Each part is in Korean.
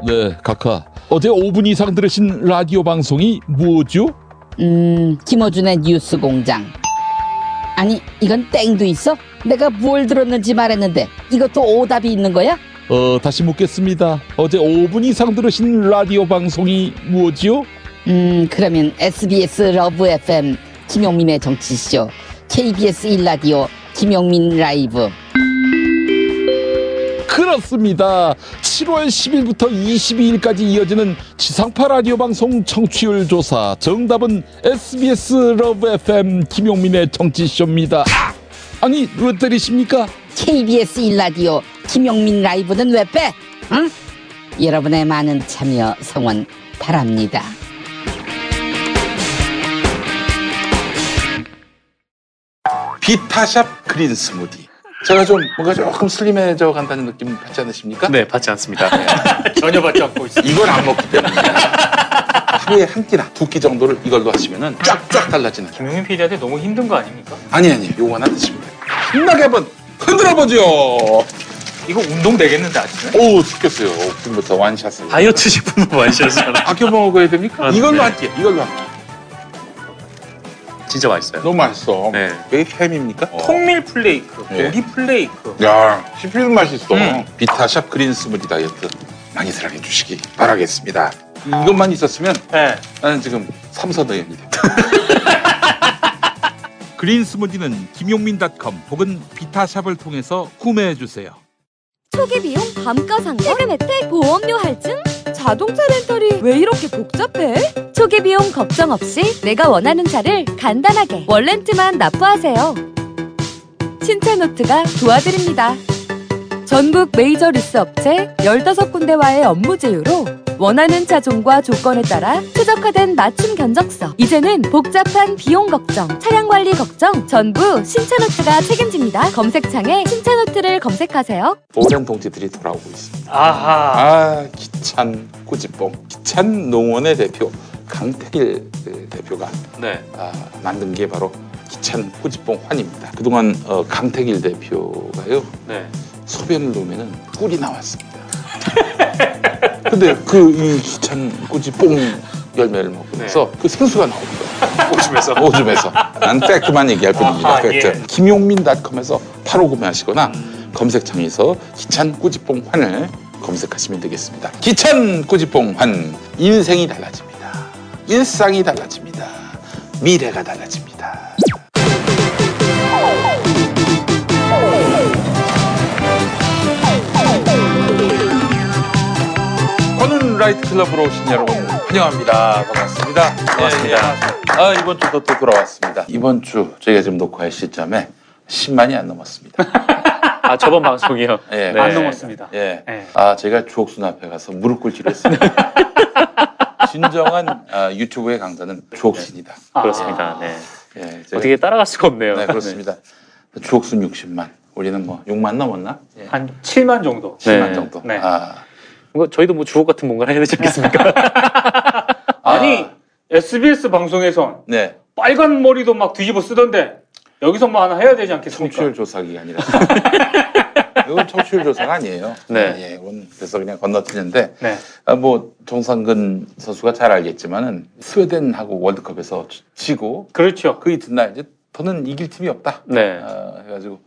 네, 카카. 어제 5분 이상 들으신 라디오 방송이 뭐죠? 김어준의 뉴스공장. 아니, 이건 땡도 있어? 내가 뭘 들었는지 말했는데 이것도 오답이 있는 거야? 다시 묻겠습니다. 어제 5분 이상 들으신 라디오 방송이 뭐죠? 그러면 SBS 러브 FM 김용민의 정치쇼, KBS 1라디오 김용민 라이브. 그렇습니다. 7월 10일부터 22일까지 이어지는 지상파 라디오 방송 청취율 조사. 정답은 SBS 러브 FM 김용민의 정치쇼입니다. 아니, 왜 때리십니까? KBS 1라디오 김용민 라이브는 왜 빼? 응? 여러분의 많은 참여 성원 바랍니다. 비타샵 그린 스무디. 제가 좀 뭔가 조금 슬림해져 간다는 느낌 받지 않으십니까? 네, 받지 않습니다. 전혀 받지 않고 있습니다. 이걸 안 먹기 때문에 하루에 한 끼나 두 끼 정도를 이걸로 하시면은 쫙쫙 달라지는. 김용민 PD한테 너무 힘든 거 아닙니까? 아니 요거 하나 드시면 돼요. 신나게 한번 흔들어보죠. 이거 운동 되겠는데 아침에? 오, 죽겠어요. 지금부터 완샷을. 다이어트 식품은 완샷이잖아. 아껴 먹어야 됩니까? 아, 이걸로 네. 할게요. 이걸로 할게요. 진짜 맛있어요. 너무 맛있어. 네. 이게 햄입니까? 통밀 플레이크, 네. 고기 플레이크. 야, 씹히는 맛이 있어. 비타샵 그린 스무디 다이어트 많이 사랑해 주시기 바라겠습니다. 이것만 있었으면 네. 나는 지금 삼선의원이 됩니다. 그린 스무디는 김용민.com 혹은 비타샵을 통해서 구매해주세요. 초기 비용 감가상각, 세금 혜택, 보험료 할증, 자동차 렌탈이 왜 이렇게 복잡해? 초기 비용 걱정 없이 내가 원하는 차를 간단하게 월렌트만 납부하세요. 신차노트가 도와드립니다. 전국 메이저 리스 업체 15군데와의 업무 제휴로 원하는 차종과 조건에 따라 최적화된 맞춤 견적서. 이제는 복잡한 비용 걱정, 차량 관리 걱정 전부 신차노트가 책임집니다. 검색창에 신차노트를 검색하세요. 오랜 동지들이 돌아오고 있습니다. 아하. 아, 기찬 꾸지뽕. 기찬 농원의 대표 강태길 대표가 네. 만든 게 바로 기찬 꾸지뽕 환입니다. 그동안 강태길 대표가요, 네. 소변을 놓으면은 꿀이 나왔습니다. 근데 이 기찬 꾸지뽕 열매를 먹으면서 그 생수가 나옵니다. 오줌에서. 난 팩트만 얘기할 뿐입니다. 아하, 팩트. 예. 김용민.com에서 바로 구매하시거나 검색창에서 기찬 꾸지뽕 환을 검색하시면 되겠습니다. 기찬 꾸지뽕 환. 인생이 달라집니다. 일상이 달라집니다. 미래가 달라집니다. 저는 라이트 클럽으로 오신 여러분 환영합니다. 반갑습니다. 반갑습니다. 이번 주도 또 돌아왔습니다. 이번 주 저희가 지금 녹화할 시점에 10만이 안 넘었습니다. 아, 저번 방송이요? 예, 네. 안 넘었습니다. 예. 네. 제가 주옥순 앞에 가서 무릎 꿇기로 했습니다. 진정한 유튜브의 강자는 주옥순이다. 그렇습니다. 네. 예, 제가- 어떻게 따라갈 수가 없네요. 네, 그렇습니다. 주옥순 60만. 우리는 뭐 6만 넘었나? 예. 한 7만 정도. 7만 네. 정도. 네. 저희도 뭐 주옥 같은 뭔가를 해야 되지 않겠습니까? 아니, SBS 방송에선 네. 빨간 머리도 막 뒤집어 쓰던데 여기서 뭐 하나 해야 되지 않겠습니까? 청취율 조사기가 아니라. 이건 청취율 조사가 아니에요. 네. 예, 이건 그래서 그냥 건너뛰는데, 네. 정상근 선수가 잘 알겠지만은 스웨덴하고 월드컵에서 지고 그렇죠. 그 이튿날 이제 더는 이길 팀이 없다. 네. 해가지고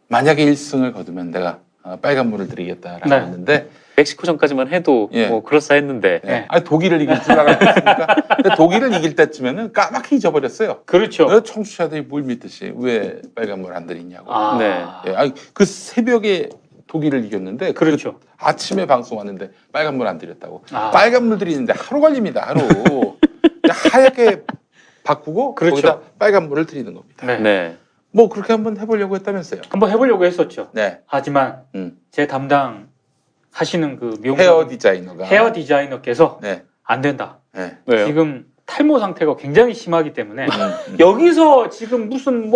만약에 1승을 거두면 내가 빨간불을 드리겠다라고 네. 했는데, 멕시코전까지만 해도 예. 뭐 그럴싸했는데. 네. 독일을 이길 줄 알았습니까? 근데 독일을 이길 때쯤에는 까맣게 잊어버렸어요. 그렇죠. 청취자들이 뭘 믿듯이 왜 빨간불 안 드리냐고. 네. 예, 그 새벽에 독일을 이겼는데 그렇죠. 그 아침에 방송 왔는데 빨간불 안 드렸다고. 아. 빨간불 드리는데 하루 걸립니다. 하루. 그냥 하얗게 바꾸고 그렇죠. 거기다 빨간불을 드리는 겁니다. 네. 네. 뭐 그렇게 한번 해보려고 했다면서요. 한번 해보려고 했었죠. 네. 하지만 제 담당 하시는 그 미용 헤어 디자이너가. 헤어 디자이너께서 네. 안 된다. 네. 왜요? 지금 탈모 상태가 굉장히 심하기 때문에 여기서 지금 무슨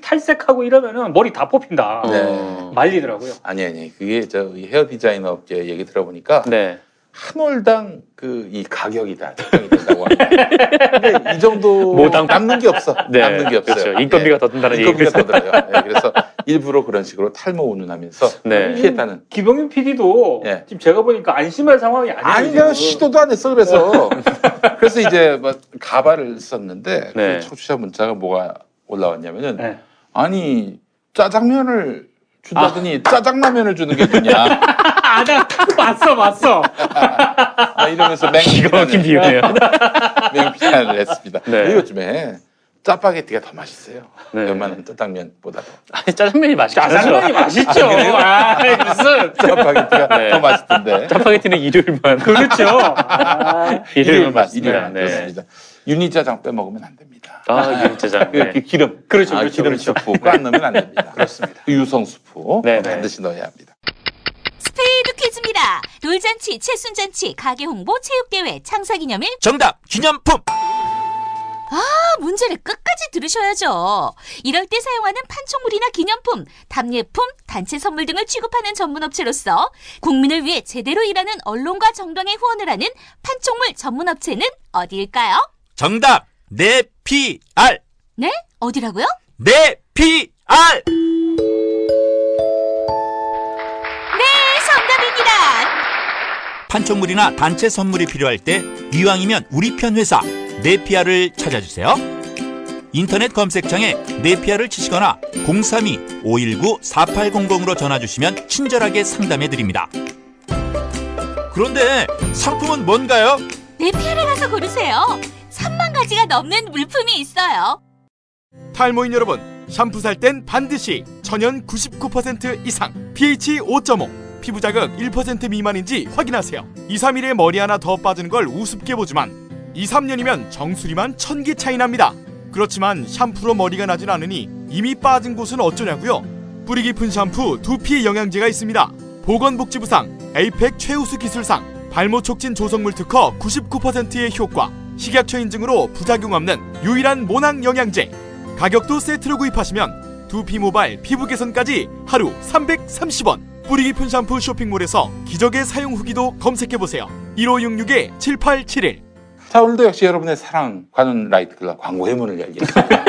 탈색하고 이러면은 머리 다 뽑힌다. 네. 말리더라고요. 아니. 그게 이 헤어 디자이너 업계 얘기 들어보니까 네. 한 올당 이 가격이 다 책정이 된다고 합니다. 근데 이 정도 모당- 남는 게 없어. 네. 남는 게 없어요. 그렇죠. 인건비가 더 든다는 인건비가 얘기죠. 더 들어요. 예, 그래서 일부러 그런 식으로 탈모 운운하면서 네. 피했다는. 김영민 PD도 예. 지금 제가 보니까 안심할 상황이 아니에요. 아니 지금. 내가 시도도 안 했어 그래서. 그래서 이제 뭐 가발을 썼는데 네. 그 청취자 문자가 뭐가 올라왔냐면은 네. 아니 짜장면을 준다더니 짜장라면을 주는 게 뭐냐. 아, 나 봤어. 이러면서 기가 막힌 비유네요. 맹비난을 했습니다. 네. 요즘에 짜파게티가 더 맛있어요. 네. 웬만한 짜장면보다도. 아니, 짜장면이 맛있죠. 짜장면이 맛있죠. 무슨. 짜파게티가 네. 더 맛있던데. 짜파게티는 일요일만. 그렇죠. 일요일만 맞습니다. 일요일만 네. 그렇습니다. 유니짜장 빼먹으면 안 됩니다. 유니짜장. 그 기름. 그렇죠. 기름 스프 꽉 넣으면 안 됩니다. 그렇습니다. 유성 스프 네, 네. 반드시 넣어야 합니다. 스피드 퀴즈입니다. 돌잔치, 채순잔치, 가게 홍보, 체육대회, 창사기념일. 정답 기념품. 문제를 끝까지 들으셔야죠. 이럴 때 사용하는 판촉물이나 기념품, 답례품, 단체 선물 등을 취급하는 전문업체로서 국민을 위해 제대로 일하는 언론과 정당에 후원을 하는 판촉물 전문업체는 어디일까요? 정답 네피알. 네? 어디라고요? 네피알. 네, 정답입니다. 판촉물이나 단체 선물이 필요할 때 이왕이면 우리 편 회사 네피알을 찾아주세요. 인터넷 검색창에 네피알을 치시거나 032-519-4800으로 전화주시면 친절하게 상담해드립니다. 그런데 상품은 뭔가요? 네피알에 가서 고르세요. 3만 가지가 넘는 물품이 있어요. 탈모인 여러분, 샴푸 살 땐 반드시 천연 99% 이상, pH 5.5, 피부 자극 1% 미만인지 확인하세요. 2, 3일에 머리 하나 더 빠지는 걸 우습게 보지만 2, 3년이면 정수리만 1000개 차이 납니다. 그렇지만 샴푸로 머리가 나진 않으니 이미 빠진 곳은 어쩌냐고요? 뿌리 깊은 샴푸 두피 영양제가 있습니다. 보건복지부상, 에이펙 최우수 기술상, 발모 촉진 조성물 특허 99%의 효과, 식약처 인증으로 부작용 없는 유일한 모낭 영양제. 가격도 세트로 구입하시면 두피 모발, 피부 개선까지 하루 330원. 뿌리 깊은 샴푸 쇼핑몰에서 기적의 사용 후기도 검색해보세요. 1566-7871. 자, 오늘도 역시 여러분의 사랑 관훈 라이트 클럽 광고의 문을 열겠습니다.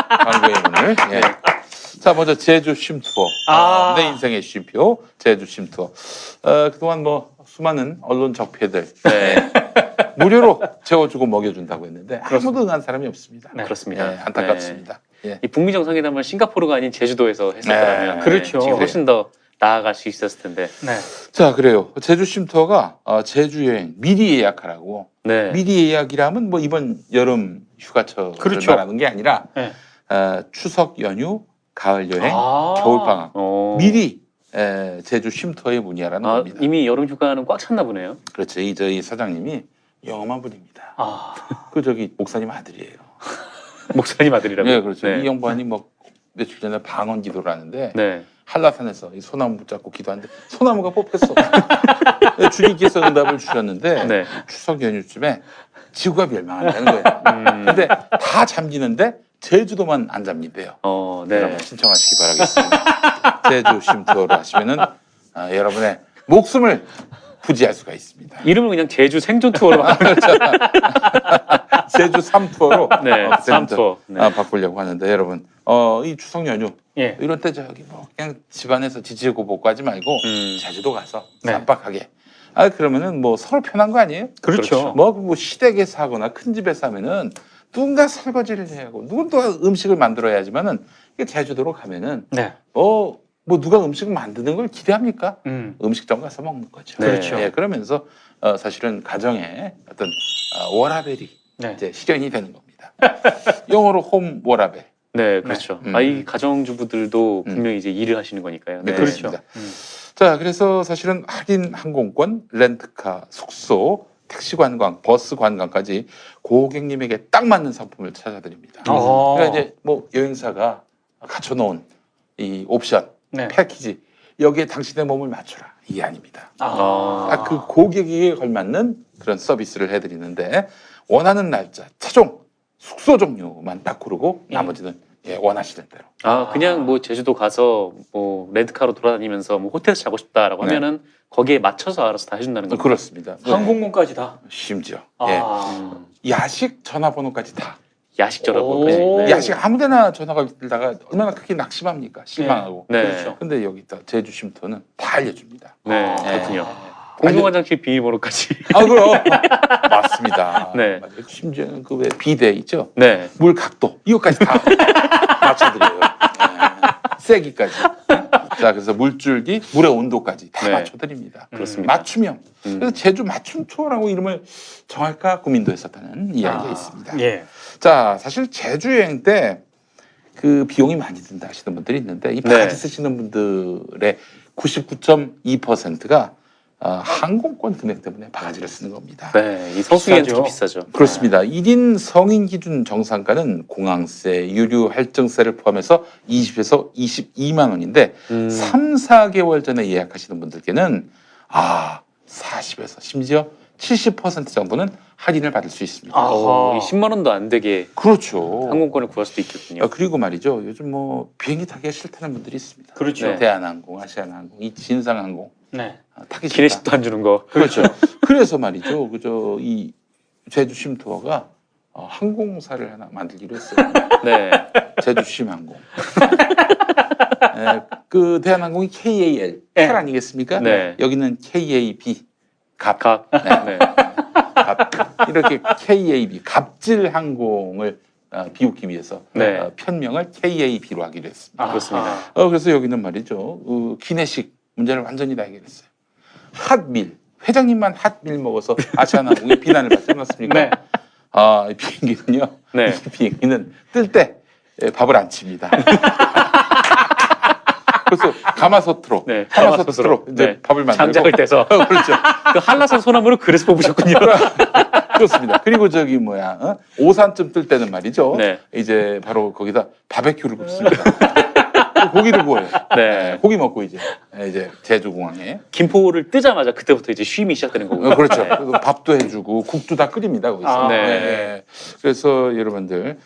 광고의 문을. 예. 자, 먼저 제주 쉼투어. 내 인생의 쉼표 제주 쉼투어. 그동안 뭐 수많은 언론 적폐들 무료로 재워주고 먹여준다고 했는데 아무도 응한 사람이 없습니다. 네, 그렇습니다. 예, 안타깝습니다. 예. 이 북미 정상회담을 싱가포르가 아닌 제주도에서 했었더라면 그렇죠. 지금 훨씬 더 나아갈 수 있었을 텐데. 자, 그래요. 제주 쉼투어가 제주 여행 미리 예약하라고. 네. 미리 예약이라면 뭐 이번 여름 휴가철을 그렇죠. 말하는 게 아니라 추석 연휴, 가을 여행, 겨울 방학 미리 제주 쉼투어에 문의하라는 겁니다. 이미 여름 휴가는 꽉 찼나 보네요. 그렇죠. 저희 사장님이 영험한 분입니다. 저기 목사님 아들이에요. 목사님 아들이라고. 네, 그렇죠. 네. 이 양반이 뭐 며칠 전에 방언 기도를 하는데 네. 한라산에서 이 소나무 붙잡고 기도하는데 소나무가 뽑혔어. 주님께서 응답을 주셨는데 네. 추석 연휴쯤에 지구가 멸망한다는 거예요. 근데 다 잠기는데 제주도만 안 잠긴대요. 네. 여러분 신청하시기 바라겠습니다. 제주 쉼투어로 하시면은 여러분의 목숨을 부지할 수가 있습니다. 이름을 그냥 제주 생존 투어로 제주 3투어로 네, 3투어. 네. 바꾸려고 하는데 여러분 이 추석 연휴 이럴 때 저기 뭐 그냥 집안에서 지지고 볶고 말고 제주도 가서 쌈박하게 그러면은 뭐 서로 편한 거 아니에요? 그렇죠. 뭐 시댁에 사거나 큰 집에 사면은 누군가 설거지를 해야 하고 누군 또 음식을 만들어야 하지만은 제주도로 가면은 뭐 누가 음식을 만드는 걸 기대합니까? 음식점 가서 먹는 거죠. 네. 그렇죠. 그러면서 사실은 가정에 어떤 워라벨이 이제 실현이 되는 겁니다. 영어로 홈 워라벨. 네, 그렇죠. 이 가정주부들도 분명히 이제 일을 하시는 거니까요. 네, 그렇습니다. 자, 그래서 사실은 할인 항공권, 렌트카, 숙소, 택시 관광, 버스 관광까지 고객님에게 딱 맞는 상품을 찾아드립니다. 그러니까 이제 뭐 여행사가 갖춰놓은 이 옵션, 패키지 여기에 당신의 몸을 맞춰라 이게 아닙니다. 그 고객에게 걸맞는 그런 서비스를 해드리는데 원하는 날짜, 차종, 숙소 종류만 딱 고르고 나머지는 원하시는 대로. 그냥 뭐 제주도 가서 뭐 렌트카로 돌아다니면서 뭐 호텔에서 자고 싶다라고 하면은 거기에 맞춰서 알아서 다 해준다는 거죠. 그렇습니다. 항공권까지 다. 심지어 야식 전화번호까지 다. 야식저라고. 네. 야식 아무데나 전화가 들다가 얼마나 그렇게 낙심합니까? 실망하고. 네. 그렇죠. 근데 여기 있다 제주 쉼터는 다 알려줍니다. 네, 네. 그렇군요. 공중화장실 비밀번호까지. 아 그럼 맞습니다. 네. 맞아요. 심지어는 그 왜 비대 있죠? 네. 물 각도 이것까지 다 맞춰드려요. 네. 세기까지. 자 그래서 물줄기, 물의 온도까지 다 네. 맞춰드립니다. 그렇습니다. 맞춤형. 그래서 제주 맞춤 투어라고 이름을 정할까 고민도 했었다는 이야기가 있습니다. 예. 자 사실 제주 여행 때 그 비용이 많이 든다 하시는 분들이 있는데 이 바가지 쓰시는 분들의 99.2%가 항공권 금액 때문에 바가지를 쓰는 겁니다. 네, 이 성수기엔 좀 비싸죠. 그렇습니다. 1인 성인 기준 정상가는 공항세, 유류 할증세를 포함해서 20에서 22만 원인데 3, 4개월 전에 예약하시는 분들께는 40에서 심지어 70% 정도는 할인을 받을 수 있습니다. 이 10만 원도 안 되게 그렇죠. 항공권을 구할 수도 있겠군요. 그리고 말이죠. 요즘 뭐 비행기 타기가 싫다는 분들이 있습니다. 그렇죠. 네. 대한항공, 아시아나항공, 이 진상항공 네. 타기 싫다. 기내식도 안 주는 거. 그렇죠. 그래서 말이죠. 그저 이 제주 쉼투어가 항공사를 하나 만들기로 했어요. 네. 제주 쉼항공. 그 대한항공이 KAL, 캘 아니겠습니까? 네. 여기는 KAB, 갑. 네. 갑. 이렇게 KAB, 갑질 항공을 비웃기 위해서 네. 편명을 KAB로 하기로 했습니다. 그렇습니다. 그래서 여기는 말이죠. 기내식 문제를 완전히 다 해결했어요. 핫밀. 회장님만 핫밀 먹어서 아시아나항공이 비난을 받지 않았습니까? 네. 이 비행기는요. 네. 이 비행기는 뜰 때 밥을 안 칩니다. 그래서 가마솥으로, 네, 가마솥으로 이제 네. 밥을 만들고 장작을 떼서. 그렇죠. 그 한라산 소나무를 그래서 뽑으셨군요. 그렇습니다. 그리고 저기 오산쯤 뜰 때는 말이죠. 네. 이제 바로 거기다 바베큐를 굽습니다. 고기를 구워요. 네. 고기 먹고 이제 제주공항에. 김포를 뜨자마자 그때부터 이제 쉼이 시작되는 거고요. 그렇죠. 네. 그리고 밥도 해주고 국도 다 끓입니다 거기서. 네. 그래서 여러분들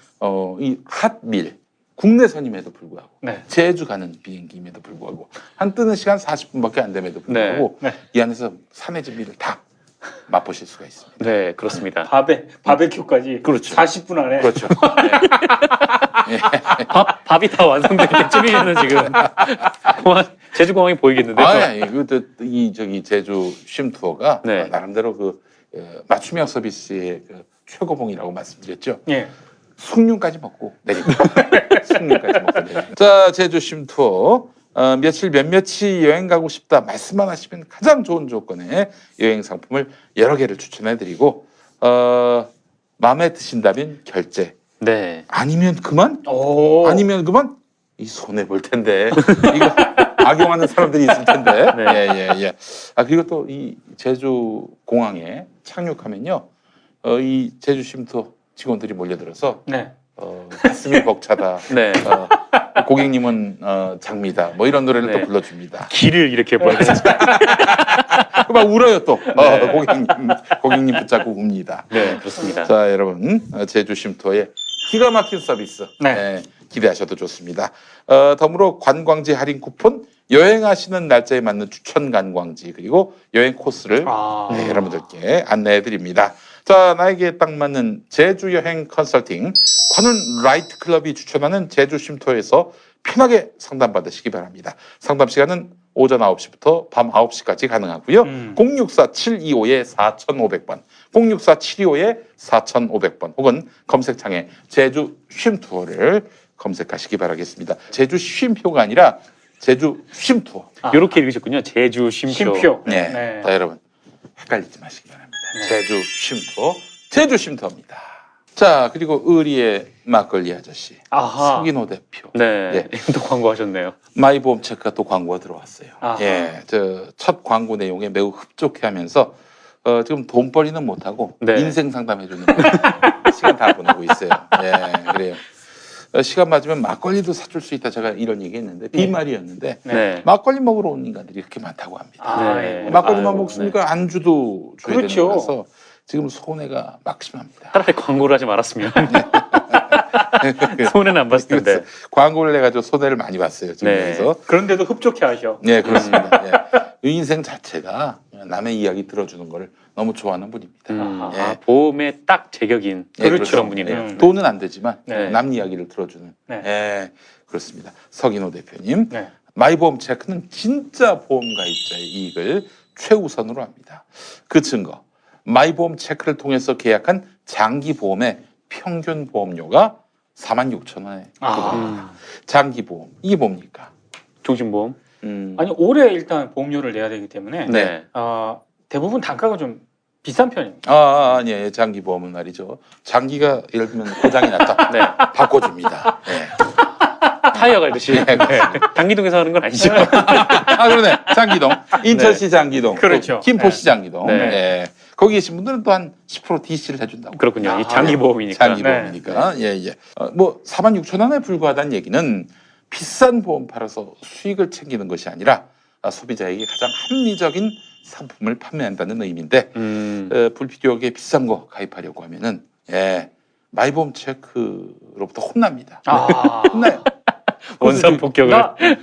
이 핫밀 국내선임에도 불구하고 제주 가는 비행기임에도 불구하고 한 뜨는 시간 40분밖에 안 됨에도 불구하고 이 안에서 산의 진미를 다 맛보실 수가 있습니다. 네, 그렇습니다. 바베큐까지 그렇죠. 40분 안에. 그렇죠. 밥이 다 완성될 때쯤이면은 지금 제주공항이 보이겠는데요. 이 제주 쉼투어가 나름대로 그 맞춤형 서비스의 그 최고봉이라고 말씀드렸죠. 예. 숭늉까지 먹고 내리고 숭늉까지 먹고 내리고. 자 제주 쉼투어 며칠 몇몇이 여행 가고 싶다 말씀만 하시면 가장 좋은 조건의 여행 상품을 여러 개를 추천해드리고 마음에 드신다면 결제. 네. 아니면 그만? 아니면 그만? 이 손해 볼 텐데 이거 악용하는 사람들이 있을 텐데. 예. 그리고 또 이 제주 공항에 착륙하면요, 이 제주 쉼투어 직원들이 몰려들어서 가슴이 벅차다. 네. 고객님은 장미다. 뭐 이런 노래를 또 불러줍니다. 길을 이렇게 보여드립니다. 막 울어요 또. 고객님 붙잡고 웁니다. 네, 그렇습니다. 자, 여러분 제주 쉼투어의 기가 막힌 서비스 기대하셔도 좋습니다. 더불어 관광지 할인 쿠폰, 여행하시는 날짜에 맞는 추천 관광지 그리고 여행 코스를 여러분들께 안내해 드립니다. 자, 나에게 딱 맞는 제주 여행 컨설팅 관훈 라이트 클럽이 추천하는 제주 쉼투어에서 편하게 상담받으시기 바랍니다. 상담 시간은 오전 9시부터 밤 9시까지 가능하고요. 064-725-4500번, 064-725-4500번 혹은 검색창에 제주 쉼투어를 검색하시기 바라겠습니다. 제주 쉼표가 아니라 제주 쉼투어. 이렇게 읽으셨군요. 제주 쉼표. 네. 자, 여러분 헷갈리지 마시기 바랍니다. 제주 쉼투어, 제주 쉼투어입니다. 자, 그리고 의리의 막걸리 아저씨, 서긴호 대표. 네. 또 광고하셨네요. 마이보험체크가 또 광고가 들어왔어요. 첫 광고 내용에 매우 흡족해하면서 지금 돈벌이는 못하고 인생 상담해주는 시간 다 보내고 있어요. 그래요. 시간 맞으면 막걸리도 사줄 수 있다. 제가 이런 얘기했는데 빈말이었는데 막걸리 먹으러 온 인간들이 이렇게 많다고 합니다. 막걸리만 먹습니까? 안주도 줘야 되는 거라서 지금 손해가 막심합니다. 차라리 광고를 하지 말았으면. 손해는 안 봤을 텐데. 광고를 내가지고 손해를 많이 봤어요. 주변에서. 네. 그런데도 흡족해 하셔. 네, 그렇습니다. 예. 인생 자체가 남의 이야기 들어주는 걸 너무 좋아하는 분입니다. 예. 아, 보험에 딱 제격인 예, 그런 분이네요. 예. 돈은 안 되지만 네. 남 이야기를 들어주는. 네. 예, 그렇습니다. 서gin호 대표님. 네. 마이보험 체크는 진짜 보험 가입자의 이익을 최우선으로 합니다. 그 증거. 마이보험 체크를 통해서 계약한 장기 보험의 평균 보험료가 46,000원에 불과합니다. 장기 보험. 이게 뭡니까? 종신보험. 아니 올해 일단 보험료를 내야 되기 때문에 네. 대부분 단가가 좀 비싼 편입니다. 아니에요. 장기 보험은 말이죠. 장기가 예를 들면 고장이 났다. 네. 바꿔줍니다. 네. 타이어 갈듯이. 네, 그렇습니다. 당기동에서 하는 건 아니죠. 그러네. 장기동. 인천시 장기동. 그렇죠. 김포시 장기동. 네. 네. 거기 계신 분들은 또 한 10% DC를 해준다고. 그렇군요. 이 장기보험이니까. 장기보험이니까. 예, 예. 뭐 46,000원에 불과하다는 얘기는 비싼 보험 팔아서 수익을 챙기는 것이 아니라 소비자에게 가장 합리적인 상품을 판매한다는 의미인데 불필요하게 비싼 거 가입하려고 하면은 마이보험 체크로부터 혼납니다. 혼나요. 원산 폭격을.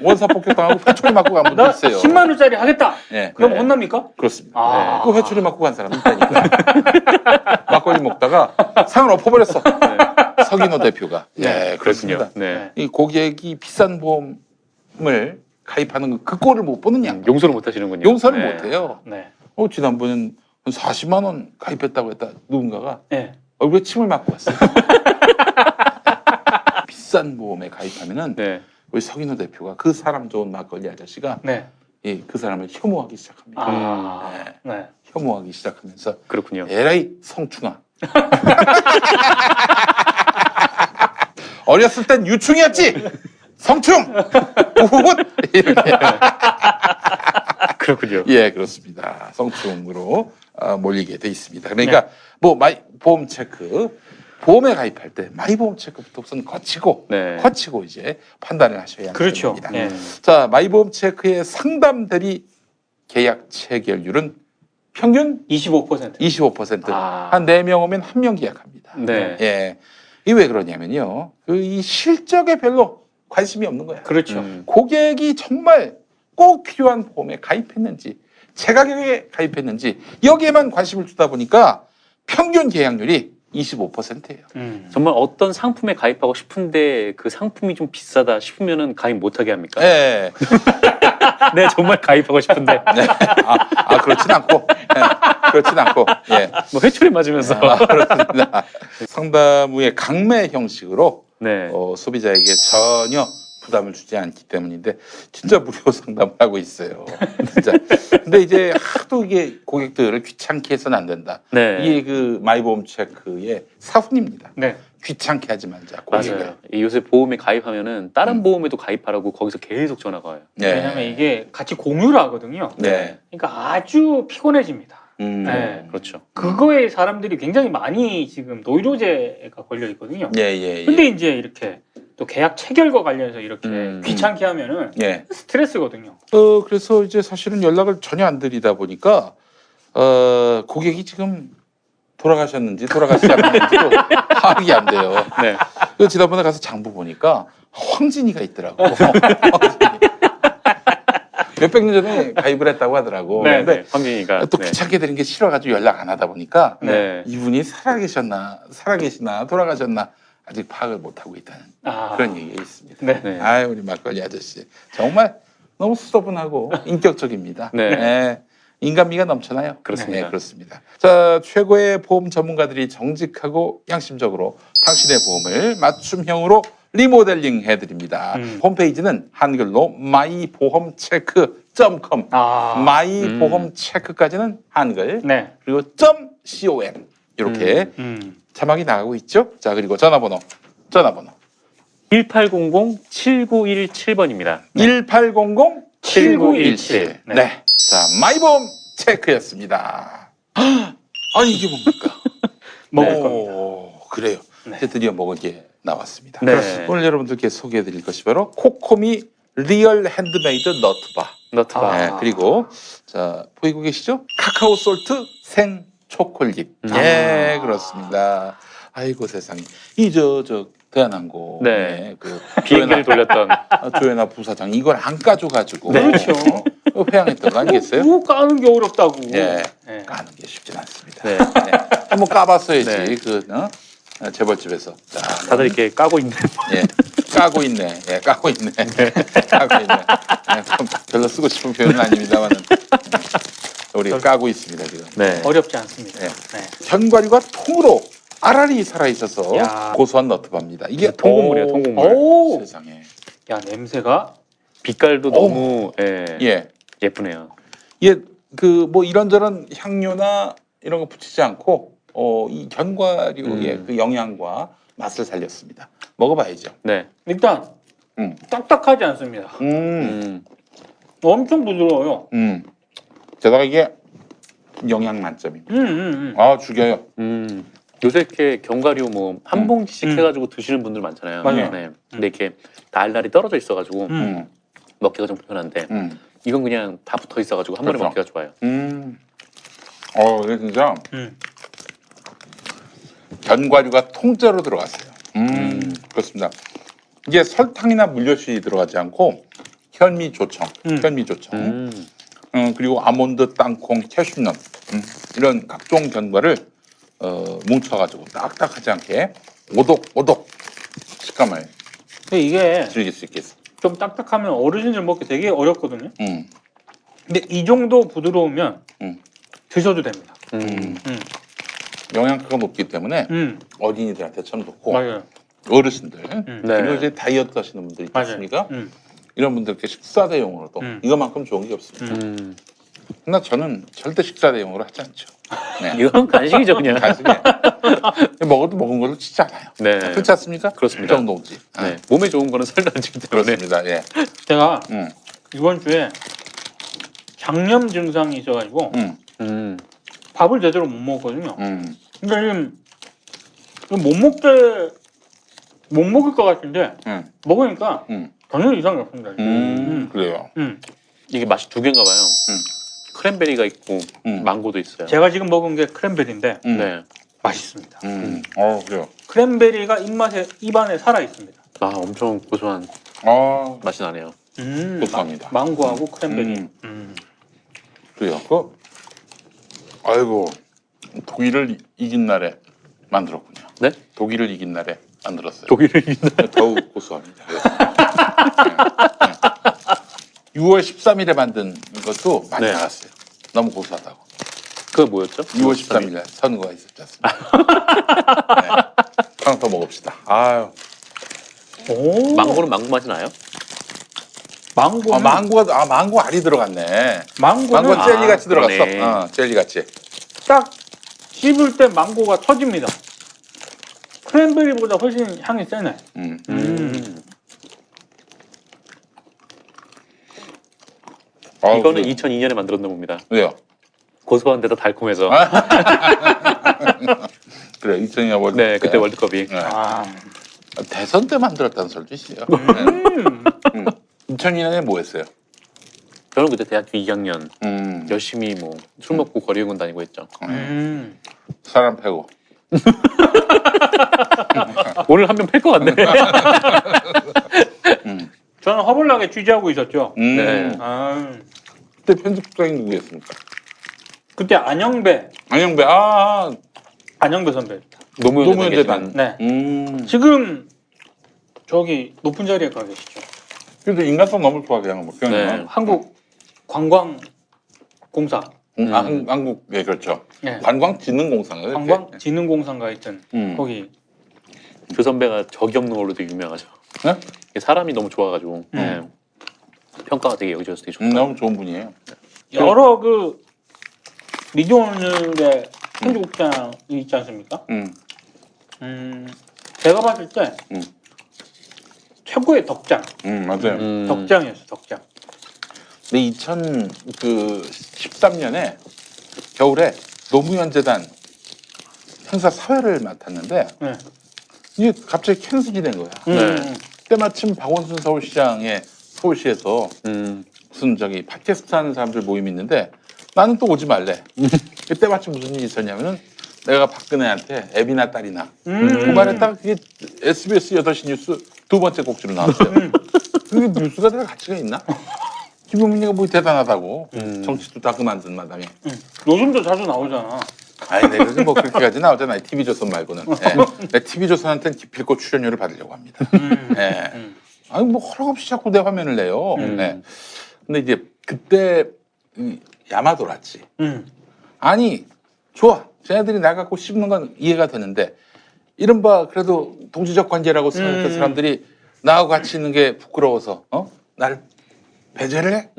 원산 폭격 당하고 회초리 맞고 간 분도 나 있어요. 10만 원짜리 하겠다. 네. 그럼 혼납니까? 그렇습니다. 그 회초리 맞고 간 사람이 있다니까. 막걸리 먹다가 상을 엎어버렸어. 서gin호 대표가. 네, 그렇습니다. 네. 이 고객이 비싼 보험을 가입하는 그 꼴을 못 보느냐. 용서를 못 하시는군요. 용서를 네. 못 해요. 네. 지난번엔 한 40만 원 가입했다고 했다. 누군가가 네. 얼굴에 침을 맞고 왔어요. 비싼 보험에 가입하면은 네. 우리 서gin호 대표가 그 사람 좋은 막걸리 아저씨가 네. 그 사람을 혐오하기 시작합니다. 네. 혐오하기 시작하면서 그렇군요. 에라이 성충아. 어렸을 땐 유충이었지. 성충. 우훗. 이렇게. 그렇군요. 예, 그렇습니다. 성충으로 몰리게 돼 있습니다. 그러니까 뭐 보험 체크, 보험에 가입할 때 마이보험 체크부터 우선 거치고 이제 판단을 하셔야 그렇죠. 합니다. 네. 자, 마이보험 체크의 상담 대리 계약 체결률은 평균 25%. 25%. 한 4명 오면 1명 계약합니다. 네. 예. 이게 왜 그러냐면요. 이 실적에 별로 관심이 없는 거야. 그렇죠. 고객이 정말 꼭 필요한 보험에 가입했는지, 제가격에 가입했는지 여기에만 관심을 주다 보니까 평균 계약률이 25%예요. 정말 어떤 상품에 가입하고 싶은데 그 상품이 좀 비싸다 싶으면은 가입 못하게 합니까? 예. 네, 정말 가입하고 싶은데. 네. 그렇진 않고. 그렇진 않고. 예. 뭐 회초리 맞으면서. 그렇습니다. 상담 후에 강매 형식으로 네. 소비자에게 전혀 부담을 주지 않기 때문인데 진짜 무료 상담을 하고 있어요. 진짜. 근데 이제 하도 이게 고객들을 귀찮게 해서는 안 된다. 네. 이게 그 마이보험 체크의 사훈입니다. 네. 귀찮게 하지 말자. 고객을. 맞아요. 이 요새 보험에 가입하면은 다른 보험에도 가입하라고 거기서 계속 전화가 와요. 네. 왜냐면 이게 같이 공유를 하거든요. 네. 그러니까 아주 피곤해집니다. 네. 그렇죠. 그거에 사람들이 굉장히 많이 지금 노이로제가 걸려 있거든요. 예. 근데 이제 이렇게 또 계약 체결과 관련해서 이렇게 귀찮게 하면은 예. 스트레스거든요. 그래서 이제 사실은 연락을 전혀 안 드리다 보니까 고객이 지금 돌아가셨는지 돌아가시지 않았는지도 파악이 안 돼요. 네. 그 지난번에 가서 장부 보니까 황진이가 있더라고. 몇백 년 전에 가입을 했다고 하더라고. 네, 근데 황진이가 또 귀찮게 드린 게 싫어가지고 연락 안 하다 보니까 네. 이분이 살아계시나 돌아가셨나 아직 파악을 못하고 있다는 그런 얘기가 있습니다. 네. 아유, 우리 막걸리 아저씨 정말 너무 수더분하고 인격적입니다. 네. 네. 인간미가 넘쳐나요. 그렇습니다. 네, 그렇습니다. 자, 최고의 보험 전문가들이 정직하고 양심적으로 당신의 보험을 맞춤형으로 리모델링 해드립니다. 홈페이지는 한글로 마이보험체크.com 마이보험체크까지는 한글 그리고 .com 이렇게 자막이 나가고 있죠. 자, 그리고 전화번호 1800-7917번입니다. 1800-7917 네. 자, 마이보험 체크였습니다. 아니, 이게 뭡니까? 먹을 겁니다. 그래요. 이제 드디어 먹을 게 나왔습니다. 네. 오늘 여러분들께 소개해드릴 것이 바로 코코미 리얼 핸드메이드 너트바. 네, 그리고 자, 보이고 계시죠? 카카오 솔트 생 초콜릿. 예, 그렇습니다. 아이고 세상에. 대한항공의 네. 그 비행기를 돌렸던. 조현아 부사장 이걸 안 까줘가지고 네. 그렇죠. 회항했던 거 아니겠어요? 그거 까는 게 어렵다고. 예, 네. 까는 게 쉽진 않습니다. 네. 한번 까봤어야지 네. 그 재벌집에서. 자, 다들 이렇게 까고 있는. 예, 까고 있네. 예, 까고 있네. 까고 있네. 예, 좀 별로 쓰고 싶은 표현은 아닙니다만은 우리 까고 있습니다 지금. 네. 어렵지 않습니다. 예. 네. 견과류가 통으로 알알이 살아 있어서 야. 고소한 너트바입니다. 이게 통곡물이에요, 통곡물. 오, 세상에. 야 냄새가 빛깔도 너무 예, 예, 예쁘네요. 예, 그 뭐 이런저런 향료나 이런 거 붙이지 않고 이 견과류의 그 영양과 맛을 살렸습니다. 먹어봐야죠. 네. 일단 딱딱하지 않습니다. 엄청 부드러워요. 게다가 이게 영양 만점입니다. 아 죽여요. 요새 이렇게 견과류 뭐 한 봉지씩 해가지고 드시는 분들 많잖아요. 맞아요. 네. 근데 이렇게 날날이 떨어져 있어가지고 먹기가 좀 불편한데 이건 그냥 다 붙어 있어가지고 한 번에 그렇죠. 먹기가 좋아요. 이게 진짜 견과류가 통째로 들어갔어요. 그렇습니다. 이게 설탕이나 물엿이 들어가지 않고 현미조청, 그리고 아몬드, 땅콩, 캐슈넛 이런 각종 견과를 뭉쳐가지고 딱딱하지 않게 오독오독 식감을 이게 즐길 수 있겠습니다. 좀 딱딱하면 어르신들 먹기 되게 어렵거든요. 근데 이 정도 부드러우면 드셔도 됩니다. 영양가가 높기 때문에 어린이들한테 참 좋고 맞아요. 어르신들 네. 그리고 이제 다이어트 하시는 분들 있지 맞아요. 않습니까? 이런 분들께 식사 대용으로도 이것만큼 좋은 게 없습니다. 그러나 저는 절대 식사 대용으로 하지 않죠. 네. 이건 간식이죠 그냥. 간식에 먹어도 먹은 걸로 치지 않아요. 네. 그렇지 않습니까? 그렇습니다. 그 정도지. 네. 몸에 좋은 거는 살도 안 찌기 때문에. 그렇습니다. 예. 제가 이번 주에 장염 증상이 있어가지고 밥을 제대로 못 먹었거든요. 그러니까 지금 못 먹을 것 같은데 먹으니까 전혀 이상이 없습니다. 그래요. 이게 맛이 두 개인가 봐요. 크랜베리가 있고 망고도 있어요. 제가 지금 먹은 게 크랜베리인데 네. 맛있습니다. 그래요. 크랜베리가 입안에 살아 있습니다. 아 엄청 고소한 맛이 나네요. 고소합니다. 망고하고 크랜베리. 그래요. 아이고 독일을 이긴 날에 만들었군요. 네? 독일을 이긴 날에 만들었어요. 독일을 이긴 날. 더욱 고소합니다. 네. 6월 13일에 만든 것도 많이 네. 나갔어요. 너무 고소하다고. 그거 뭐였죠? 6월 13일에 선거가 있었지 않습니까? 네. 하나 더 먹읍시다. 아유. 망고는 망고 맛이 나요? 망고 알이 들어갔네. 망고는 망고 젤리 같이 들어갔어. 그러네. 젤리 같이. 딱 씹을 때 망고가 터집니다. 크랜베리보다 훨씬 향이 세네. 이거는 2002년에 만들었나 봅니다. 왜요? 고소한데도 달콤해서. 그래 2002년 월드컵 네, 때. 그때 월드컵이. 네. 대선 때 만들었다는 소리도 있어요. 2002년에 뭐 했어요? 저는 그때 대학교 2학년 열심히 뭐 술 먹고 거리학원 다니고 했죠. 사람 패고. 오늘 한 명 팰 것 같네. 저는 허벌나게 취재하고 있었죠. 네. 그때 편집장이 누구였습니까? 그때 안영배 안영배 선배. 노무현 재단. 네. 지금 저기 높은 자리에 가 계시죠. 그래도 인간성 너무 좋아 그냥 뭐. 네. 관광공사. 한국 예 그렇죠. 네. 관광진흥공사인가요? 관광진흥공사인가 하여튼 거기. 그 선배가 적이 없는 걸로도 유명하죠. 네? 사람이 너무 좋아가지고 네. 평가가 되게 여기저기서 되게 좋다. 너무 좋은 분이에요. 여러 그 미디어오늘의 편집국장이 있지 않습니까? 제가 봤을 때 최고의 덕장. 맞아요. 덕장이었어, 덕장. 근데 2013년에 겨울에 노무현 재단 행사 사회를 맡았는데 이게 갑자기 캔슬이 된 거야. 때마침 박원순 서울시에서 무슨 팟캐스트 하는 사람들 모임이 있는데 나는 또 오지 말래. 그때 마침 무슨 일이 있었냐면은 내가 박근혜한테 애비나 딸이나 그 말했다가 그게 SBS 8시 뉴스 두 번째 곡지로 나왔어요. 그게 뉴스가 될 가치가 있나? 김용민이가 뭐 대단하다고. 정치도 다 그만둔 마당에. 요즘도 자주 나오잖아. 아니, 네, 그래서 뭐 그렇게까지 나오잖아요. TV조선 말고는. 네. TV조선한테는 기필코 출연료를 받으려고 합니다. 네. 아니, 뭐 허락 없이 자꾸 내 화면을 내요. 네. 근데 이제 그때 야마도라지. 아니, 좋아. 쟤네들이 나 갖고 씹는 건 이해가 되는데 이른바 그래도 동지적 관계라고 생각했던 사람들이 나하고 같이 있는 게 부끄러워서 나를 배제를 해?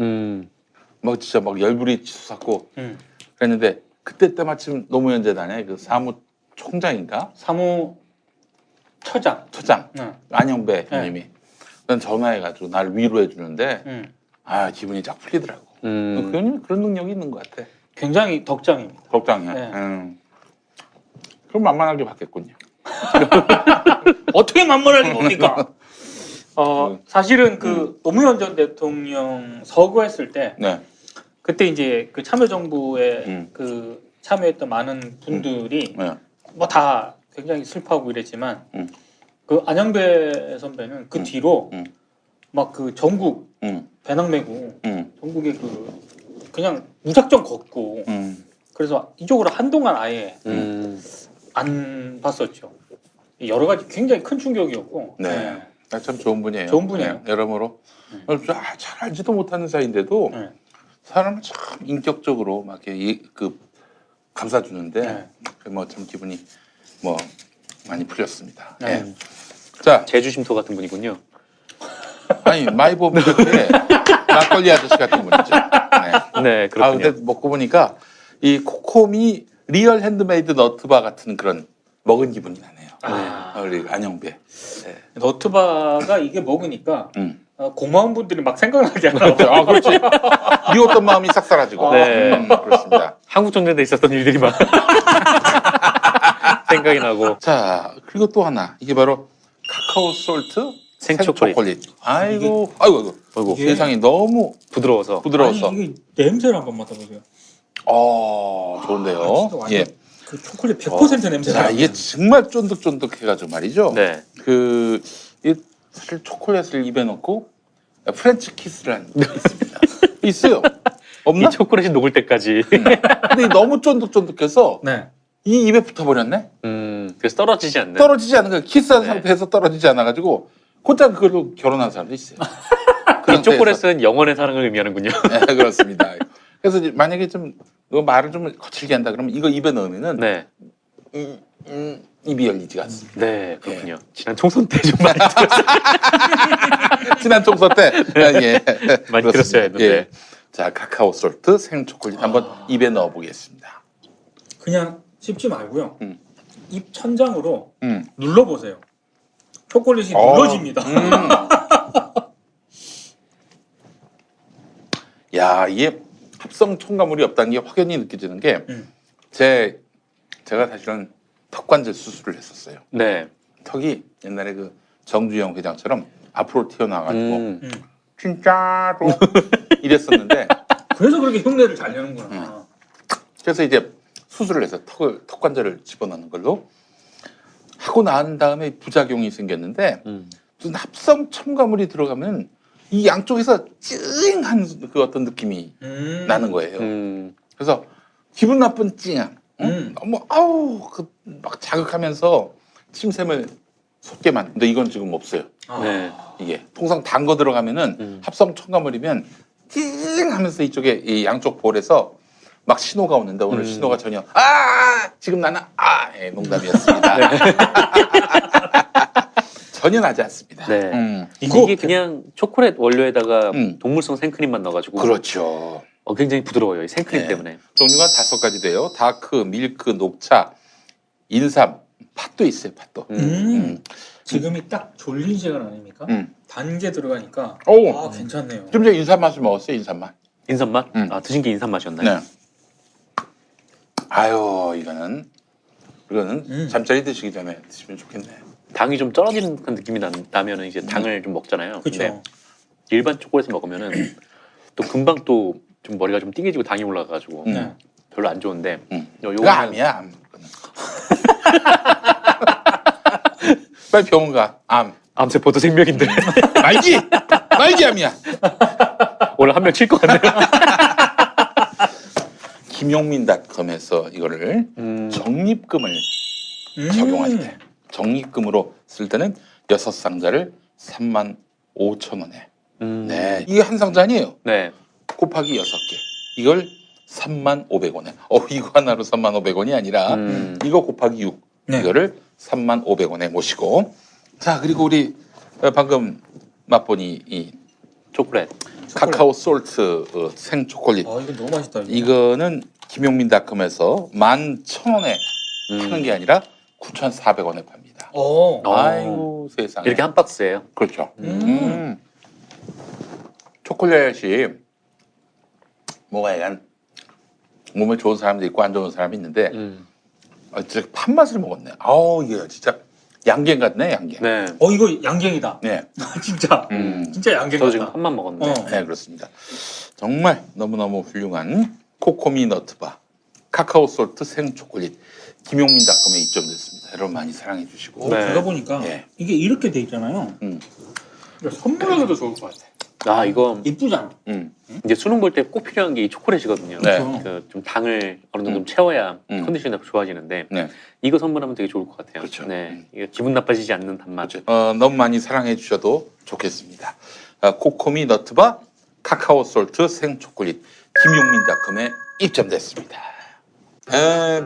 뭐 진짜 막 열불이 치솟았고 그랬는데 그때 때마침 노무현 재단의 그 사무총장인가? 사무처장. 안영배 형님이 난 전화해가지고 나를 위로해 주는데 아 기분이 쫙 풀리더라고. 그 형님 그런 능력이 있는 것 같아. 굉장히 덕장입니다. 덕장이야. 네. 그럼 만만하게 받겠군요. 어떻게 만만하게 봅니까? 사실은 그 노무현 전 대통령 서거했을 때 네. 그때 이제 그 참여정부에 그 참여했던 많은 분들이 뭐 다 굉장히 슬퍼하고 이랬지만 그 안영배 선배는 그 뒤로 막 그 전국 배낭 메고 전국에 그 그냥 무작정 걷고 그래서 이쪽으로 한동안 아예 안 봤었죠. 여러 가지 굉장히 큰 충격이었고. 네. 참 좋은 분이에요. 좋은 분이에요. 네, 여러모로 잘 알지도 못하는 사이인데도 사람을 참 인격적으로 막 이렇게 그 감싸주는데 뭐 참 기분이 뭐 많이 풀렸습니다. 네. 자, 제주심터 같은 분이군요. 아니 마이보브의 막걸리 아저씨 같은 분이죠. 네, 그렇군요. 아 근데 먹고 보니까 이 코코미 리얼 핸드메이드 너트바 같은 그런 먹은 기분이 나네요. 우리 안영배. 네. 너트바가 이게 먹으니까 고마운 분들이 막 생각나지 않아요. 그렇지. 미웠던 마음이 싹 사라지고. 네. 그렇습니다. 한국 전쟁때 있었던 일들이 막 생각이 나고. 자, 그리고 또 하나. 이게 바로 카카오 솔트 생초콜릿. 아이고. 세상이 너무 부드러워서. 아니, 이게 냄새를 한번 맡아보세요. 좋은데요. 예. 그 초콜릿 100% 냄새가. 자, 이게 정말 쫀득쫀득해가지고 말이죠. 네. 사실 초콜릿을 입에 넣고 프렌치 키스라는 게 있습니다. 있어요. 없나? 이 초콜릿이 녹을 때까지. 근데 너무 쫀득쫀득해서 네. 이 입에 붙어버렸네. 그래서 떨어지지 않는. 떨어지지 않은 거 키스한 상태에서 떨어지지 않아가지고 곧장 그걸로 결혼한 사람도 있어요. 이 초콜릿은 영원의 사랑을 의미하는군요. 네, 그렇습니다. 그래서 만약에 좀 말을 좀 거칠게 한다 그러면 이거 입에 넣으면은 네. 입이 열리지가 않습니다. 네, 그렇군요. 지난 총선 때 좀 많이 들었어요. 지난 총선 때 많이 들었어야 했는데. 예. 자, 카카오 솔트 생초콜릿 한번 입에 넣어보겠습니다. 그냥 씹지 말고요. 입 천장으로 눌러보세요. 초콜릿이 눌러집니다. 야, 이게 합성 첨가물이 없다는 게 확연히 느껴지는 게 제가 사실은 턱관절 수술을 했었어요. 네. 턱이 옛날에 그 정주영 회장처럼 앞으로 튀어나와가지고 진짜로 이랬었는데 그래서 그렇게 흉내를 잘 내는구나. 그래서 이제 수술을 해서 턱관절을 집어넣는 걸로 하고 난 다음에 부작용이 생겼는데 무슨 합성 첨가물이 들어가면 이 양쪽에서 찡한 그 어떤 느낌이 나는 거예요. 그래서 기분 나쁜 찡함. 너무 막 자극하면서 침샘을 솟게 만드는데 이건 지금 없어요. 네. 이게 통상 단 거 들어가면은 합성 첨가물이면 찡 하면서 이쪽에 이 양쪽 볼에서 막 신호가 오는데 오늘 신호가 전혀 지금 나는 농담이었습니다. 전혀 나지 않습니다. 네. 이게 그냥 초콜릿 원료에다가 동물성 생크림만 넣어가지고. 그렇죠. 굉장히 부드러워요. 이 생크림 때문에. 종류가 5가지 돼요. 다크, 밀크, 녹차, 인삼, 팥도 있어요. 팥도. 지금이 딱 졸린 시간 아닙니까? 단계 들어가니까 괜찮네요. 좀 전에 인삼 맛을 먹었어요. 인삼 맛. 인삼 맛? 드신 게 인삼 맛이었나요? 네. 아유, 이거는 잠자리 드시기 전에 드시면 좋겠네요. 당이 좀 떨어지는 그런 느낌이 나면은 이제 당을 좀 먹잖아요. 그렇죠. 일반 초콜릿을 먹으면은 또 금방 또 좀 머리가 좀 띵해지고 당이 올라가가지고 별로 안 좋은데. 그거 암이야. 빨리 병원 가. 암. 암세포도 생명인데. 말기암이야. 오늘 한 명 칠 것 같네요. 김용민닷컴에서 이거를 적립금을 적용할 때, 적립금으로 쓸 때는 6상자를 35,000원에. 네, 이게 한 상자 아니에요. 네. 곱하기 6개. 이걸 35,500원에. 이거 하나로 35,500원이 아니라 이거 곱하기 6. 네. 이거를 35,500원에 모시고. 자, 그리고 우리 방금 맛보니 이 초콜릿. 카카오 솔트 생초콜릿. 이거 너무 맛있다. 이거는 김용민닷컴에서 11,000원에 파는 게 아니라 9,400원에 팝니다. 아이고 세상에. 이렇게 한 박스예요. 그렇죠. 초콜릿이 뭐가 약간 몸에 좋은 사람도 있고 안 좋은 사람이 있는데 진짜 판맛을 먹었네. 이게 진짜 양갱 같네, 양갱. 네. 이거 양갱이다. 네. 진짜. 진짜 양갱 저도 같다. 지금 한만 먹었네. 네, 그렇습니다. 정말 너무너무 훌륭한 코코미 너트바 카카오 솔트 생초콜릿 김용민닷컴에 입점됐습니다. 여러분 많이 사랑해 주시고. 네. 제가 보니까 예. 이게 이렇게 돼 있잖아요. 이거 선물하기도 좋을 것 같아. 이거 이쁘잖아. 이제 수능 볼 때 꼭 필요한 게 이 초콜릿이거든요. 네. 좀 당을 어느 정도 좀 채워야 컨디션이 좋아지는데 네. 이거 선물하면 되게 좋을 것 같아요. 그렇죠. 네. 이게 기분 나빠지지 않는 단맛. 너무 많이 사랑해 주셔도 좋겠습니다. 코코미 너트바 카카오 솔트 생초콜릿 김용민닷컴에 입점됐습니다.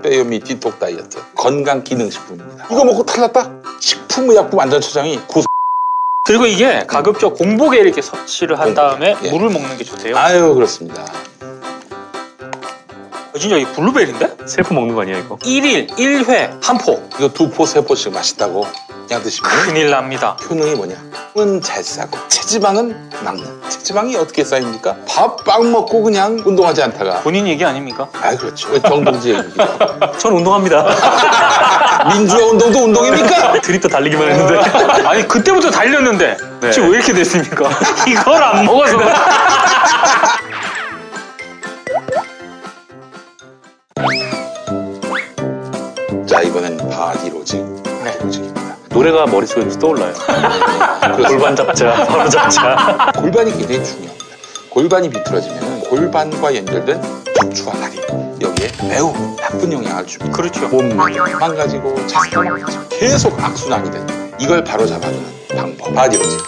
빼요미 디톡 다이어트 건강기능식품입니다. 이거 먹고 탈났다? 식품의약품 안전처장이 그리고 이게 가급적 공복에 이렇게 섭취를 한 다음에 예. 물을 먹는 게 좋대요. 아유 그렇습니다. 진짜 이 블루베리인데? 셀프 먹는 거 아니야 이거? 1일 1회 한 포. 이거 2포 3포씩 맛있다고 그냥 드시면 큰일 납니다. 효능이 뭐냐? 은 잘 싸고 체지방은 막는. 체지방이 어떻게 쌓입니까? 밥 빵 먹고 그냥 운동하지 않다가. 본인 얘기 아닙니까? 그렇죠. 정동지 얘기기도 하고. 전 운동합니다. 민주화 운동도 운동입니까? 드립도 달리기만 했는데. 아니 그때부터 달렸는데 네. 지금 왜 이렇게 됐습니까? 이걸 안 먹어서. 자 이번엔 바디로직. 네. 로직입니다. 노래가 머릿속에 계속 떠올라요. 골반 잡자, 바로 잡자. 골반이 굉장히 중요합니다. 골반이 비틀어지면 골반과 연결된 척추와 다리 여기에 매우 나쁜 영향을 줍니다. 그렇죠. 몸 망가지고 자세가 망가지고 계속 악순환이 된다. 이걸 바로 잡아주는 방법 바디로직.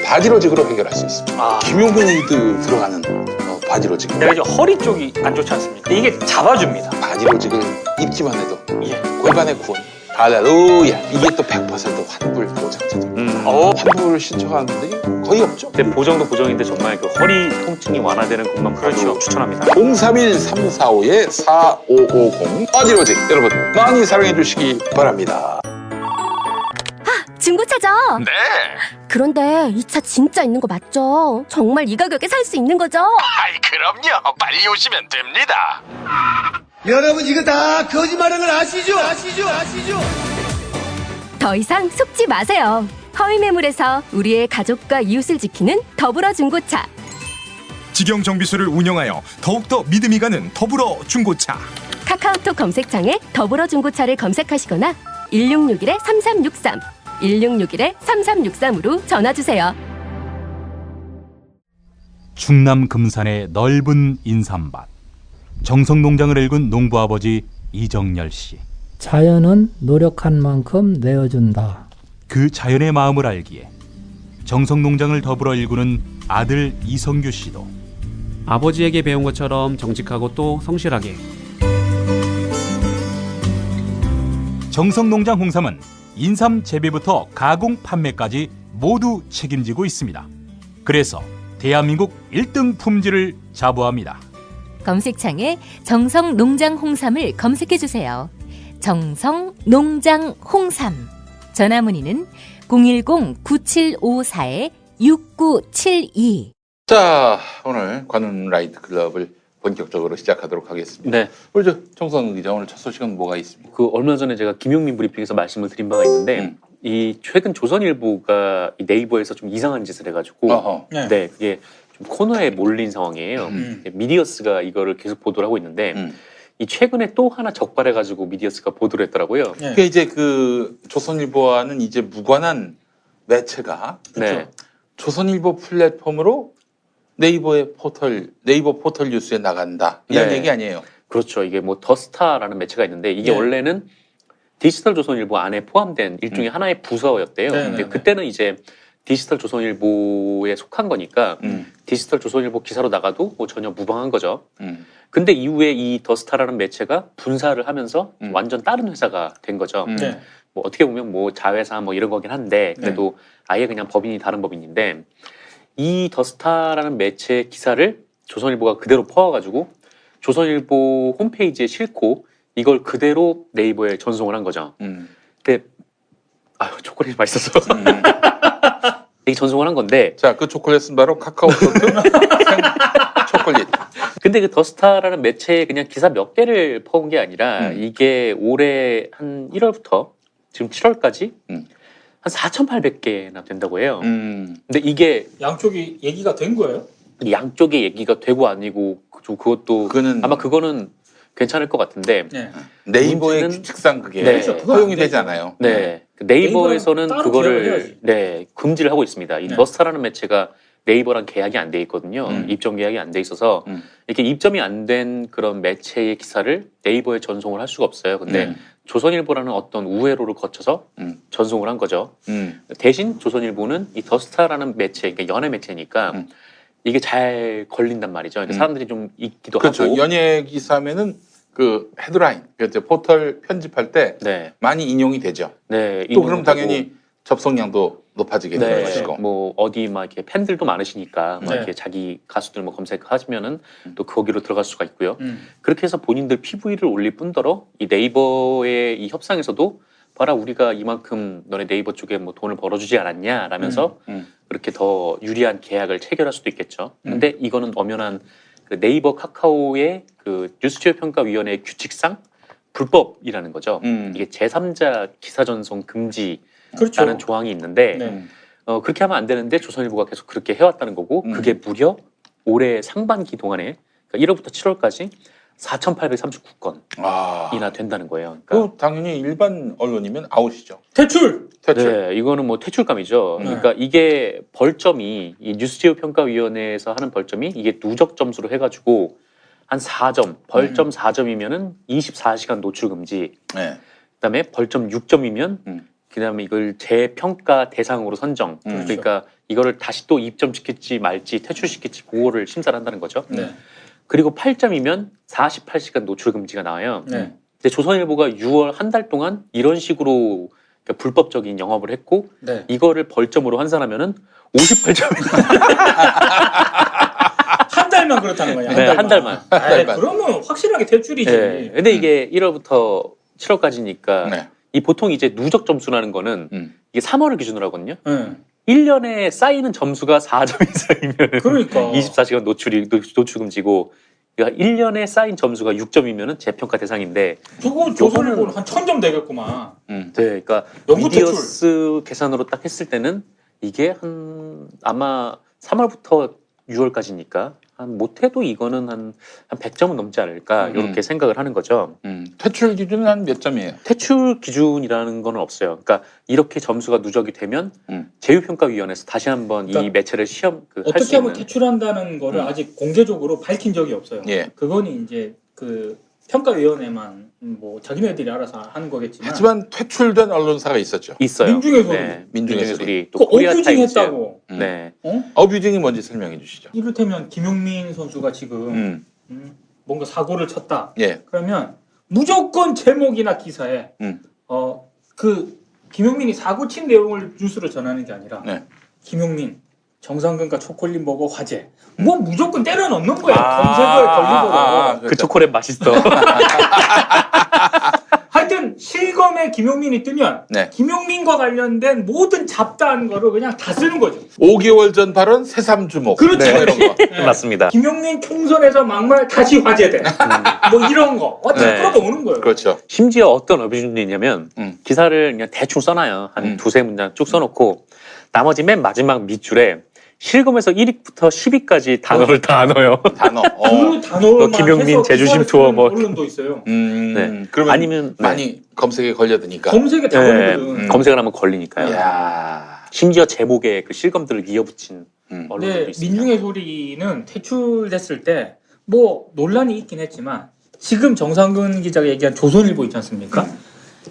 바디로직으로 해결할 수 있습니다. 김용민이들 들어가는 바디로직. 내가 이제 허리 쪽이 안 좋지 않습니까? 이게 잡아줍니다. 바디로직을 입기만 해도 예. 골반의 구원. 할렐루야. 이게 또 100% 환불 보장제도. 환불을 신청하는 분들이 거의 없죠. 근데 보정도 보정인데 정말 그 허리 통증이 완화되는 것만 봐도 그렇죠. 추천합니다. 031-345-4550 바디로직 여러분 많이 사랑해 주시기 바랍니다. 중고차죠? 네. 그런데 이 차 진짜 있는 거 맞죠? 정말 이 가격에 살 수 있는 거죠? 그럼요. 빨리 오시면 됩니다. 여러분 이거 다 거짓말하는 걸 아시죠? 더 이상 속지 마세요. 허위 매물에서 우리의 가족과 이웃을 지키는 더불어 중고차. 직영 정비소를 운영하여 더욱더 믿음이 가는 더불어 중고차. 카카오톡 검색창에 더불어 중고차를 검색하시거나 1661-3363 1661-3363으로 전화주세요. 충남 금산의 넓은 인삼밭. 정성농장을 일군 농부아버지 이정열 씨. 자연은 노력한 만큼 내어준다. 그 자연의 마음을 알기에 정성농장을 더불어 일구는 아들 이성규 씨도 아버지에게 배운 것처럼 정직하고 또 성실하게. 정성농장 홍삼은 인삼 재배부터 가공 판매까지 모두 책임지고 있습니다. 그래서 대한민국 1등 품질을 자부합니다. 검색창에 정성농장 홍삼을 검색해주세요. 정성농장 홍삼. 전화문의는 010-9754-6972. 자 오늘 관훈 라이트 클럽을 본격적으로 시작하도록 하겠습니다. 네. 우리 정선 기자 오늘 첫 소식은 뭐가 있습니까? 그 얼마 전에 제가 김용민 브리핑에서 말씀을 드린 바가 있는데 이 최근 조선일보가 이 네이버에서 좀 이상한 짓을 해가지고 네 그게 좀 코너에 몰린 상황이에요. 미디어스가 이거를 계속 보도를 하고 있는데 이 최근에 또 하나 적발해가지고 미디어스가 보도를 했더라고요. 그게 이제 그 조선일보와는 이제 무관한 매체가 네. 조선일보 플랫폼으로 네이버 포털 뉴스에 나간다 이런 네. 얘기 아니에요? 그렇죠. 이게 뭐 더스타라는 매체가 있는데 이게 네. 원래는 디지털 조선일보 안에 포함된 일종의 하나의 부서였대요. 네, 근데 네, 그때는 이제 디지털 조선일보에 속한 거니까 디지털 조선일보 기사로 나가도 뭐 전혀 무방한 거죠. 근데 이후에 이 더스타라는 매체가 분사를 하면서 완전 다른 회사가 된 거죠. 네. 뭐 어떻게 보면 뭐 자회사 뭐 이런 거긴 한데 그래도 아예 그냥 법인이 다른 법인인데 이 더스타라는 매체 기사를 조선일보가 그대로 퍼와가지고 조선일보 홈페이지에 싣고 이걸 그대로 네이버에 전송을 한 거죠. 근데 아유 초콜릿이 맛있어서 이게 전송을 한 건데 자, 그 초콜릿은 바로 카카오소트 초콜릿. 근데 그 더스타라는 매체에 그냥 기사 몇 개를 퍼온 게 아니라 이게 올해 한 1월부터 지금 7월까지 한 4,800개나 된다고 해요. 근데 이게 양쪽이 얘기가 된 거예요? 양쪽의 얘기가 되고 아니고 그것도 아마 그거는 괜찮을 것 같은데 네. 네이버의 규칙상 그게 그렇죠. 허용이 되지 않아요. 네. 네이버에서는 따로 계약을 그거를 해야지. 네, 금지를 하고 있습니다. 이 더스타라는 매체가 네이버랑 계약이 안 돼 있거든요. 입점 계약이 안 돼 있어서 이렇게 입점이 안 된 그런 매체의 기사를 네이버에 전송을 할 수가 없어요. 근데 조선일보라는 어떤 우회로를 거쳐서 전송을 한 거죠. 대신 조선일보는 이 더스타라는 매체, 그러니까 연예 매체니까 이게 잘 걸린단 말이죠. 그러니까 사람들이 좀 읽기도 그렇죠. 하고. 연예 기사면은 그 헤드라인, 그때 포털 편집할 때 많이 인용이 되죠. 네. 또 그럼 당연히 접속량도 높아지게 되는 것이고. 뭐 어디 막 이렇게 팬들도 많으시니까 막 네. 이렇게 자기 가수들 뭐 검색하시면은 또 거기로 들어갈 수가 있고요. 그렇게 해서 본인들 PV를 올릴 뿐더러 이 네이버의 이 협상에서도 봐라 우리가 이만큼 너네 네이버 쪽에 뭐 돈을 벌어주지 않았냐 라면서 그렇게 더 유리한 계약을 체결할 수도 있겠죠. 근데 이거는 엄연한 그 네이버 카카오의 그 뉴스취업평가위원회의 규칙상 불법이라는 거죠. 이게 제3자 기사 전송 금지라는 그렇죠. 조항이 있는데 네. 그렇게 하면 안 되는데 조선일보가 계속 그렇게 해왔다는 거고 그게 무려 올해 상반기 동안에 그러니까 1월부터 7월까지 4,839건이나 된다는 거예요. 그러니까 그 당연히 일반 언론이면 아웃이죠. 퇴출. 네, 이거는 뭐 퇴출감이죠. 그러니까 이게 벌점이 이 뉴스취업평가위원회에서 하는 벌점이 이게 누적 점수로 해가지고 한 4점, 벌점 4점이면은 24시간 노출 금지. 그다음에 벌점 6점이면 그다음에 이걸 재평가 대상으로 선정. 그러니까 이거를 다시 또 입점시킬지 말지 퇴출시킬지 그거를 심사를 한다는 거죠. 그리고 8점이면 48시간 노출 금지가 나와요. 근데 조선일보가 6월 한 달 동안 이런 식으로 그러니까 불법적인 영업을 했고 이거를 벌점으로 환산하면은 58점이 한 달만 그렇다는 거냐? 네, 한 달만. 그러면 확실하게 퇴출이지. 네. 근데 이게 1월부터 7월까지니까 이 보통 이제 누적 점수라는 거는 이게 3월을 기준으로 하거든요. 1년에 쌓이는 점수가 4점 이상이면 그러니까. 24시간 노출 금지고 그러니까 1년에 쌓인 점수가 6점이면 재평가 대상인데 저거 조선일보는 한 1,000점 되겠구만. 네, 그러니까 연구 미디어스 계산으로 딱 했을 때는 이게 한 아마 3월부터 6월까지니까 한 못해도 이거는 한 100점은 넘지 않을까 이렇게 생각을 하는 거죠. 퇴출 기준은 한 몇 점이에요? 퇴출 기준이라는 건 없어요. 그러니까 이렇게 점수가 누적이 되면 제휴평가위원회에서 다시 한번 이 매체를 시험 할 수 어떻게 하면 있는 퇴출한다는 거를 아직 공개적으로 밝힌 적이 없어요. 그거는 이제 그 평가위원회만 뭐 자기네들이 알아서 하는 거겠지만. 하지만 퇴출된 언론사가 있었죠. 있어요. 민중의 소리. 네, 민중의 민중의 소리. 소리. 또 그 코리아 어뷰징 타임즈. 했다고. 네. 어뷰징이 뭔지 설명해 주시죠. 이를테면 김용민 선수가 지금 뭔가 사고를 쳤다. 예. 그러면 무조건 제목이나 기사에 그 김용민이 사고 친 내용을 뉴스로 전하는 게 아니라 김용민 정상근과 초콜릿 먹어 화제. 뭐 무조건 때려 넣는 거야. 검색어에 걸리도록. 그 초콜릿 맛있어. 하여튼 실검에 김용민이 뜨면 김용민과 관련된 모든 잡다한 거를 그냥 다 쓰는 거죠. 5개월 전 발언 새삼 주목. 그렇죠. 뭐 이런 거. 맞습니다. 김용민 총선에서 막말 다시 화제돼. 뭐 이런 거. 어떻게 끌어오는 거예요. 그렇죠. 심지어 어떤 어뷰징이냐면 기사를 그냥 대충 써놔요. 한 두세 문장 쭉 써놓고 나머지 맨 마지막 밑줄에 실검에서 1위부터 10위까지 단어를 다 넣어요. 단어. 그 단어만 김용민 재주심 투어 뭐 언론도 있어요. 네. 그러면 아니면 많이 검색에 걸려드니까. 검색에 다 걸리거든. 검색을 하면 걸리니까요. 야. 심지어 제목에 그 실검들을 이어붙인 언론들도 근데 있습니다. 민중의 소리는 퇴출됐을 때 뭐 논란이 있긴 했지만 지금 정상근 기자가 얘기한 조선일보 있지 않습니까?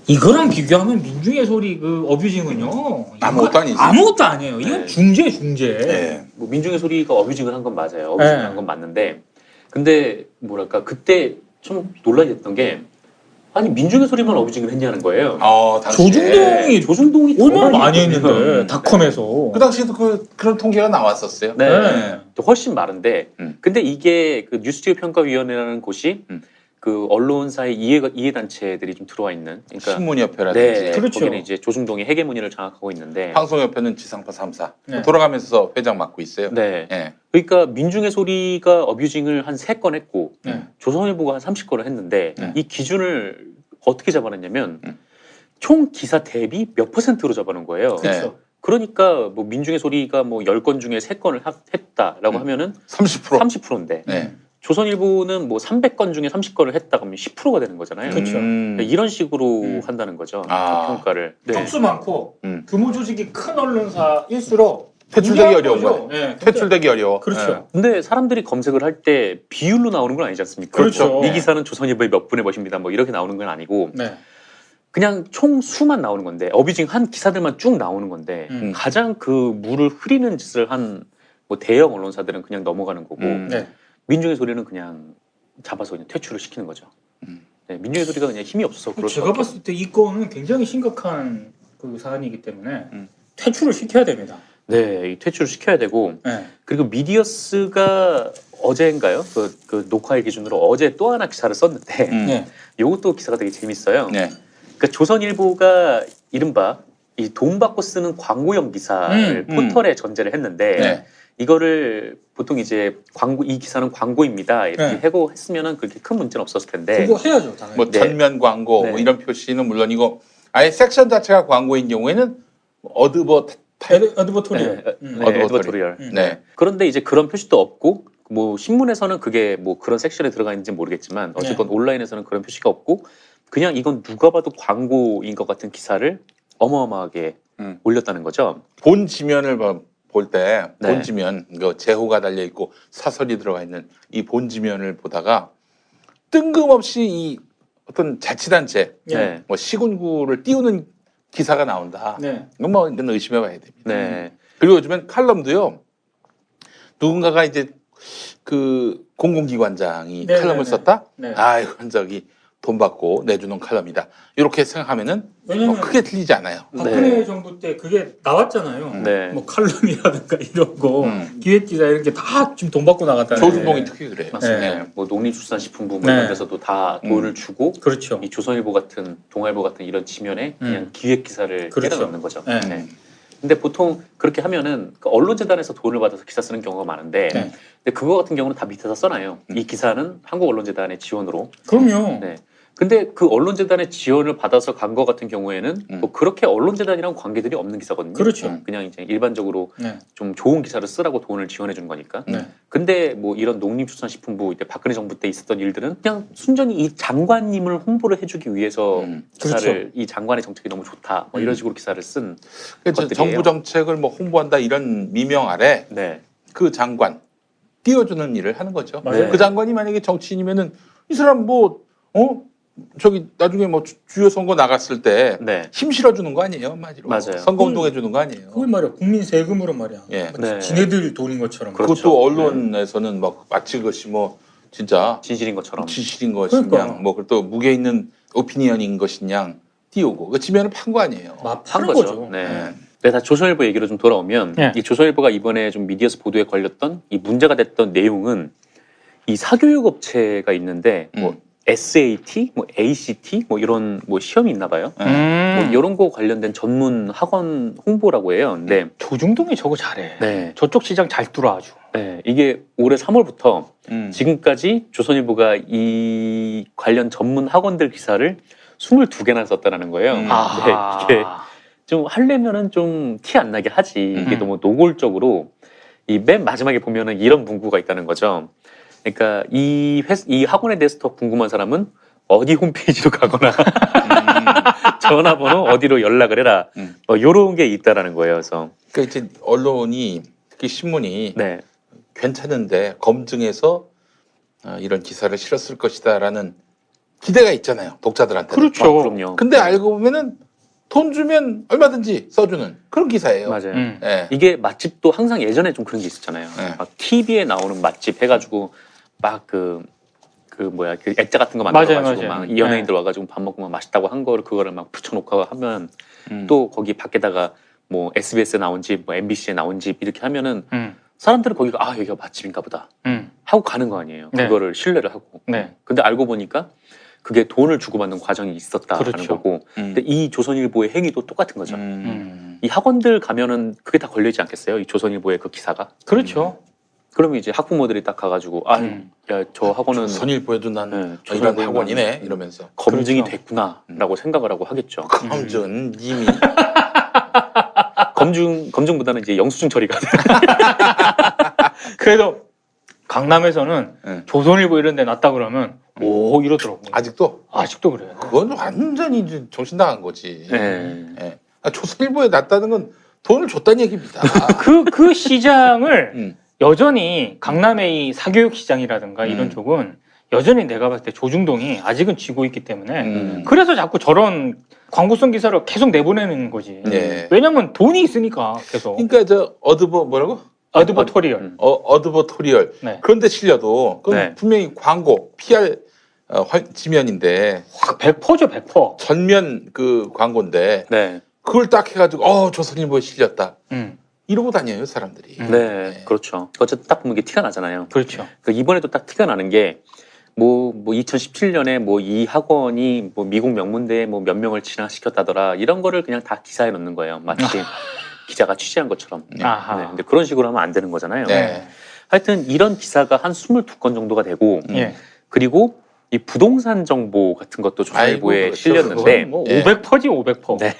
이거랑 비교하면 민중의 소리 그 어뷰징은요 아무것도 아니지. 아무것도 아니에요. 이건 중재. 네. 뭐 민중의 소리가 어뷰징을 한 건 맞아요. 어뷰징을 한 건 맞는데 근데 뭐랄까 그때 좀 논란이 됐던 게 아니 민중의 소리만 어뷰징을 했냐는 거예요. 조중동이 얼마나 많이 했는데 닷컴에서 그 당시에도 그런 통계가 나왔었어요. 네. 훨씬 많은데 근데 이게 그 뉴스티오 평가위원회라는 곳이 그 언론사의 이해 단체들이 좀 들어와 있는 그러니까 신문협회라든지 네, 그렇죠. 거기는 이제 조중동의 해계문의를 장악하고 있는데 방송협회는 지상파 3사 네. 돌아가면서 회장 맡고 있어요. 네. 예. 그러니까 민중의 소리가 어뷰징을 한 3건 했고 조선일보가 한 30건을 했는데 이 기준을 어떻게 잡아냈냐면 총 기사 대비 몇 %로 잡아놓은 거예요. 그렇죠. 그러니까 뭐 민중의 소리가 뭐 10건 중에 3건을 했다라고 하면은 30%인데 조선일보는 뭐 300건 중에 30건을 했다 그러면 10%가 되는 거잖아요. 그렇죠. 그러니까 이런 식으로 한다는 거죠. 평가를. 네. 턱수 많고 규모 조직이 큰 언론사일수록 퇴출되기 어려운 거예요. 네, 퇴출되기 어려워. 그렇죠. 근데 사람들이 검색을 할 때 비율로 나오는 건 아니지 않습니까? 그렇죠. 이 기사는 조선일보의 몇 분의 것입니다. 뭐 이렇게 나오는 건 아니고 네. 그냥 총 수만 나오는 건데 어뷰징 한 기사들만 쭉 나오는 건데 가장 그 물을 흐리는 짓을 한 뭐 대형 언론사들은 그냥 넘어가는 거고 네. 민중의 소리는 그냥 잡아서 그냥 퇴출을 시키는 거죠. 네, 민중의 소리가 그냥 힘이 없어서 그럴 제가 수밖에 봤을 때 이 건은 굉장히 심각한 그 사안이기 때문에 퇴출을 시켜야 됩니다. 네, 이 퇴출을 시켜야 되고 네. 그리고 미디어스가 어제인가요? 그 녹화일 기준으로 어제 또 하나 기사를 썼는데 네. 이것도 기사가 되게 재밌어요. 그러니까 조선일보가 이른바 이 돈 받고 쓰는 광고형 기사를 포털에 전제를 했는데 이거를 보통 이제 이 기사는 광고입니다 이렇게 하고 했으면은 그렇게 큰 문제는 없었을 텐데 그거 해야죠, 당연히. 뭐 전면 광고 뭐 이런 표시는 물론이고 아예 섹션 자체가 광고인 경우에는 어드버토리얼. 네. 그런데 이제 그런 표시도 없고 뭐 신문에서는 그게 뭐 그런 섹션에 들어가 있는지 모르겠지만 어쨌건 온라인에서는 그런 표시가 없고 그냥 이건 누가 봐도 광고인 것 같은 기사를 어마어마하게 올렸다는 거죠. 본 지면을 볼 때 본 지면 제호가 달려 있고 사설이 들어가 있는 이 본 지면을 보다가 뜬금없이 이 어떤 자치단체 뭐 시군구를 띄우는 기사가 나온다. 이건 뭐 이건 의심해봐야 됩니다. 그리고 요즘엔 칼럼도요. 누군가가 이제 그 공공기관장이 칼럼을 썼다. 아 이건 돈 받고 내주는 칼럼이다. 이렇게 생각하면은 뭐 크게 틀리지 않아요. 박근혜 정부 때 그게 나왔잖아요. 뭐 칼럼이라든가 이런 거 기획기자 이런 게 다 지금 돈 받고 나갔다는. 조중동이 특히 그래요. 맞습니다. 뭐 농림수산식품부 뭐 이런 데서도 다 돈을 주고 그렇죠. 이 조선일보 같은 동아일보 같은 이런 지면에 그냥 기획 기사를 때려 넣는 거죠. 근데 보통 그렇게 하면은 그 언론재단에서 돈을 받아서 기사 쓰는 경우가 많은데 근데 그거 같은 경우는 다 밑에서 써놔요. 이 기사는 한국언론재단의 지원으로. 그럼요. 근데 그 언론재단의 지원을 받아서 간 거 같은 경우에는 뭐 그렇게 언론재단이랑 관계들이 없는 기사거든요. 그렇죠. 그냥 이제 일반적으로 좀 좋은 기사를 쓰라고 돈을 지원해 준 거니까. 근데 뭐 이런 농림수산식품부 이때 박근혜 정부 때 있었던 일들은 그냥 순전히 이 장관님을 홍보를 해주기 위해서 기사를 이 장관의 정책이 너무 좋다 뭐 이런 식으로 기사를 쓴 것들이에요. 정부 정책을 뭐 홍보한다 이런 미명 아래 그 장관 띄워주는 일을 하는 거죠. 그 장관이 만약에 정치인이면은 이 사람 나중에 뭐 주요 선거 나갔을 때 힘 실어주는 거 아니에요, 한마디로. 맞아요. 선거운동 해주는 거 아니에요. 그걸 말이야, 국민 세금으로 말이야. 지네들 돈인 것처럼. 그것도 언론에서는 막 마치 그것이 뭐 진짜 진실인 것처럼, 진실인 것이냐, 뭐 또 무게 있는 오피니언인 것이냐 띄우고 그 지면을 판 거 아니에요. 판 거죠. 네, 다 조선일보 얘기로 좀 돌아오면 이 조선일보가 이번에 좀 미디어스 보도에 걸렸던 이 문제가 됐던 내용은 이 사교육 업체가 있는데 뭐 SAT, 뭐 ACT, 뭐 이런 뭐 시험이 있나 봐요. 뭐 이런 거 관련된 전문 학원 홍보라고 해요. 근데 조중동이 저거 잘해. 저쪽 시장 잘 뚫어 아주. 이게 올해 3월부터 지금까지 조선일보가 이 관련 전문 학원들 기사를 22개나 썼다라는 거예요. 이게 좀 하려면은 좀 티 안 나게 하지. 이게 너무 노골적으로 이 맨 마지막에 보면은 이런 문구가 있다는 거죠. 그러니까 이 학원에 대해서 더 궁금한 사람은 어디 홈페이지로 가거나 전화번호 어디로 연락을 해라. 뭐 이런 게 있다라는 거예요. 그래서 그러니까 이제 언론이 특히 신문이 네. 괜찮은데 검증해서 이런 기사를 실었을 것이다라는 기대가 있잖아요. 독자들한테. 그렇죠. 그럼요. 근데 알고 보면은 돈 주면 얼마든지 써주는 그런 기사예요. 맞아요. 예. 이게 맛집도 항상 예전에 좀 그런 게 있었잖아요. 네. 막 TV에 나오는 맛집 해가지고 막 그 액자 같은 거 만들어가지고 맞아요. 막 이 연예인들 와가지고 밥 먹고 막 맛있다고 한 거를 그거를 막 붙여놓고 하면 또 거기 밖에다가 뭐 SBS에 나온 집, 뭐 MBC에 나온 집 이렇게 하면은 사람들은 거기가 아 여기가 맛집인가 보다 하고 가는 거 아니에요. 네. 그거를 신뢰를 하고. 네. 근데 알고 보니까 그게 돈을 주고받는 과정이 있었다라는 그렇죠. 거고. 근데 이 조선일보의 행위도 똑같은 거죠. 이 학원들 가면은 그게 다 걸려있지 않겠어요? 이 조선일보의 그 기사가. 그렇죠. 그러면 이제 학부모들이 딱 가가지고 야, 저 학원은 조선일보에도 나는 네, 이런 학원이네 이러면서 검증이 그렇죠. 됐구나라고 생각을 하고 하겠죠. 검증 이미 검증보다는 이제 영수증 처리가 그래도 강남에서는 조선일보 이런 데 놨다 그러면 오 이러더라고요. 아직도 그래요. 그건 완전히 이제 정신 나간 거지. 네. 예. 조선일보에 놨다는 건 돈을 줬다는 얘기입니다. 그 시장을 여전히 강남의 이 사교육 시장이라든가 이런 쪽은 여전히 내가 봤을 때 조중동이 아직은 쥐고 있기 때문에 그래서 자꾸 저런 광고성 기사를 계속 내보내는 거지. 네. 왜냐면 돈이 있으니까 계속. 그러니까 저 뭐라고? 어드버토리얼. 어드버토리얼. 네. 그런데 실려도 그건 네. 분명히 광고, PR 지면인데 100%죠, 100%. 전면 그 광고인데 네. 그걸 딱 해가지고 조선일보에 실렸다. 이러고 다녀요 사람들이. 네, 그렇죠. 어쨌든 딱 보면 이게 티가 나잖아요. 그렇죠. 이번에도 딱 티가 나는 게 뭐 2017년에 뭐 이 학원이 뭐 미국 명문대에 뭐 몇 명을 진학시켰다더라 이런 거를 그냥 다 기사에 넣는 거예요. 마치 기자가 취재한 것처럼. 네. 근데 그런 식으로 하면 안 되는 거잖아요. 네. 하여튼 이런 기사가 한 22건 정도가 되고 그리고 이 부동산 정보 같은 것도 조선일보에 그렇죠. 실렸는데 뭐 500%지 500%. 네.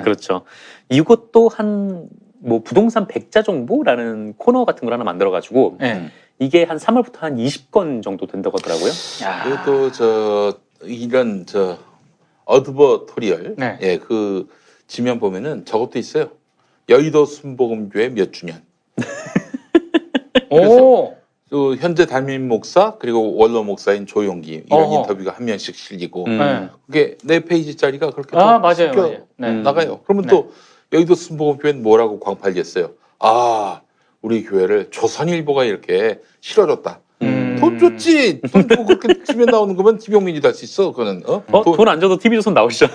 그렇죠. 이것도 한 뭐 부동산 백자 정보라는 코너 같은 걸 하나 만들어가지고 이게 한 3월부터 한 20건 정도 된다고 하더라고요. 그것도 이런 어드버토리얼 네. 예, 그 지면 보면은 저것도 있어요. 여의도 순복음교회 몇 주년. 그래서 또 현재 담임 목사 그리고 원로 목사인 조용기 이런 인터뷰가 한 면씩 실리고 그게 4페이지짜리가 그렇게 맞아요. 네. 나가요. 그러면 또 여의도 순복음교회는 뭐라고 광팔겠어요? 우리 교회를 조선일보가 이렇게 실어줬다. 돈 줬지. 돈 주고 그렇게 지면 나오는 거면 김용민이도 할 수 있어. 그거는 돈 안 줘도 TV조선 나오시잖아요.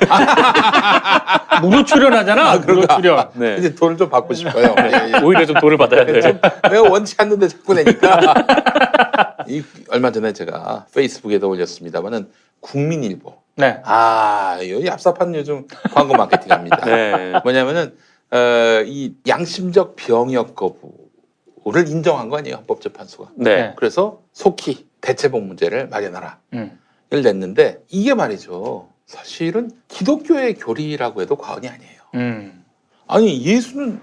무료 출연하잖아. 무료 출연. 네. 이제 돈을 좀 받고 싶어요. 오히려 좀 돈을 받아야 돼. 내가 원치 않는데 자꾸 내니까. 얼마 전에 제가 페이스북에도 올렸습니다만은 국민일보. 네. 이 얍삽한 요즘 광고 마케팅합니다. 네. 뭐냐면은 이 양심적 병역 거부를 인정한 거 아니에요 헌법재판소가. 네. 그래서 속히 대체복 문제를 마련하라. 를 냈는데 이게 말이죠. 사실은 기독교의 교리라고 해도 과언이 아니에요. 아니 예수는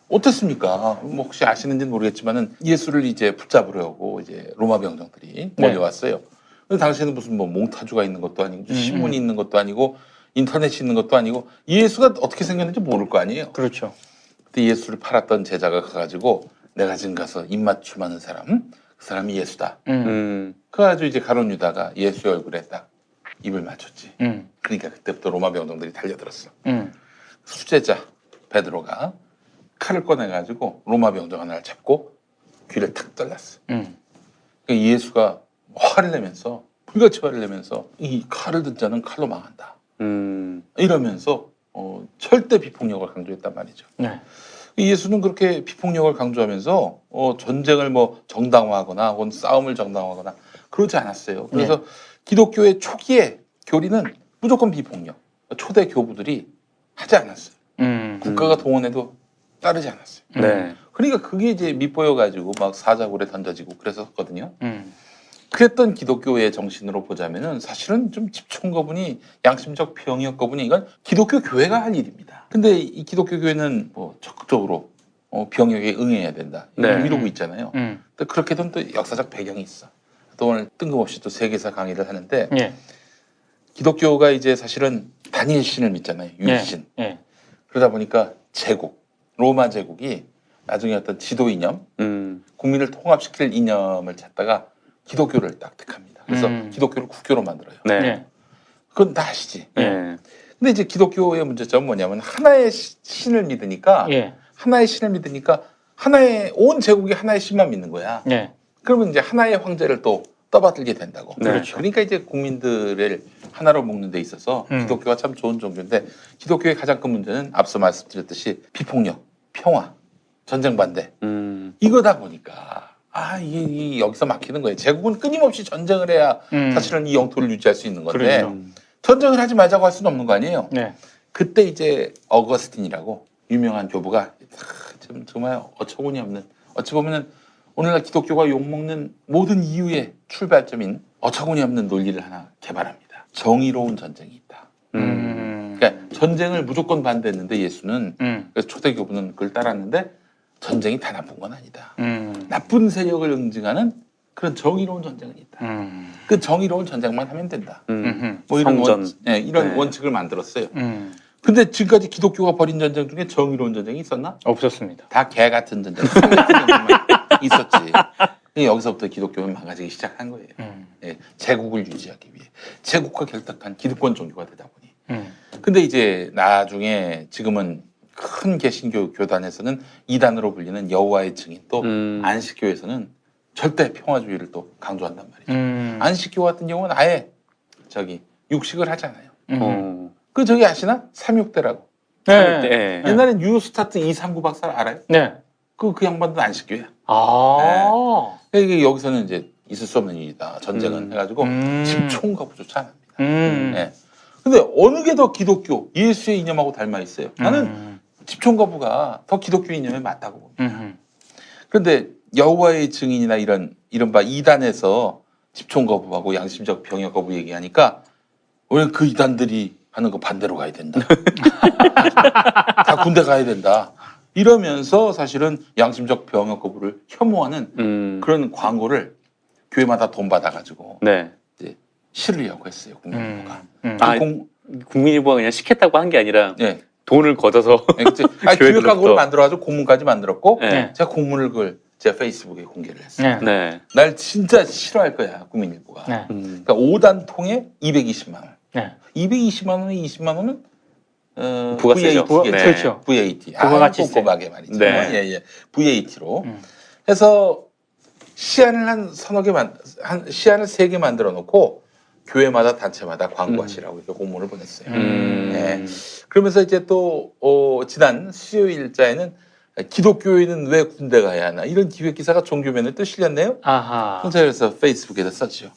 어땠습니까? 뭐 혹시 아시는지는 모르겠지만은 예수를 이제 붙잡으려고 이제 로마 병정들이 몰려왔어요. 근데 당시에는 무슨 뭐 몽타주가 있는 것도 아니고 신문이 있는 것도 아니고 인터넷이 있는 것도 아니고 예수가 어떻게 생겼는지 모를 거 아니에요. 그렇죠. 그때 예수를 팔았던 제자가 가가지고 내가 지금 가서 입맞춤하는 사람, 그 사람이 예수다. 그래가지고 이제 가룟 유다가 예수의 얼굴에 딱 입을 맞췄지. 그러니까 그때부터 로마 병정들이 달려들었어. 수제자 베드로가 칼을 꺼내가지고 로마 병정 하나를 잡고 귀를 탁 잘랐어. 그러니까 예수가 화를 내면서 불같이 화를 내면서 이 칼을 든 자는 칼로 망한다. 이러면서 절대 비폭력을 강조했단 말이죠. 네. 예수는 그렇게 비폭력을 강조하면서 전쟁을 뭐 정당화하거나 혹은 싸움을 정당화하거나 그러지 않았어요. 그래서 기독교의 초기의 교리는 무조건 비폭력. 초대 교부들이 하지 않았어요. 국가가 동원해도 따르지 않았어요. 네. 그러니까 그게 이제 밑보여가지고 막 사자굴에 던져지고 그랬었거든요. 그랬던 기독교의 정신으로 보자면은 사실은 좀 집총 거부니 양심적 병역 거부니 이건 기독교 교회가 할 일입니다. 근데 이 기독교 교회는 뭐 적극적으로 병역에 응해야 된다. 네. 이러고 있잖아요. 또 그렇게든 또 역사적 배경이 있어. 또 오늘 뜬금없이 또 세계사 강의를 하는데 기독교가 이제 사실은 단일 신을 믿잖아요. 유일신. 그러다 보니까 제국, 로마 제국이 나중에 어떤 지도 이념, 국민을 통합시킬 이념을 찾다가 기독교를 딱 택합니다. 그래서 기독교를 국교로 만들어요. 네. 그건 다 아시지. 근데 이제 기독교의 문제점은 뭐냐면 하나의 신을 믿으니까 하나의 신을 믿으니까 하나의 온 제국이 하나의 신만 믿는 거야. 그러면 이제 하나의 황제를 또 떠받들게 된다고. 그렇죠. 그러니까 이제 국민들을 하나로 묶는 데 있어서 기독교가 참 좋은 종교인데 기독교의 가장 큰 문제는 앞서 말씀드렸듯이 비폭력, 평화, 전쟁 반대 이거다 보니까 이게 여기서 막히는 거예요. 제국은 끊임없이 전쟁을 해야 사실은 이 영토를 유지할 수 있는 건데 그렇죠. 전쟁을 하지 말자고 할 수는 없는 거 아니에요. 그때 이제 어거스틴이라고 유명한 교부가 정말 어처구니 없는 어찌 보면은 오늘날 기독교가 욕먹는 모든 이유의 출발점인 어처구니 없는 논리를 하나 개발합니다. 정의로운 전쟁이 있다. 그러니까 전쟁을 무조건 반대했는데 예수는 그래서 초대 교부는 그걸 따랐는데 전쟁이 다 나쁜 건 아니다. 나쁜 세력을 응징하는 그런 정의로운 전쟁은 있다. 그 정의로운 전쟁만 하면 된다. 뭐 이런 이런 원칙을 만들었어요. 근데 지금까지 기독교가 벌인 전쟁 중에 정의로운 전쟁이 있었나? 없었습니다. 다 개 같은 전쟁, 소 같은 전쟁만 있었지. 여기서부터 기독교는 망가지기 시작한 거예요. 제국을 유지하기 위해. 제국과 결탁한 기득권 종교가 되다 보니. 근데 이제 나중에 지금은 큰 개신교 교단에서는 이단으로 불리는 여호와의 증인 또 안식교에서는 절대 평화주의를 또 강조한단 말이죠. 안식교 같은 경우는 아예 육식을 하잖아요. 그 저기 아시나? 삼육대라고. 옛날엔 유스타트 239 박사 알아요? 그 양반도 안식교야. 이게 여기서는 이제 있을 수 없는 일이다. 전쟁은 해가지고 집총거부조차 안 합니다. 근데 어느 게 더 기독교, 예수의 이념하고 닮아 있어요? 나는 집총거부가 더 기독교 이념에 맞다고 봅니다. 그런데 여호와의 증인이나 이른바 이단에서 집총거부하고 양심적 병역 거부 얘기하니까 왜 그 이단들이 하는 거 반대로 가야 된다. 다 군대 가야 된다. 이러면서 사실은 양심적 병역 거부를 혐오하는 그런 광고를 교회마다 돈 받아가지고 이제 실으려고 했어요. 국민일보가. 국민일보가 그냥 시켰다고 한 게 아니라 돈을 걷어서 교회 광고를 만들어가지고 공문까지 만들었고 제가 공문을 그걸 제 페이스북에 공개를 했어요. 날 진짜 싫어할 거야 국민일보가. 그러니까 5단 통에 220만 원. 220만 원에 20만 원은 부가세죠. 그렇죠. VAT. 꼼꼼하게 말이죠. VAT로 해서 시안을 한 서너 개 시안을 3개 만들어 놓고 교회마다 단체마다 광고하시라고 이렇게 공문을 보냈어요. 그러면서 이제 또 지난 수요일자에는 기독교인은 왜 군대 가야 하나 이런 기획 기사가 종교면에 또 실렸네요. 그래서 페이스북에다 썼죠.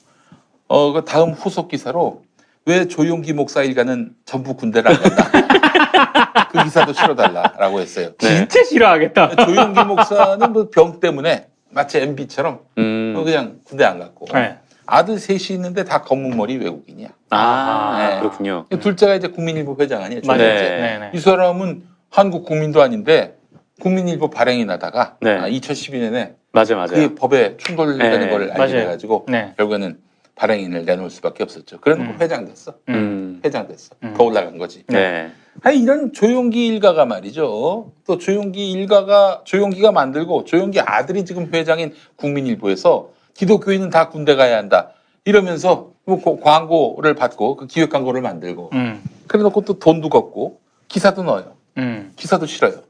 그 다음 후속 기사로 왜 조용기 목사 일가는 전부 군대를 안 간다. 그 기사도 실어달라라고 했어요. 진짜 싫어하겠다. 조용기 목사는 뭐 병 때문에 마치 MB처럼 그냥 군대 안 갔고 아들 셋이 있는데 다 검은머리 외국인이야. 그렇군요. 둘째가 이제 국민일보 회장 아니에요. 이 사람은 한국 국민도 아닌데 국민일보 발행이 나다가 2012년에 그게 법에 충돌되는 걸 알게 돼가지고 결국에는 발행인을 내놓을 수밖에 없었죠. 그래놓고 회장 됐어. 회장 됐어. 더 올라간 거지. 이런 조용기 일가가 말이죠. 또 조용기가 만들고 조용기 아들이 지금 회장인 국민일보에서 기독교인은 다 군대 가야 한다. 이러면서 뭐 광고를 받고 그 기획 광고를 만들고 그래놓고 또 돈도 걷고 기사도 넣어요. 기사도 실어요.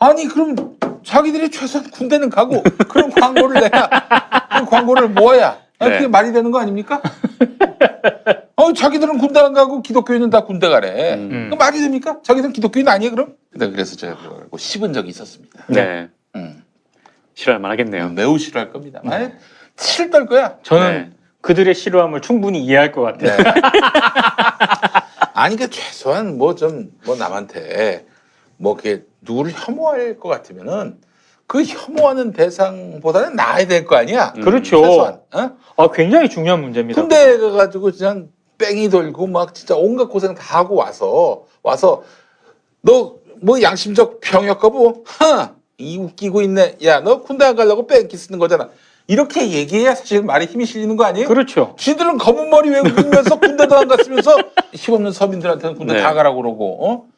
아니 그럼 자기들이 최소한 군대는 가고 그런 광고를 내야 그 광고를 모아야 그게 말이 되는 거 아닙니까? 자기들은 군대 안 가고 기독교인은 다 군대 가래. 그 말이 됩니까? 자기들은 기독교인 아니에요 그럼? 그래서 제가 그걸 씹은 적이 있었습니다. 싫어할 만하겠네요. 매우 싫어할 겁니다. 싫을 거야. 저는 그들의 싫어함을 충분히 이해할 것 같아요. 아니 그러니까 최소한 뭐 남한테 그게 누구를 혐오할 것 같으면은 그 혐오하는 대상보다는 나아야 될 거 아니야. 그렇죠. 최소한. 굉장히 중요한 문제입니다. 군대 가가지고 그냥 뺑이 돌고 막 진짜 온갖 고생 다 하고 와서 너 뭐 양심적 병역 거부? 이 웃기고 있네. 야, 너 군대 안 가려고 뺑기 쓰는 거잖아. 이렇게 얘기해야 사실 말에 힘이 실리는 거 아니에요? 그렇죠. 쥐들은 검은 머리 왜 웃으면서 군대도 안 갔으면서 힘없는 서민들한테는 군대 다 가라고 그러고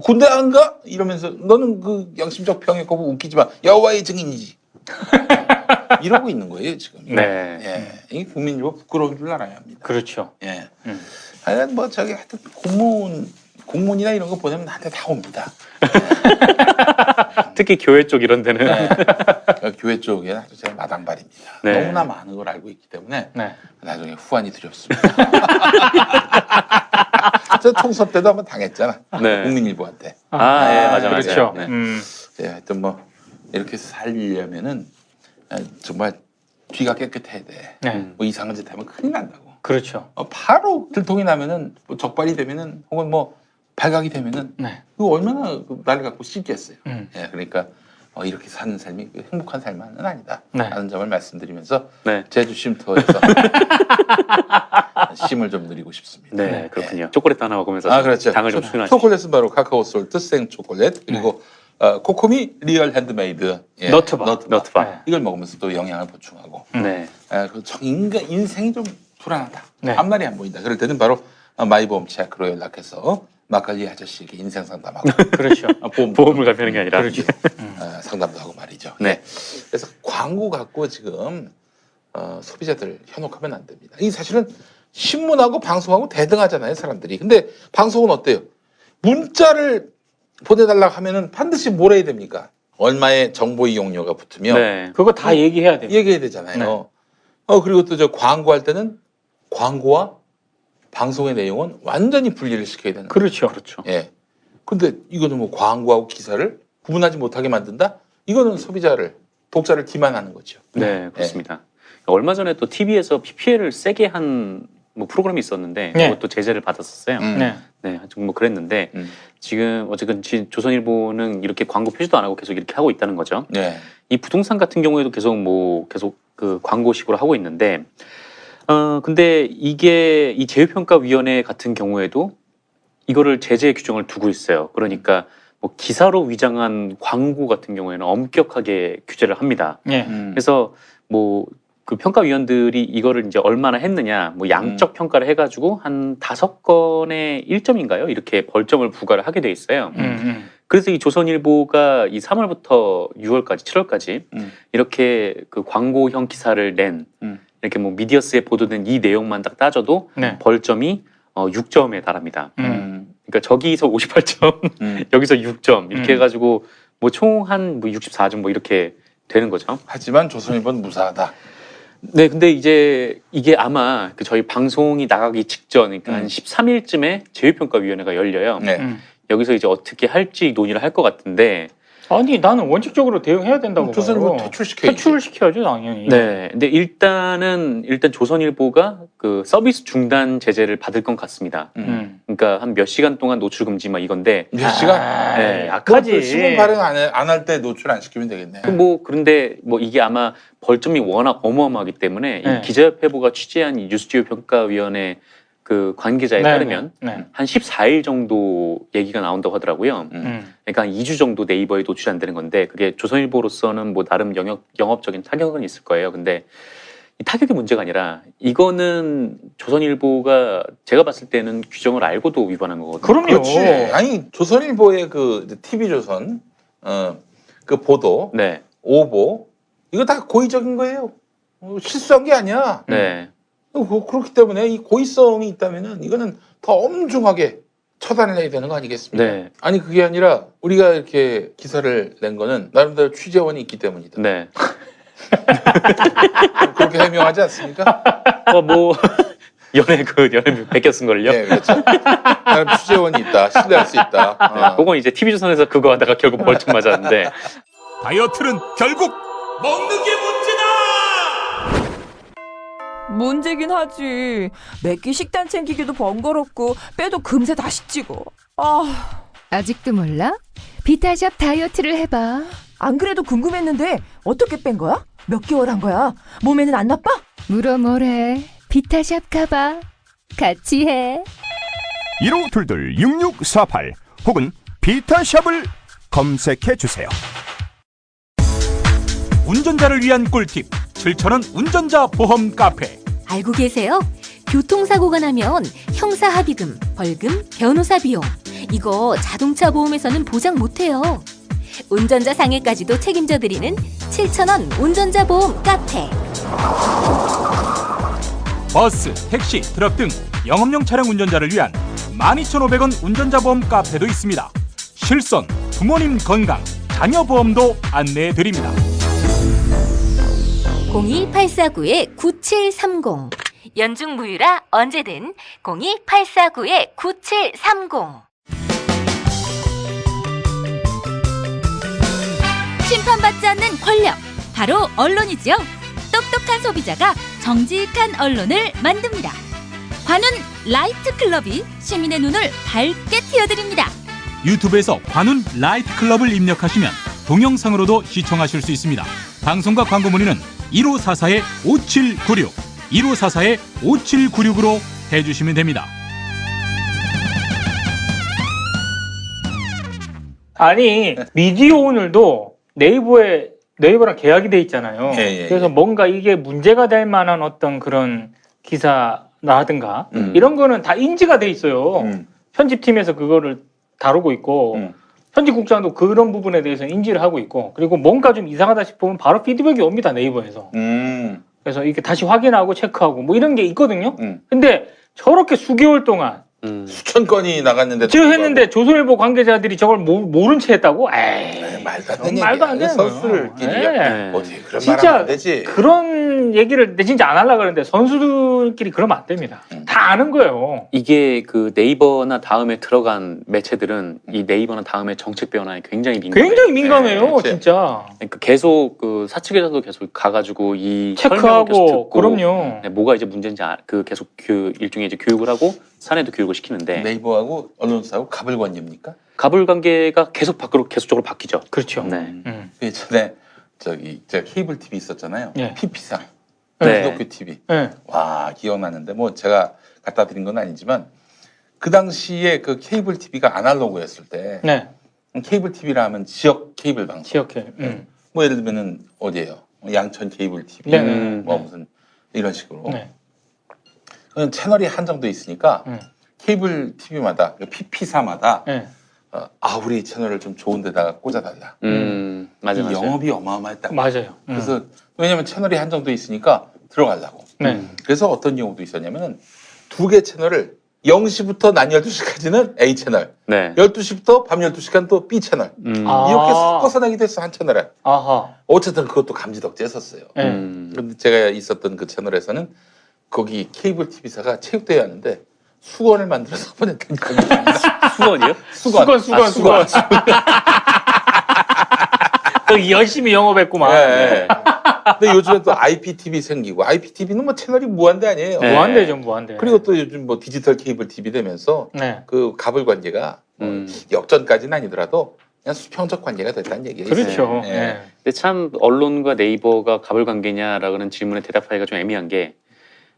군대 안 가? 이러면서 너는 그 양심적 평에 거부 웃기지 마. 여호와의 증인이지. 이러고 있는 거예요 지금. 네. 예, 이 국민일보 부끄러운 줄 알아야 합니다. 그렇죠. 예. 하여간 뭐 저기 하여튼 공문이나 이런 거 보내면 나한테 다 옵니다. 특히 교회 쪽 이런 데는 교회 쪽에 아주 제가 마당발입니다. 네. 너무나 많은 걸 알고 있기 때문에 네. 나중에 후환이 두렵습니다. 저 총선 때도 한번 당했잖아. 네. 국민일보한테. 예, 맞아. 그렇죠. 네. 네, 하여튼 뭐 이렇게 살려면은 정말 뒤가 깨끗해야 돼. 네. 뭐 이상한 짓 하면 큰일 난다고. 그렇죠. 바로 들통이 나면은 뭐 적발이 되면은 혹은 뭐 발각이 되면은 네. 그거 얼마나 나를 갖고 씹겠어요. 음. 예, 그러니까 이렇게 사는 삶이 행복한 삶은 아니다. 네. 라는 점을 말씀드리면서 네. 제주 쉼터에서 쉼을 좀 누리고 싶습니다. 네, 그렇군요. 초콜릿 하나 먹으면서 그렇죠. 장을 좀 수행하시죠. 초콜릿은 바로 카카오 솔트 생 초콜릿 그리고 코코미 리얼 핸드메이드 너트바. 이걸 먹으면서 또 영양을 보충하고 네. 인생이 좀 불안하다. 네. 앞날이 안 보인다. 그럴 때는 바로 마이보험 치아크로 연락해서 막걸리 아저씨에게 인생 상담하고 그렇죠. 보험을 가입하는 게 아니라 그렇죠. 상담도 하고 말이죠. 네. 그래서 광고 갖고 지금 소비자들 현혹하면 안 됩니다. 이 사실은 신문하고 방송하고 대등하잖아요, 사람들이. 근데 방송은 어때요? 문자를 보내달라고 하면은 반드시 뭘 해야 됩니까? 얼마의 정보 이용료가 붙으면 네. 그거 다 얘기해야 돼요. 얘기해야 되잖아요. 그리고 또 저 광고할 때는 광고와 방송의 내용은 완전히 분리를 시켜야 되는 거예요. 그렇죠. 예. 근데 이거는 뭐 광고하고 기사를 구분하지 못하게 만든다? 이거는 소비자를, 독자를 기만하는 거죠. 네, 그렇습니다. 얼마 전에 또 TV에서 PPL을 세게 한 뭐 프로그램이 있었는데 네. 그것도 제재를 받았었어요. 네. 네, 뭐 그랬는데 지금 어쨌든 조선일보는 이렇게 광고 표시도 안 하고 계속 이렇게 하고 있다는 거죠. 네. 이 부동산 같은 경우에도 계속 그 광고식으로 하고 있는데 근데 이게 이 제휴평가위원회 같은 경우에도 이거를 제재 규정을 두고 있어요. 그러니까 뭐 기사로 위장한 광고 같은 경우에는 엄격하게 규제를 합니다. 네. 그래서 뭐 그 평가위원들이 이거를 이제 얼마나 했느냐, 뭐 양적 평가를 해가지고 한 5건의 1점인가요? 이렇게 벌점을 부과를 하게 돼 있어요. 그래서 이 조선일보가 이 3월부터 6월까지, 7월까지 이렇게 그 광고형 기사를 낸 이렇게 뭐 미디어스에 보도된 이 내용만 딱 따져도 네. 벌점이 6점에 달합니다. 그러니까 저기서 58점, 여기서 6점 이렇게 해가지고 뭐 총 한 뭐 64점 뭐 이렇게 되는 거죠. 하지만 조선일보는 무사하다. 네, 근데 이제 이게 아마 그 저희 방송이 나가기 직전, 그러니까 한 13일쯤에 제휴평가위원회가 열려요. 네. 여기서 이제 어떻게 할지 논의를 할 것 같은데. 아니, 나는 원칙적으로 대응해야 된다고 조선일보 봐요. 퇴출시켜야지. 퇴출시켜야죠, 당연히. 네, 근데 일단 조선일보가 그 서비스 중단 제재를 받을 것 같습니다. 그러니까 한 몇 시간 동안 노출 금지 막 이건데. 몇 시간? 네. 약하지. 신문 발행 안 할 때 노출 안 시키면 되겠네. 그런데 뭐 이게 아마 벌점이 워낙 어마어마하기 때문에 네. 이 기자협회부가 취재한 이 뉴스지효평가위원회 그 관계자에 네, 따르면 네. 한 14일 정도 얘기가 나온다고 하더라고요. 그러니까 한 2주 정도 네이버에 노출이 안 되는 건데 그게 조선일보로서는 뭐 나름 영업적인 타격은 있을 거예요. 근데 이 타격이 문제가 아니라 이거는 조선일보가 제가 봤을 때는 규정을 알고도 위반한 거거든요. 그럼요. 그렇지. 아니 조선일보의 그 TV조선 그 보도, 네. 오보 이거 다 고의적인 거예요. 실수한 게 아니야. 네. 그렇기 때문에 이 고의성이 있다면은 이거는 더 엄중하게 처단을 해야 되는 거 아니겠습니까? 네. 아니 그게 아니라 우리가 이렇게 기사를 낸 거는 나름대로 취재원이 있기 때문이다. 네. 그렇게 해명하지 않습니까? 뭐 연애 베껴 쓴 걸요? 네, 그렇죠. 나름 취재원이 있다. 신뢰할 수 있다. 네, 그건 이제 TV조선에서 그거 하다가 결국 벌점 맞았는데. 다이어트는 결국 먹는 게 문제다. 문제긴 하지. 매끼 식단 챙기기도 번거롭고 빼도 금세 다시 찌고. 아직도 몰라? 비타샵 다이어트를 해봐. 안 그래도 궁금했는데 어떻게 뺀 거야? 몇 개월 한 거야? 몸에는 안 나빠? 물어 뭐래. 비타샵 가봐. 같이 해. 1522-6648 혹은 비타샵을 검색해 주세요. 운전자를 위한 꿀팁 7,000원 운전자 보험 카페. 알고 계세요? 교통사고가 나면 형사합의금, 벌금, 변호사 비용 이거 자동차 보험에서는 보장 못해요. 운전자 상해까지도 책임져드리는 7,000원 운전자 보험 카페. 버스, 택시, 트럭 등 영업용 차량 운전자를 위한 12,500원 운전자 보험 카페도 있습니다. 실손, 부모님 건강, 자녀 보험도 안내해드립니다. 02849-9730 연중 무휴라 언제든 02849-9730 심판받지 않는 권력 바로 언론이죠. 똑똑한 소비자가 정직한 언론을 만듭니다. 관훈 라이트 클럽이 시민의 눈을 밝게 띄워드립니다. 유튜브에서 관훈 라이트 클럽을 입력하시면 동영상으로도 시청하실 수 있습니다. 방송과 광고 문의는 1544-5796 1544-5796으로 해주시면 됩니다. 아니 미디어 오늘도 네이버랑 계약이 돼 있잖아요. 그래서 뭔가 이게 문제가 될 만한 어떤 그런 기사라든가 이런 거는 다 인지가 돼 있어요. 편집팀에서 그거를 다루고 있고 편집국장도 그런 부분에 대해서 인지를 하고 있고 그리고 뭔가 좀 이상하다 싶으면 바로 피드백이 옵니다. 네이버에서. 그래서 이렇게 다시 확인하고 체크하고 뭐 이런 게 있거든요. 근데 저렇게 수개월 동안 수천 건이 나갔는데 저 했는데 조선일보 관계자들이 저걸 모른 채 했다고? 에이, 말도 안 되는 선수들끼리 어떻게 그런 말 진짜 하면 안 되지. 그런 얘기를 내 진짜 안 하려고 그러는데 선수들끼리 그러면 안 됩니다. 다 아는 거예요. 이게 그 네이버나 다음에 들어간 매체들은 이 네이버나 다음에 정책 변화에 굉장히 민감해요. 굉장히 민감해요, 진짜. 그러니까 계속 그 사측 기자도 계속 가가지고 이 체크하고, 설명을 계속 듣고 그럼요. 뭐가 이제 문제인지 그 계속 일종의 이제 교육을 하고 사내도 교육을 시키는데 네이버하고 언론사하고 갑을 관계입니까? 갑을 관계가 계속적으로 바뀌죠. 그렇죠. 네. 그 전에 제가 케이블 TV 있었잖아요. PP상 네. 기독교 TV. 와 기억나는데 뭐 제가 갖다 드린 건 아니지만 그 당시에 그 케이블 TV가 아날로그였을 때 케이블 TV라 하면 지역 케이블 방송. 지역 케이블. 뭐 예를 들면은 어디예요? 양천 케이블 TV. 뭐 무슨 이런 식으로. 그건 채널이 한정돼 있으니까 케이블 TV마다 PP사마다 우리 채널을 좀 좋은 데다가 꽂아달라. 맞아요. 영업이 어마어마했다. 맞아요. 그래서 왜냐면 채널이 한정돼 있으니까 들어가려고. 그래서 어떤 경우도 있었냐면은 2개 채널을 0시부터 낮 12시까지는 A 채널, 12시부터 밤 12시간 또 B 채널 이렇게 섞어서 내기도 했어 한 채널에. 어쨌든 그것도 감지덕지 했었어요. 그런데 제가 있었던 그 채널에서는 거기 케이블 TV사가 체육대회 하는데 수건을 만들어서 보냈던 적이 있습니다. 수건이요? 수건. 열심히 영업했구만. 근데 요즘에 또 IPTV 생기고 IPTV는 뭐 채널이 무한대 아니에요. 무한대죠, 무한대. 그리고 또 요즘 뭐 디지털 케이블 TV 되면서 그 갑을 관계가 역전까지는 아니더라도 그냥 수평적 관계가 됐다는 얘기예요. 그렇죠. 근데 참 언론과 네이버가 갑을 관계냐라는 질문에 대답하기가 좀 애매한 게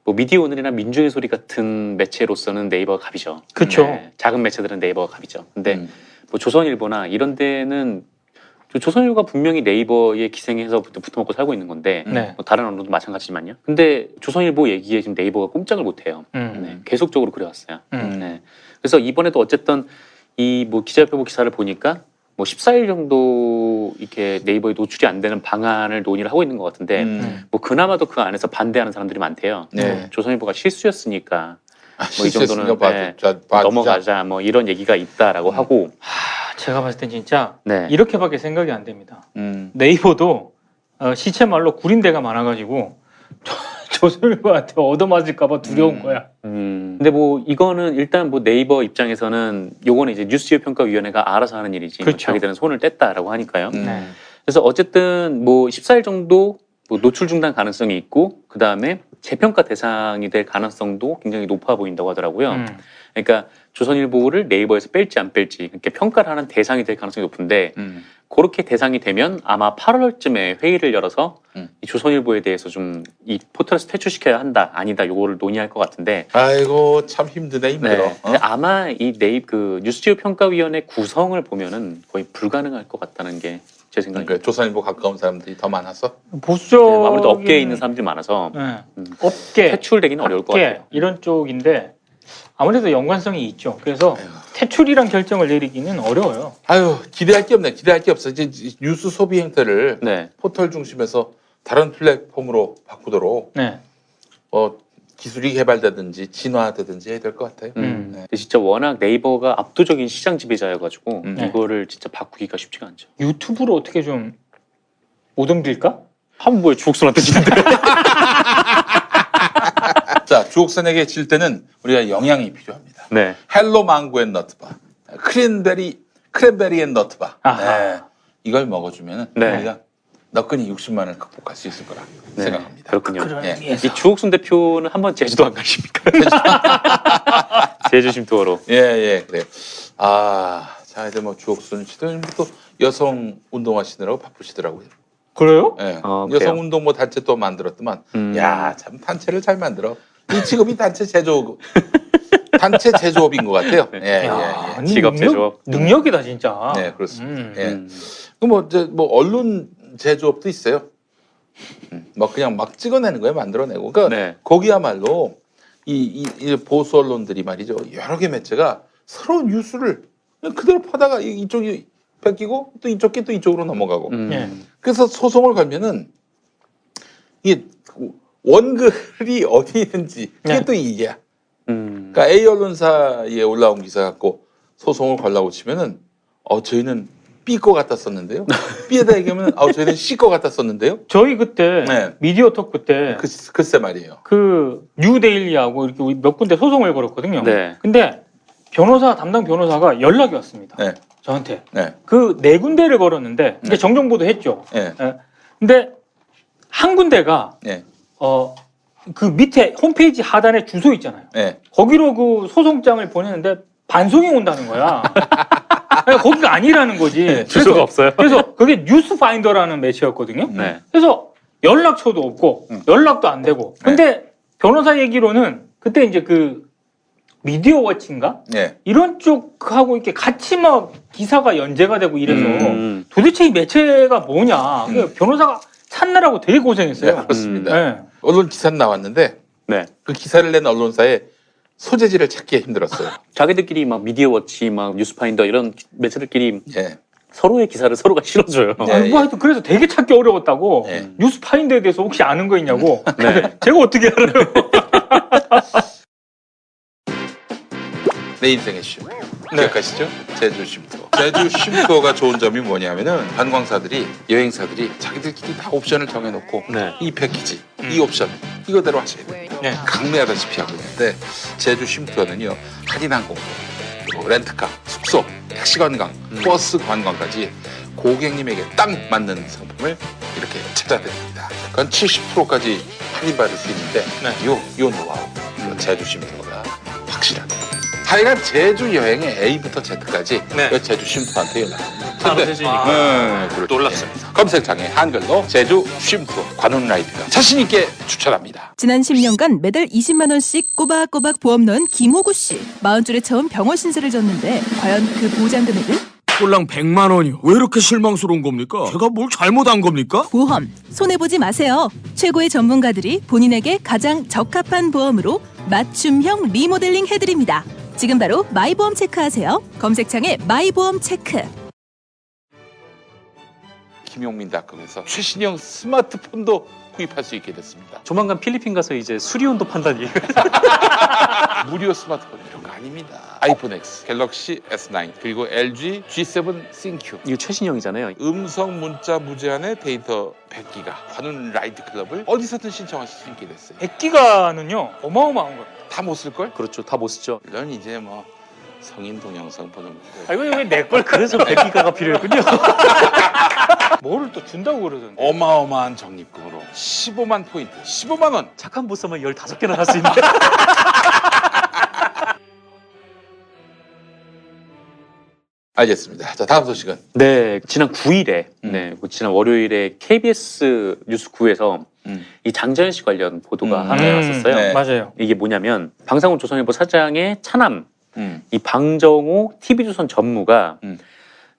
뭐 미디어 오늘이나 민중의 소리 같은 매체로서는 네이버가 갑이죠. 그렇죠. 작은 매체들은 네이버가 갑이죠. 근데 뭐 조선일보나 이런 데는 조선일보가 분명히 네이버에 기생해서 붙어먹고 살고 있는 건데 뭐 다른 언론도 마찬가지지만요. 근데 조선일보 얘기에 지금 네이버가 꼼짝을 못해요. 계속적으로 그래왔어요. 그래서 이번에도 어쨌든 이 뭐 기자협회보 기사를 보니까 뭐 14일 정도 이렇게 네이버에 노출이 안 되는 방안을 논의를 하고 있는 것 같은데 뭐 그나마도 그 안에서 반대하는 사람들이 많대요. 조선일보가 실수였으니까 뭐 이 정도는 넘어가자 뭐 이런 얘기가 있다라고 하고 제가 봤을 땐 진짜 이렇게밖에 생각이 안 됩니다. 네이버도 시체말로 구린데가 많아가지고 조선일보한테 얻어맞을까봐 두려운 거야. 근데 뭐 이거는 일단 뭐 네이버 입장에서는 요거는 이제 뉴스지효평가위원회가 알아서 하는 일이지. 그렇죠. 뭐 자기들은 손을 뗐다라고 하니까요. 그래서 어쨌든 뭐 14일 정도 뭐 노출 중단 가능성이 있고 그 다음에 재평가 대상이 될 가능성도 굉장히 높아 보인다고 하더라고요. 그러니까 조선일보를 네이버에서 뺄지 안 뺄지 이렇게 평가를 하는 대상이 될 가능성이 높은데 그렇게 대상이 되면 아마 8월쯤에 회의를 열어서 이 조선일보에 대해서 좀 이 포털에서 퇴출시켜야 한다 아니다 요거를 논의할 것 같은데 아이고 참 힘드네 힘들어. 근데 아마 이 그 뉴스지효평가위원회 구성을 보면은 거의 불가능할 것 같다는 게 제 생각에. 그러니까 조선일보 가까운 사람들이 더 많았어? 보수적 네, 아무래도 업계에 있는 사람들이 많아서 업계 퇴출되기는 어려울 것 같아요. 이런 쪽인데 아무래도 연관성이 있죠. 그래서 퇴출이란 결정을 내리기는 어려워요. 아유, 기대할 게 없네. 기대할 게 없어. 이제 뉴스 소비 행태를 네. 포털 중심에서 다른 플랫폼으로 바꾸도록 네. 기술이 개발되든지 진화되든지 해야 될 것 같아요. 근데 진짜 워낙 네이버가 압도적인 시장 지배자여가지고 이거를 진짜 바꾸기가 쉽지가 않죠. 유튜브로 어떻게 좀 못 옮길까? 한번 뭐에 주옥선한테 지는데. 자, 주옥선에게 질 때는 우리가 영양이 필요합니다. 네. 헬로 망고 앤 너트바, 크랜베리 앤 너트바. 네. 이걸 먹어주면 네. 우리가 너끈히 60만을 극복할 수 있을 거라 생각합니다. 그렇군요. 예. 이 주옥순 대표는 한번 제주도 안 가십니까? 제주 심투어로. 예, 그래요. 자, 이제 뭐 주옥순 씨도 또 여성 운동하시느라고 바쁘시더라고요. 그래요? 예. 그래요? 여성 운동 뭐 단체 또 만들었더만, 야, 참 단체를 잘 만들어. 이 직업이 단체 제조업, 단체 제조업인 것 같아요. 예. 직업 제조업. 능력이다 진짜. 네, 그렇습니다. 예. 뭐 언론 제조업도 있어요. 뭐 그냥 막 찍어내는 거예요, 만들어내고. 그러니까 거기야말로 이 보수 언론들이 말이죠, 여러 개 매체가 서로 뉴스를 그냥 그대로 퍼다가 이쪽이 뺏기고 또 이쪽이 또 이쪽으로 넘어가고. 그래서 소송을 걸면은 이게 원글이 어디 있는지 그게 또 이게야. 그러니까 A 언론사에 올라온 기사 갖고 소송을 걸라고 치면은 저희는 B 거 갖다 썼는데요. B에다 얘기하면 저희는 C 거 갖다 썼는데요. 저희 그때 미디어 토크 때 글쎄 말이에요. 그 뉴데일리하고 이렇게 몇 군데 소송을 걸었거든요. 네. 근데 담당 변호사가 연락이 왔습니다. 저한테. 그 네 군데를 걸었는데 이게 정정보도 했죠. 근데 한 군데가 그 밑에 홈페이지 하단에 주소 있잖아요. 거기로 그 소송장을 보내는데 반송이 온다는 거야. 그러니까 거기가 아니라는 거지. 주소가 없어요. 그래서 그게 뉴스파인더라는 매체였거든요. 그래서 연락처도 없고 연락도 안 되고. 근데 변호사 얘기로는 그때 이제 그 미디어 워치인가? 이런 쪽하고 이렇게 같이 막 기사가 연재가 되고 이래서 도대체 이 매체가 뭐냐. 변호사가 찾느라고 되게 고생했어요. 네, 그렇습니다. 언론 기사 나왔는데 그 기사를 낸 언론사에 소재지를 찾기 힘들었어요. 자기들끼리 막 미디어워치, 막 뉴스파인더 이런 매체들끼리 서로의 기사를 서로가 실어줘요. 하여튼 그래서 되게 찾기 어려웠다고. 뉴스파인더에 대해서 혹시 아는 거 있냐고. 제가 어떻게 알아요? 내 인생의 쉼. 기억하시죠? 제주 쉼투어. 제주 쉼투어가 좋은 점이 뭐냐면은 관광사들이, 여행사들이 자기들끼리 다 옵션을 정해놓고 이 패키지, 이 옵션 이거대로 하셔야 됩니다. 강매하다시피 하고 있는데 제주 쉼투어는요, 할인항공, 그리고 렌트카, 숙소, 택시 관광, 버스 관광까지 고객님에게 딱 맞는 상품을 이렇게 찾아드립니다. 그건 70%까지 할인받을 수 있는데 요 노하우, 제주 쉼투어가 확실합니다. 하여간 제주 여행의 A부터 Z까지 제주 쉼투어한테 연락합니다. 바로 제주니까. 그렇죠. 놀랍습니다. 검색창에 한글로 제주 쉼투어 관훈 라이드가 자신 있게 추천합니다. 지난 10년간 매달 20만 원씩 꼬박꼬박 보험 넣은 김호구 씨. 40줄에 처음 병원 신세를 졌는데 과연 그 보장 금액은? 꼴랑 100만 원이요. 왜 이렇게 실망스러운 겁니까? 제가 뭘 잘못한 겁니까? 보험 손해보지 마세요. 최고의 전문가들이 본인에게 가장 적합한 보험으로 맞춤형 리모델링 해드립니다. 지금 바로 마이보험 체크하세요. 검색창에 마이보험 체크. 김용민닷컴에서 최신형 스마트폰도 구입할 수 있게 됐습니다. 조만간 필리핀 가서 이제 수리온도 판다니. 무료 스마트폰 이런 거 아닙니다. 아이폰 X, 갤럭시 S9, 그리고 LG G7 싱큐. 이거 최신형이잖아요. 음성 문자 무제한의 데이터 100기가 관훈 라이드 클럽을 어디서든 신청하실 수 있게 됐어요. 100기가는요 어마어마한 거예요. 다 못 쓸걸? 그렇죠. 다 못 쓰죠. 물론 이제 뭐 성인 동영상 보는 거. 이거 왜 내 걸 그래서 100기가가 필요했군요. 뭐를 또 준다고 그러던데. 어마어마한 적립금으로 15만 포인트, 15만 원. 착한 보쌈은 15개나 할 수 있는데. 알겠습니다. 자, 다음 소식은? 네, 지난 9일에, 지난 월요일에 KBS 뉴스9에서 이 장자연 씨 관련 보도가 하나 나왔었어요. 네. 맞아요. 이게 뭐냐면 방상훈 조선일보 사장의 차남 이 방정호 TV조선 전무가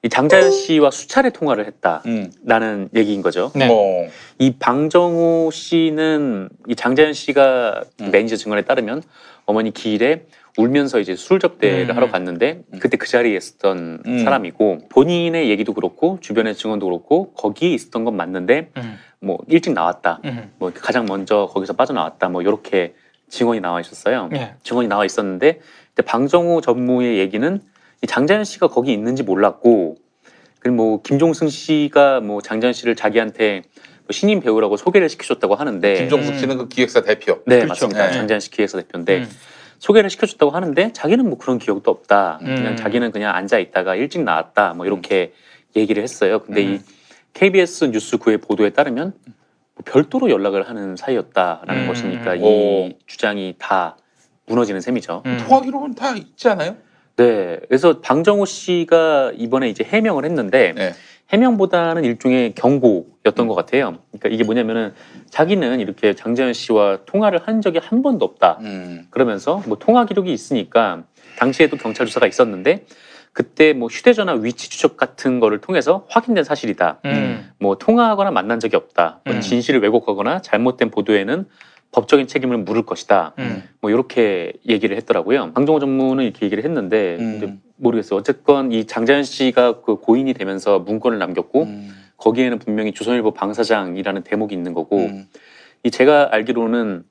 이 장자연 씨와 수차례 통화를 했다라는 얘기인 거죠. 네. 이 방정호 씨는 이 장자연 씨가 매니저 증언에 따르면 어머니 기일에 울면서 이제 술 접대를 하러 갔는데 그때 그 자리에 있었던 사람이고 본인의 얘기도 그렇고 주변의 증언도 그렇고 거기에 있었던 건 맞는데 뭐 일찍 나왔다, 뭐 가장 먼저 거기서 빠져나왔다, 뭐 이렇게 증언이 나와 있었어요. 네. 증언이 나와 있었는데 방정호 전무의 얘기는 이 장자연 씨가 거기 있는지 몰랐고 그리고 뭐 김종승 씨가 뭐 장자연 씨를 자기한테 뭐 신인 배우라고 소개를 시켜줬다고 하는데 김종숙 씨는 그 기획사 대표. 네, 그렇죠. 맞습니다. 네. 장자연 씨 기획사 대표인데 소개를 시켜줬다고 하는데 자기는 뭐 그런 기억도 없다. 그냥 자기는 그냥 앉아 있다가 일찍 나왔다. 뭐 이렇게 얘기를 했어요. 근데 이 KBS 뉴스 9의 보도에 따르면 뭐 별도로 연락을 하는 사이였다라는 것이니까 이 주장이 다 무너지는 셈이죠. 통화 기록은 다 있지 않아요? 네, 그래서 방정호 씨가 이번에 이제 해명을 했는데 해명보다는 일종의 경고였던 것 같아요. 그러니까 이게 뭐냐면은 자기는 이렇게 장자연 씨와 통화를 한 적이 한 번도 없다. 그러면서 뭐 통화 기록이 있으니까 당시에도 경찰 조사가 있었는데 그때 뭐 휴대전화 위치 추적 같은 거를 통해서 확인된 사실이다. 뭐 통화하거나 만난 적이 없다. 뭐 진실을 왜곡하거나 잘못된 보도에는 법적인 책임을 물을 것이다. 뭐 이렇게 얘기를 했더라고요. 방정호 전무는 이렇게 얘기를 했는데 근데 모르겠어요. 어쨌건 이 장자연 씨가 그 고인이 되면서 문건을 남겼고 거기에는 분명히 조선일보 방사장이라는 대목이 있는 거고 이 제가 알기로는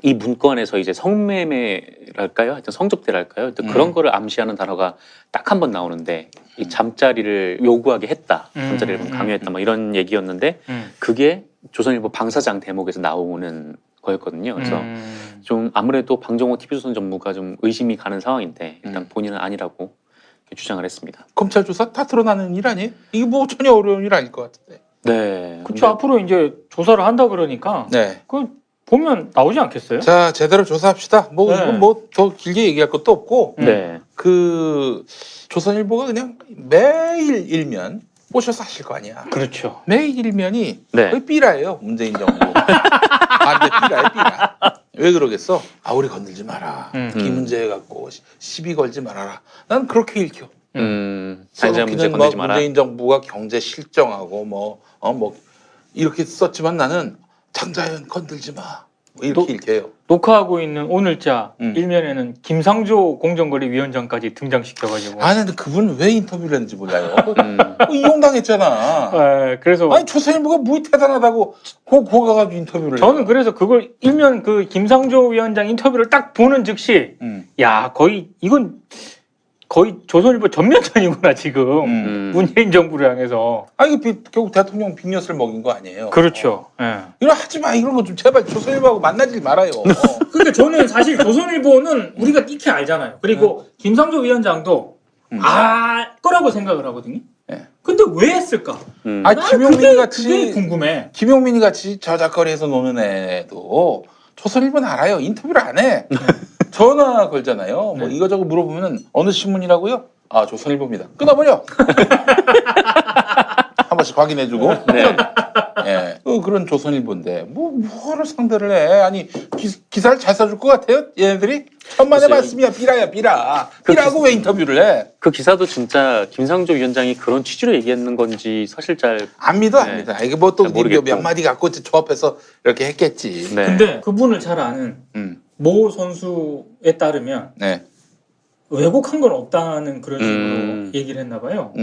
이 문건에서 이제 성매매랄까요? 하여튼 성접대랄까요? 그런 거를 암시하는 단어가 딱 한 번 나오는데 이 잠자리를 요구하게 했다. 잠자리를 강요했다. 뭐 이런 얘기였는데 그게 조선일보 방사장 대목에서 나오는 거였거든요. 그래서 좀 아무래도 방정호 TV조선 전무가 좀 의심이 가는 상황인데 일단 본인은 아니라고 주장을 했습니다. 검찰 조사 다 드러나는 일 아니에요? 이게 뭐 전혀 어려운 일 아닐 것 같은데. 네. 그렇죠. 앞으로 이제 조사를 한다 그러니까 네. 그 보면 나오지 않겠어요? 자, 제대로 조사합시다. 뭐 이건 뭐 더 길게 얘기할 것도 없고. 네. 그 조선일보가 그냥 매일 일면 보셔서 하실 거 아니야. 그렇죠. 매일 일면이 거의 삐라예요. 문재인 정부. 반대 삐라예요, 삐라. 왜 그러겠어? 아, 우리 건들지 마라. 이 문제 갖고 시비 걸지 말아라. 난 그렇게 읽혀. 당장 문제 건들지 마라. 문재인 정부가 경제 실정하고 뭐 이렇게 썼지만 나는 장자연 건들지 마. 이렇게 읽혀요. 녹화하고 있는 오늘자 일면에는 김상조 공정거래위원장까지 등장시켜가지고. 아니 근데 그분 왜 인터뷰를 했는지 몰라요. 이용당했잖아. 네, 그래서 아니 조선일보가 뭐 대단하다고 거 가가지고 인터뷰를. 저는 그래서 그걸 일면 그 김상조 위원장 인터뷰를 딱 보는 즉시 야 거의 이건 거의 조선일보 전면전이구나 지금 문재인 정부를 향해서. 아 이게 결국 대통령 빅엿을 먹인 거 아니에요? 그렇죠. 예. 이런 하지 마 이런 거 좀 제발 조선일보하고 만나지 말아요. 그러니까 저는 사실 조선일보는 우리가 익히 알잖아요. 그리고 김상조 위원장도 거라고 생각을 하거든요. 근데 왜 했을까? 아 김용민 같이 그게 궁금해. 김용민이 같이 저작거리에서 노는 애도 조선일보는 알아요. 인터뷰를 안 해. 전화 걸잖아요. 뭐 이거저거 물어보면 어느 신문이라고요? 아 조선일보입니다. 끊어버려. 한 번씩 확인해주고. 예. 그런 조선일보인데 뭐를 상대를 해? 아니 기사를 잘 써줄 것 같아요? 얘네들이? 천만의 말씀이야. 삐라야 삐라. 삐라고 왜 인터뷰를 해? 그 기사도 진짜 김상조 위원장이 그런 취지로 얘기했는 건지 사실 잘 안 믿어. 이게 뭐 또 몇 마디 갖고 조합해서 이렇게 했겠지. 근데 그분을 잘 아는 모 선수에 따르면 왜곡한 건 없다는 그런 식으로 얘기를 했나 봐요.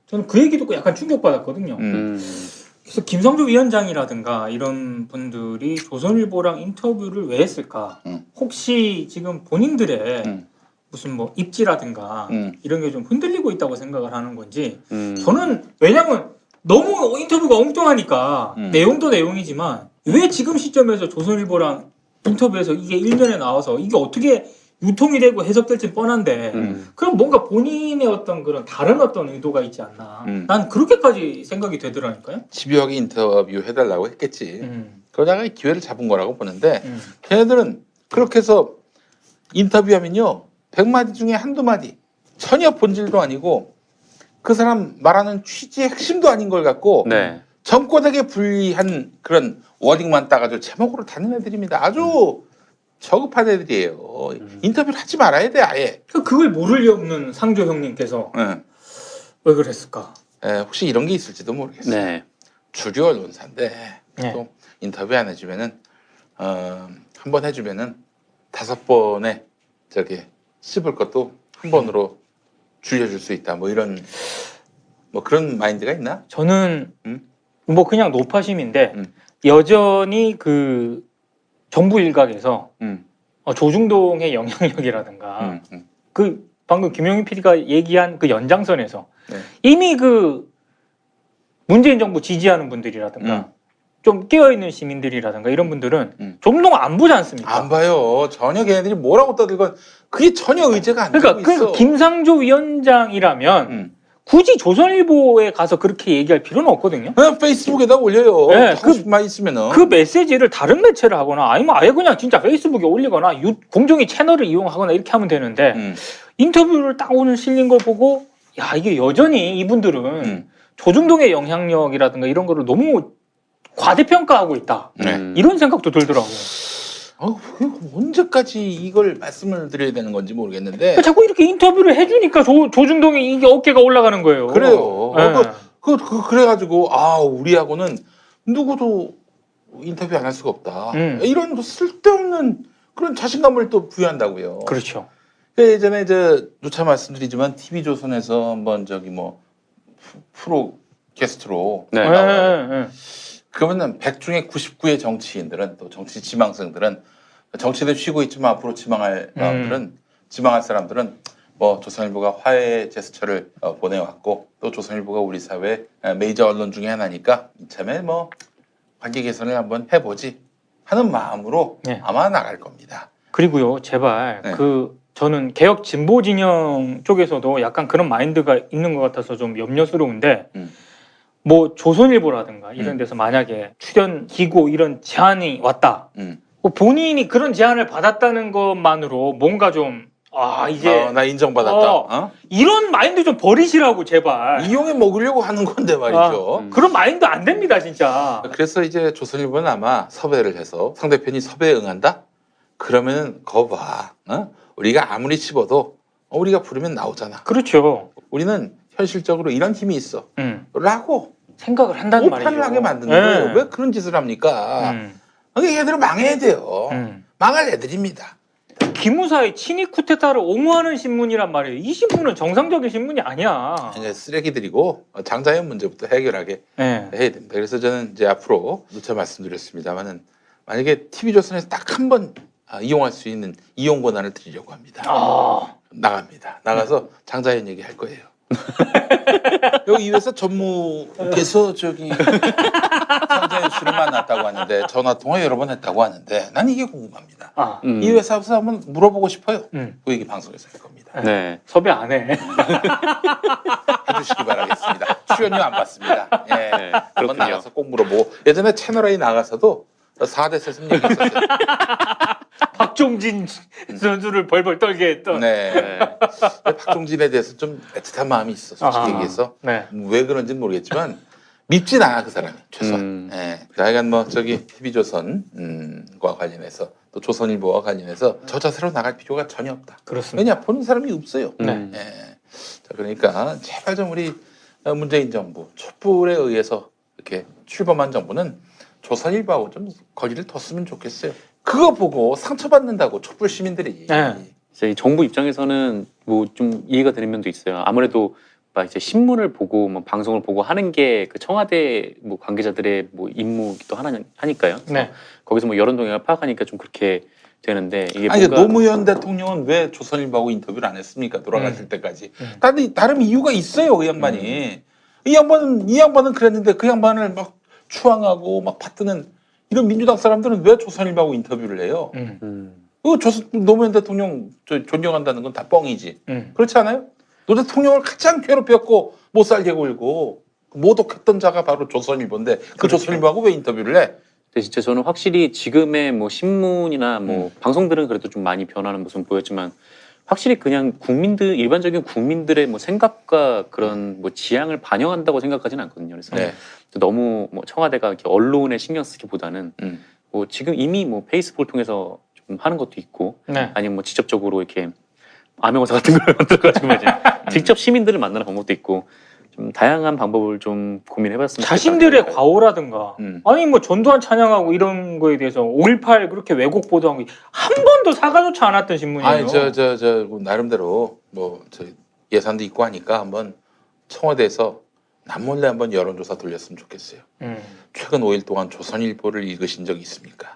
저는 그 얘기 듣고 약간 충격받았거든요. 그래서 김상조 위원장이라든가 이런 분들이 조선일보랑 인터뷰를 왜 했을까? 혹시 지금 본인들의 무슨 뭐 입지라든가 이런 게 좀 흔들리고 있다고 생각을 하는 건지 저는 왜냐면 너무 인터뷰가 엉뚱하니까 내용도 내용이지만 왜 지금 시점에서 조선일보랑 인터뷰에서 이게 일면에 나와서 이게 어떻게 유통이 되고 해석될지 뻔한데 그럼 뭔가 본인의 어떤 그런 다른 어떤 의도가 있지 않나. 난 그렇게까지 생각이 되더라니까요. 집요하게 인터뷰 해달라고 했겠지. 그러다가 기회를 잡은 거라고 보는데 걔네들은 그렇게 해서 인터뷰하면요 100마디 중에 한두 마디 전혀 본질도 아니고 그 사람 말하는 취지의 핵심도 아닌 걸 갖고 정권에게 불리한 그런 워딩만 따가지고 제목으로 다는 애들입니다. 아주 저급한 애들이에요. 인터뷰를 하지 말아야 돼 아예. 그걸 모를 리 없는 상조 형님께서 왜 그랬을까? 혹시 이런 게 있을지도 모르겠어요. 네. 주류 언론사인데 네. 또 인터뷰 안 해주면은 한 번 해주면은 5번에 저기 씹을 것도 한 번으로 줄여줄 수 있다. 뭐 이런 뭐 그런 마인드가 있나? 저는 뭐 그냥 노파심인데 여전히 그 정부 일각에서 조중동의 영향력이라든가 그 방금 김용희 PD가 얘기한 그 연장선에서 이미 그 문재인 정부 지지하는 분들이라든가 좀 깨어있는 시민들이라든가 이런 분들은 조중동 안 보지 않습니까? 안 봐요. 전혀 걔네들이 뭐라고 떠들건 그게 전혀 의제가 안 되고 있어. 그러니까 김상조 위원장이라면 굳이 조선일보에 가서 그렇게 얘기할 필요는 없거든요. 그냥 페이스북에다 올려요. 네, 하고 싶은 말 있으면은. 그 메시지를 다른 매체를 하거나 아니면 아예 그냥 진짜 페이스북에 올리거나 공정위 채널을 이용하거나 이렇게 하면 되는데 인터뷰를 딱 오늘 실린 걸 보고 야 이게 여전히 이분들은 조중동의 영향력이라든가 이런 거를 너무 과대평가하고 있다. 이런 생각도 들더라고요. 언제까지 이걸 말씀을 드려야 되는 건지 모르겠는데 자꾸 이렇게 인터뷰를 해주니까 조중동이 이게 어깨가 올라가는 거예요. 그래요. 네. 그래가지고 우리하고는 누구도 인터뷰 안 할 수가 없다. 이런 쓸데없는 그런 자신감을 또 부여한다고요. 그렇죠. 예전에 누차 말씀드리지만 TV조선에서 한번 저기 뭐 프로 게스트로 나와요. 그러면은 100 중에 99의 정치인들은 또 정치 지망생들은 정치를 쉬고 있지만 앞으로 지망할 마음들은 지망할 사람들은 뭐 조선일보가 화해의 제스처를 보내왔고 또 조선일보가 우리 사회 메이저 언론 중에 하나니까 이참에 뭐 관계 개선을 한번 해보지 하는 마음으로 아마 나갈 겁니다. 그리고요 제발 저는 개혁 진보 진영 쪽에서도 약간 그런 마인드가 있는 것 같아서 좀 염려스러운데 뭐 조선일보라든가 이런 데서 만약에 출연 기고 이런 제안이 왔다. 본인이 그런 제안을 받았다는 것만으로 뭔가 좀 이제 나 인정받았다. 이런 마인드 좀 버리시라고 제발. 이용해 먹으려고 하는 건데 말이죠. 그런 마인드 안 됩니다 진짜. 그래서 이제 조선일보는 아마 섭외를 해서 상대편이 섭외에 응한다? 그러면 거봐. 우리가 아무리 씹어도 우리가 부르면 나오잖아. 그렇죠. 우리는 현실적으로 이런 힘이 있어. 라고 생각을 한다는 말이죠. 오판을 하게 만드는 거예요. 왜 그런 짓을 합니까? 얘들은 망해야 돼요. 망할 애들입니다. 기무사의 친위 쿠데타를 옹호하는 신문이란 말이에요. 이 신문은 정상적인 신문이 아니야. 쓰레기들이고 장자연 문제부터 해결하게 해야 됩니다. 그래서 저는 이제 앞으로 누차 말씀드렸습니다만은 만약에 TV조선에서 딱 한 번 이용할 수 있는 이용 권한을 드리려고 합니다. 나갑니다. 나가서 장자연 얘기할 거예요. 여기 이 회사 전무께서 저기 장자연 씨를 만났다고 하는데 전화 통화 여러 번 했다고 하는데 난 이게 궁금합니다. 이 회사에서 한번 물어보고 싶어요. 그 얘기 방송에서 할 겁니다. 네, 섭외 안 해. 해주시기 바라겠습니다. 출연료 안 받습니다. 한번 나가서 꼭 물어보고 예전에 채널A 나가서도 4대 세습 얘기했었어요. 박종진 선수를 벌벌 떨게 했던. 박종진에 대해서 좀 애틋한 마음이 있어. 솔직히 얘기해서. 왜 그런지는 모르겠지만 밉진 않아 그 사람이 최소한. 하여간 뭐 저기 TV조선과 관련해서 또 조선일보와 관련해서 저 자세로 나갈 필요가 전혀 없다. 그렇습니다. 왜냐 보는 사람이 없어요. 자, 그러니까 제발 좀 우리 문재인 정부 촛불에 의해서 이렇게 출범한 정부는 조선일보하고 좀 거리를 뒀으면 좋겠어요. 그거 보고 상처받는다고 촛불 시민들이. 이 정부 입장에서는 뭐 좀 이해가 되는 면도 있어요. 아무래도 막 이제 신문을 보고 뭐 방송을 보고 하는 게 그 청와대 뭐 관계자들의 뭐 임무기도 하니까요. 거기서 뭐 여론 동향을 파악하니까 좀 그렇게 되는데 이게 뭔가 노무현 대통령은 왜 조선일보하고 인터뷰를 안 했습니까? 돌아가실 때까지. 나름 이유가 있어요, 그 양반이. 이 양반은 그랬는데 그 양반을 막 추앙하고 막 받드는 이런 민주당 사람들은 왜 조선일보하고 인터뷰를 해요? 노무현 대통령 존경한다는 건 다 뻥이지. 그렇지 않아요? 노 대통령을 가장 괴롭혔고 못 살게 굴고 모독했던 자가 바로 조선일보인데 그 조선일보하고 왜 인터뷰를 해? 근데 진짜 저는 확실히 지금의 뭐 신문이나 뭐 방송들은 그래도 좀 많이 변하는 모습 보였지만 확실히 그냥 일반적인 국민들의 뭐 생각과 그런 뭐 지향을 반영한다고 생각하지는 않거든요. 그래서 너무 뭐 청와대가 이렇게 언론에 신경 쓰기보다는 뭐 지금 이미 뭐 페이스북을 통해서 좀 하는 것도 있고 아니면 뭐 직접적으로 이렇게 암행어사 같은 걸 만들어가지고 직접 시민들을 만나는 방법도 있고 좀 다양한 방법을 좀 고민해봤습니다. 자신들의 과오라든가 아니 뭐 전두환 찬양하고 이런 거에 대해서 5.18 그렇게 왜곡 보도한 게 한 번도 사과조차 않았던 신문이에요. 아니 나름대로 뭐 저희 예산도 있고 하니까 한번 청와대에서 남몰래 한번 여론조사 돌렸으면 좋겠어요. 최근 5일 동안 조선일보를 읽으신 적이 있습니까?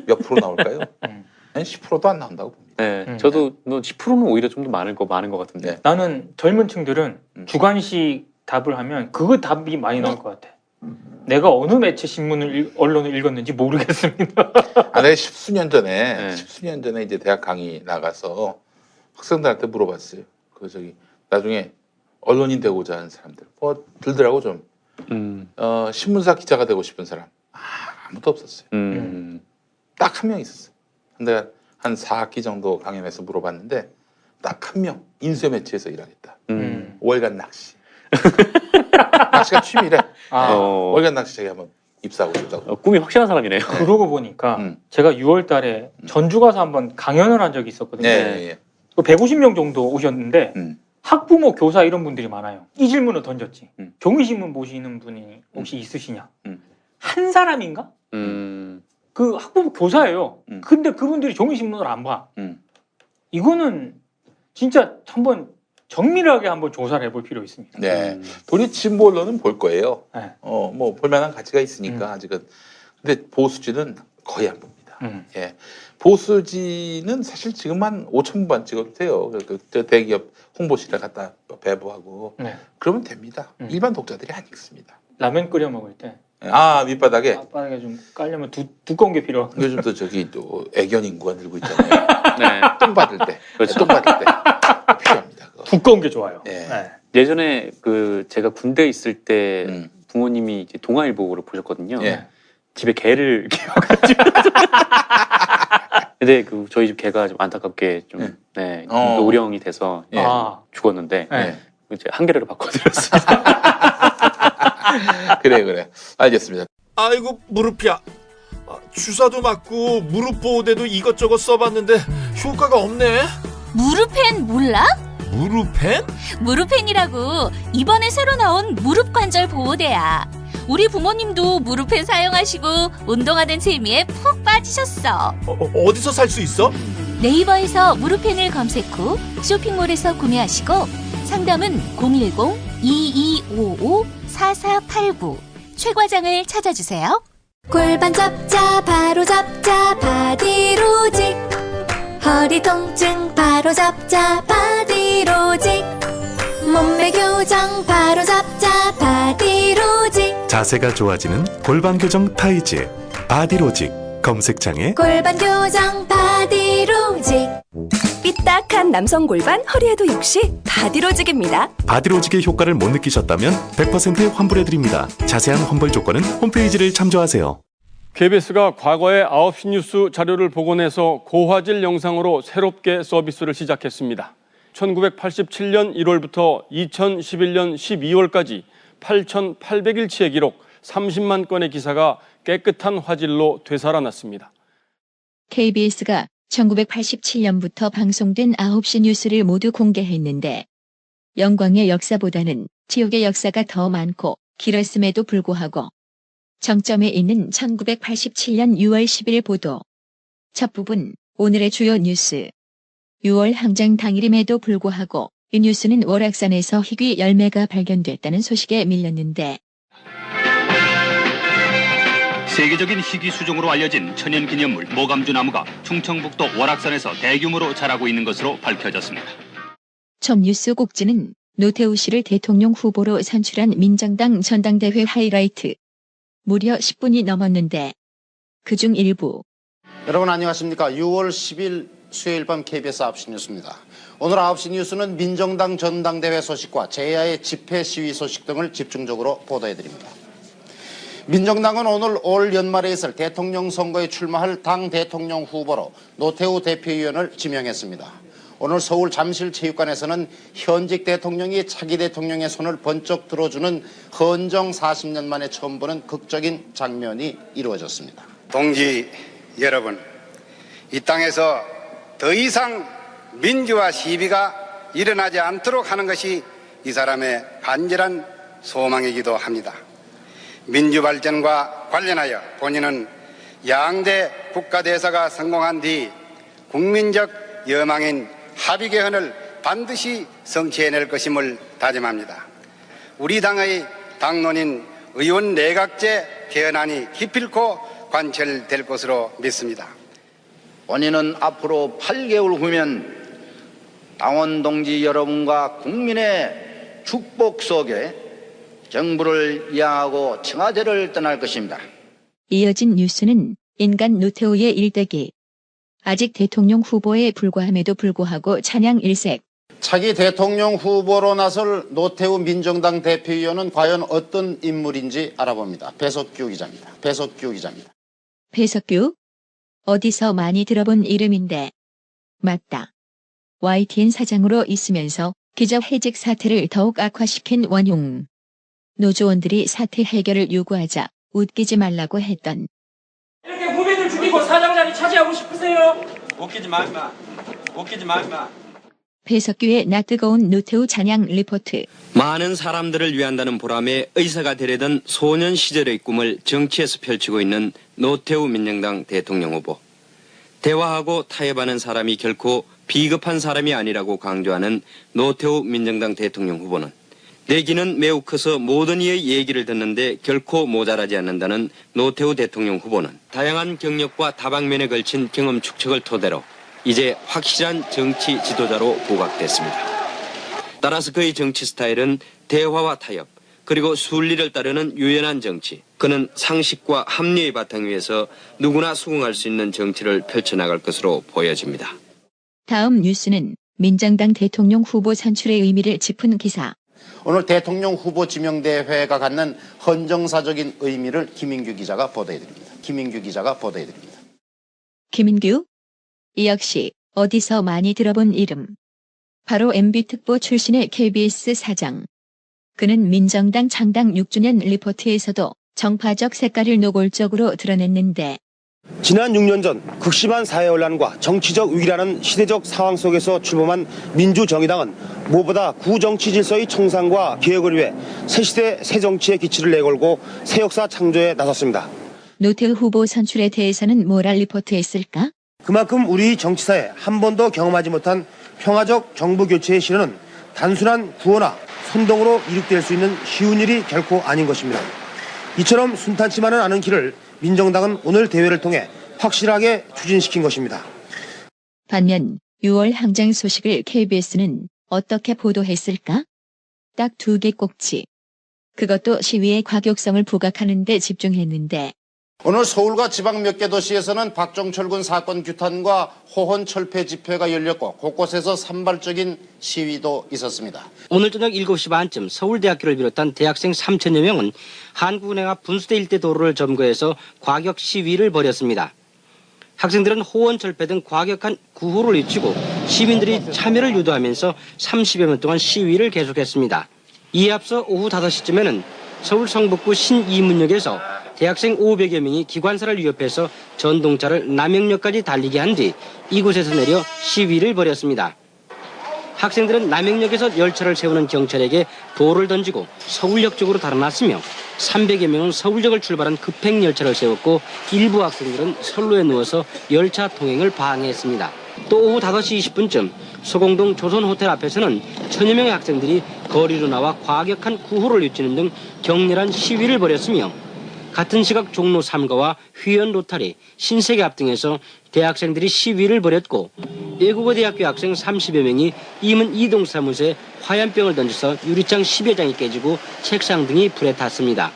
몇 프로 나올까요? 한 10%도 안 나온다고 봅니다. 네, 저도 10%는 오히려 좀 더 많은 것 같은데. 나는 젊은 층들은 주관식 답을 하면 그 답이 많이 나올 것 같아. 내가 어느 매체 언론을 읽었는지 모르겠습니다. 내가 십수년 전에 이제 대학 강의 나가서 학생들한테 물어봤어요. 나중에 언론인 되고자 하는 사람들 뭐 들더라고 좀. 신문사 기자가 되고 싶은 사람 아무도 없었어요. 딱 한 명 있었어요. 근데 한 4학기 정도 강연에서 물어봤는데 딱 한 명 인쇄 매체에서 일하겠다. 월간 낚시. 낚시가 취미래. 월간 낚시 자기 한번 입사하고 싶다고. 꿈이 확실한 사람이네요. 그러고 보니까 제가 6월 달에 전주 가서 한번 강연을 한 적이 있었거든요. 150명 정도 오셨는데 학부모, 교사 이런 분들이 많아요. 이 질문을 던졌지. 종이신문 보시는 분이 혹시 있으시냐? 한 사람인가? 그 학부모 교사예요. 근데 그분들이 종이신문을 안 봐. 이거는 진짜 한번 정밀하게 한번 조사를 해볼 필요 있습니다. 네, 돈이 진보 언론은 볼 거예요. 뭐 볼만한 가치가 있으니까 아직은. 근데 보수지는 거의 안 봅니다. 예, 보수지는 사실 지금 한 5,000번 찍어도 돼요. 그 대기업 홍보실에 갖다 배부하고 그러면 됩니다. 일반 독자들이 안 읽습니다. 라면 끓여 먹을 때. 밑바닥에 좀 깔려면 두꺼운 게 필요한. 요즘도 또 애견 인구가 늘고 있잖아요. 똥 받을 때, 똥 받을 때 필요합니다. 그거. 두꺼운 게 좋아요. 예전에 제가 군대에 있을 때 부모님이 이제 동아일보를 보셨거든요. 집에 개를 키워가지고. 근데 저희 집 개가 좀 안타깝게 좀 노령이 돼서 죽었는데 이제 한 개를 바꿔드렸습니다. 그래 알겠습니다. 아이고 무릎이야. 주사도 맞고 무릎 보호대도 이것저것 써봤는데 효과가 없네. 무릎펜 몰라? 무릎펜? 무릎펜이라고 이번에 새로 나온 무릎 관절 보호대야. 우리 부모님도 무릎펜 사용하시고 운동하는 재미에 푹 빠지셨어. 어디서 살 수 있어? 네이버에서 무릎펜을 검색 후 쇼핑몰에서 구매하시고 상담은 010-2255-4489 최 과장을 찾아주세요. 골반 잡자 바로 잡자 바디로직, 허리 통증 바로 잡자 바디로직, 몸매 교정 바로 잡자 바디로직, 자세가 좋아지는 골반 교정 타이즈 바디로직. 검색창에 골반 교정 바디로직. 삐딱한 남성 골반 허리에도 역시 바디로직입니다. 바디로직의 효과를 못 느끼셨다면 100% 환불해드립니다. 자세한 환불 조건은 홈페이지를 참조하세요. KBS가 과거의 9시 뉴스 자료를 복원해서 고화질 영상으로 새롭게 서비스를 시작했습니다. 1987년 1월부터 2011년 12월까지 8,800일치의 기록 30만 건의 기사가 깨끗한 화질로 되살아났습니다. KBS가 1987년부터 방송된 9시 뉴스를 모두 공개했는데 영광의 역사보다는 지옥의 역사가 더 많고 길었음에도 불구하고 정점에 있는 1987년 6월 10일 보도. 첫 부분, 오늘의 주요 뉴스. 6월 항쟁 당일임에도 불구하고 이 뉴스는 월악산에서 희귀 열매가 발견됐다는 소식에 밀렸는데 세계적인 희귀 수종으로 알려진 천연기념물 모감주 나무가 충청북도 월악산에서 대규모로 자라고 있는 것으로 밝혀졌습니다. 첫 뉴스 꼭지는 노태우 씨를 대통령 후보로 선출한 민정당 전당대회 하이라이트. 무려 10분이 넘었는데 그중 일부. 여러분 안녕하십니까. 6월 10일 수요일 밤 KBS 9시 뉴스입니다. 오늘 9시 뉴스는 민정당 전당대회 소식과 제야의 집회 시위 소식 등을 집중적으로 보도해드립니다. 민정당은 오늘 올 연말에 있을 대통령 선거에 출마할 당 대통령 후보로 노태우 대표위원을 지명했습니다. 오늘 서울 잠실체육관에서는 현직 대통령이 차기 대통령의 손을 번쩍 들어주는 헌정 40년 만에 처음 보는 극적인 장면이 이루어졌습니다. 동지 여러분, 이 땅에서 더 이상 민주화 시비가 일어나지 않도록 하는 것이 이 사람의 간절한 소망이기도 합니다. 민주발전과 관련하여 본인은 양대 국가대사가 성공한 뒤 국민적 여망인 합의개헌을 반드시 성취해낼 것임을 다짐합니다. 우리 당의 당론인 의원 내각제 개헌안이 기필코 관철될 것으로 믿습니다. 본인은 앞으로 8개월 후면 당원 동지 여러분과 국민의 축복 속에 정부를 이양하고 청와대를 떠날 것입니다. 이어진 뉴스는 인간 노태우의 일대기. 아직 대통령 후보에 불과함에도 불구하고 찬양 일색. 차기 대통령 후보로 나설 노태우 민정당 대표위원은 과연 어떤 인물인지 알아봅니다. 배석규 기자입니다. 배석규? 어디서 많이 들어본 이름인데. 맞다. YTN 사장으로 있으면서 기자회직 사태를 더욱 악화시킨 원흉. 노조원들이 사태 해결을 요구하자 웃기지 말라고 했던. 이렇게 후배들 죽이고 사장 자리 차지하고 싶으세요? 웃기지 마 임마. 배석규의 낯뜨거운 노태우 찬양 리포트. 많은 사람들을 위한다는 보람에 의사가 되려던 소년 시절의 꿈을 정치에서 펼치고 있는 노태우 민정당 대통령 후보. 대화하고 타협하는 사람이 결코 비겁한 사람이 아니라고 강조하는 노태우 민정당 대통령 후보는 내기는 매우 커서 모든 이의 얘기를 듣는데 결코 모자라지 않는다는 노태우 대통령 후보는 다양한 경력과 다방면에 걸친 경험 축적을 토대로 이제 확실한 정치 지도자로 부각됐습니다. 따라서 그의 정치 스타일은 대화와 타협, 그리고 순리를 따르는 유연한 정치. 그는 상식과 합리의 바탕 위에서 누구나 수긍할 수 있는 정치를 펼쳐나갈 것으로 보여집니다. 다음 뉴스는 민정당 대통령 후보 선출의 의미를 짚은 기사. 오늘 대통령 후보 지명대회가 갖는 헌정사적인 의미를 김인규 기자가 보도해드립니다. 김인규? 이 역시 어디서 많이 들어본 이름. 바로 MB특보 출신의 KBS 사장. 그는 민정당 창당 6주년 리포트에서도 정파적 색깔을 노골적으로 드러냈는데 지난 6년 전 극심한 사회혼란과 정치적 위기라는 시대적 상황 속에서 출범한 민주정의당은 무엇보다 구정치 질서의 청산과 개혁을 위해 새시대 새정치의 기치를 내걸고 새 역사 창조에 나섰습니다. 노태우 후보 선출에 대해서는 뭐라 리포트했을까? 그만큼 우리 정치사에 한 번도 경험하지 못한 평화적 정부 교체의 실현은 단순한 구호나 선동으로 이룩될 수 있는 쉬운 일이 결코 아닌 것입니다. 이처럼 순탄치만은 않은 길을 민정당은 오늘 대회를 통해 확실하게 추진시킨 것입니다. 반면 6월 항쟁 소식을 KBS는 어떻게 보도했을까? 딱 2개 꼭지. 그것도 시위의 과격성을 부각하는 데 집중했는데 오늘 서울과 지방 몇 개 도시에서는 박정철 군 사건 규탄과 호헌 철폐 집회가 열렸고 곳곳에서 산발적인 시위도 있었습니다. 오늘 저녁 7시 반쯤 서울대학교를 비롯한 대학생 3천여 명은 한국은행 앞 분수대 일대 도로를 점거해서 과격 시위를 벌였습니다. 학생들은 호헌 철폐 등 과격한 구호를 외치고 시민들이 참여를 유도하면서 30여 분 동안 시위를 계속했습니다. 이에 앞서 오후 5시쯤에는 서울 성북구 신이문역에서 대학생 500여 명이 기관사를 위협해서 전동차를 남영역까지 달리게 한 뒤 이곳에서 내려 시위를 벌였습니다. 학생들은 남영역에서 열차를 세우는 경찰에게 돌을 던지고 서울역 쪽으로 달아났으며 300여 명은 서울역을 출발한 급행열차를 세웠고 일부 학생들은 선로에 누워서 열차 통행을 방해했습니다. 또 오후 5시 20분쯤 소공동 조선호텔 앞에서는 천여 명의 학생들이 거리로 나와 과격한 구호를 외치는 등 격렬한 시위를 벌였으며 같은 시각 종로 3가와 휘연 로타리, 신세계 앞 등에서 대학생들이 시위를 벌였고 외국어대학교 학생 30여 명이 임은 이동 사무소에 화염병을 던져서 유리창 10여 장이 깨지고 책상 등이 불에 탔습니다.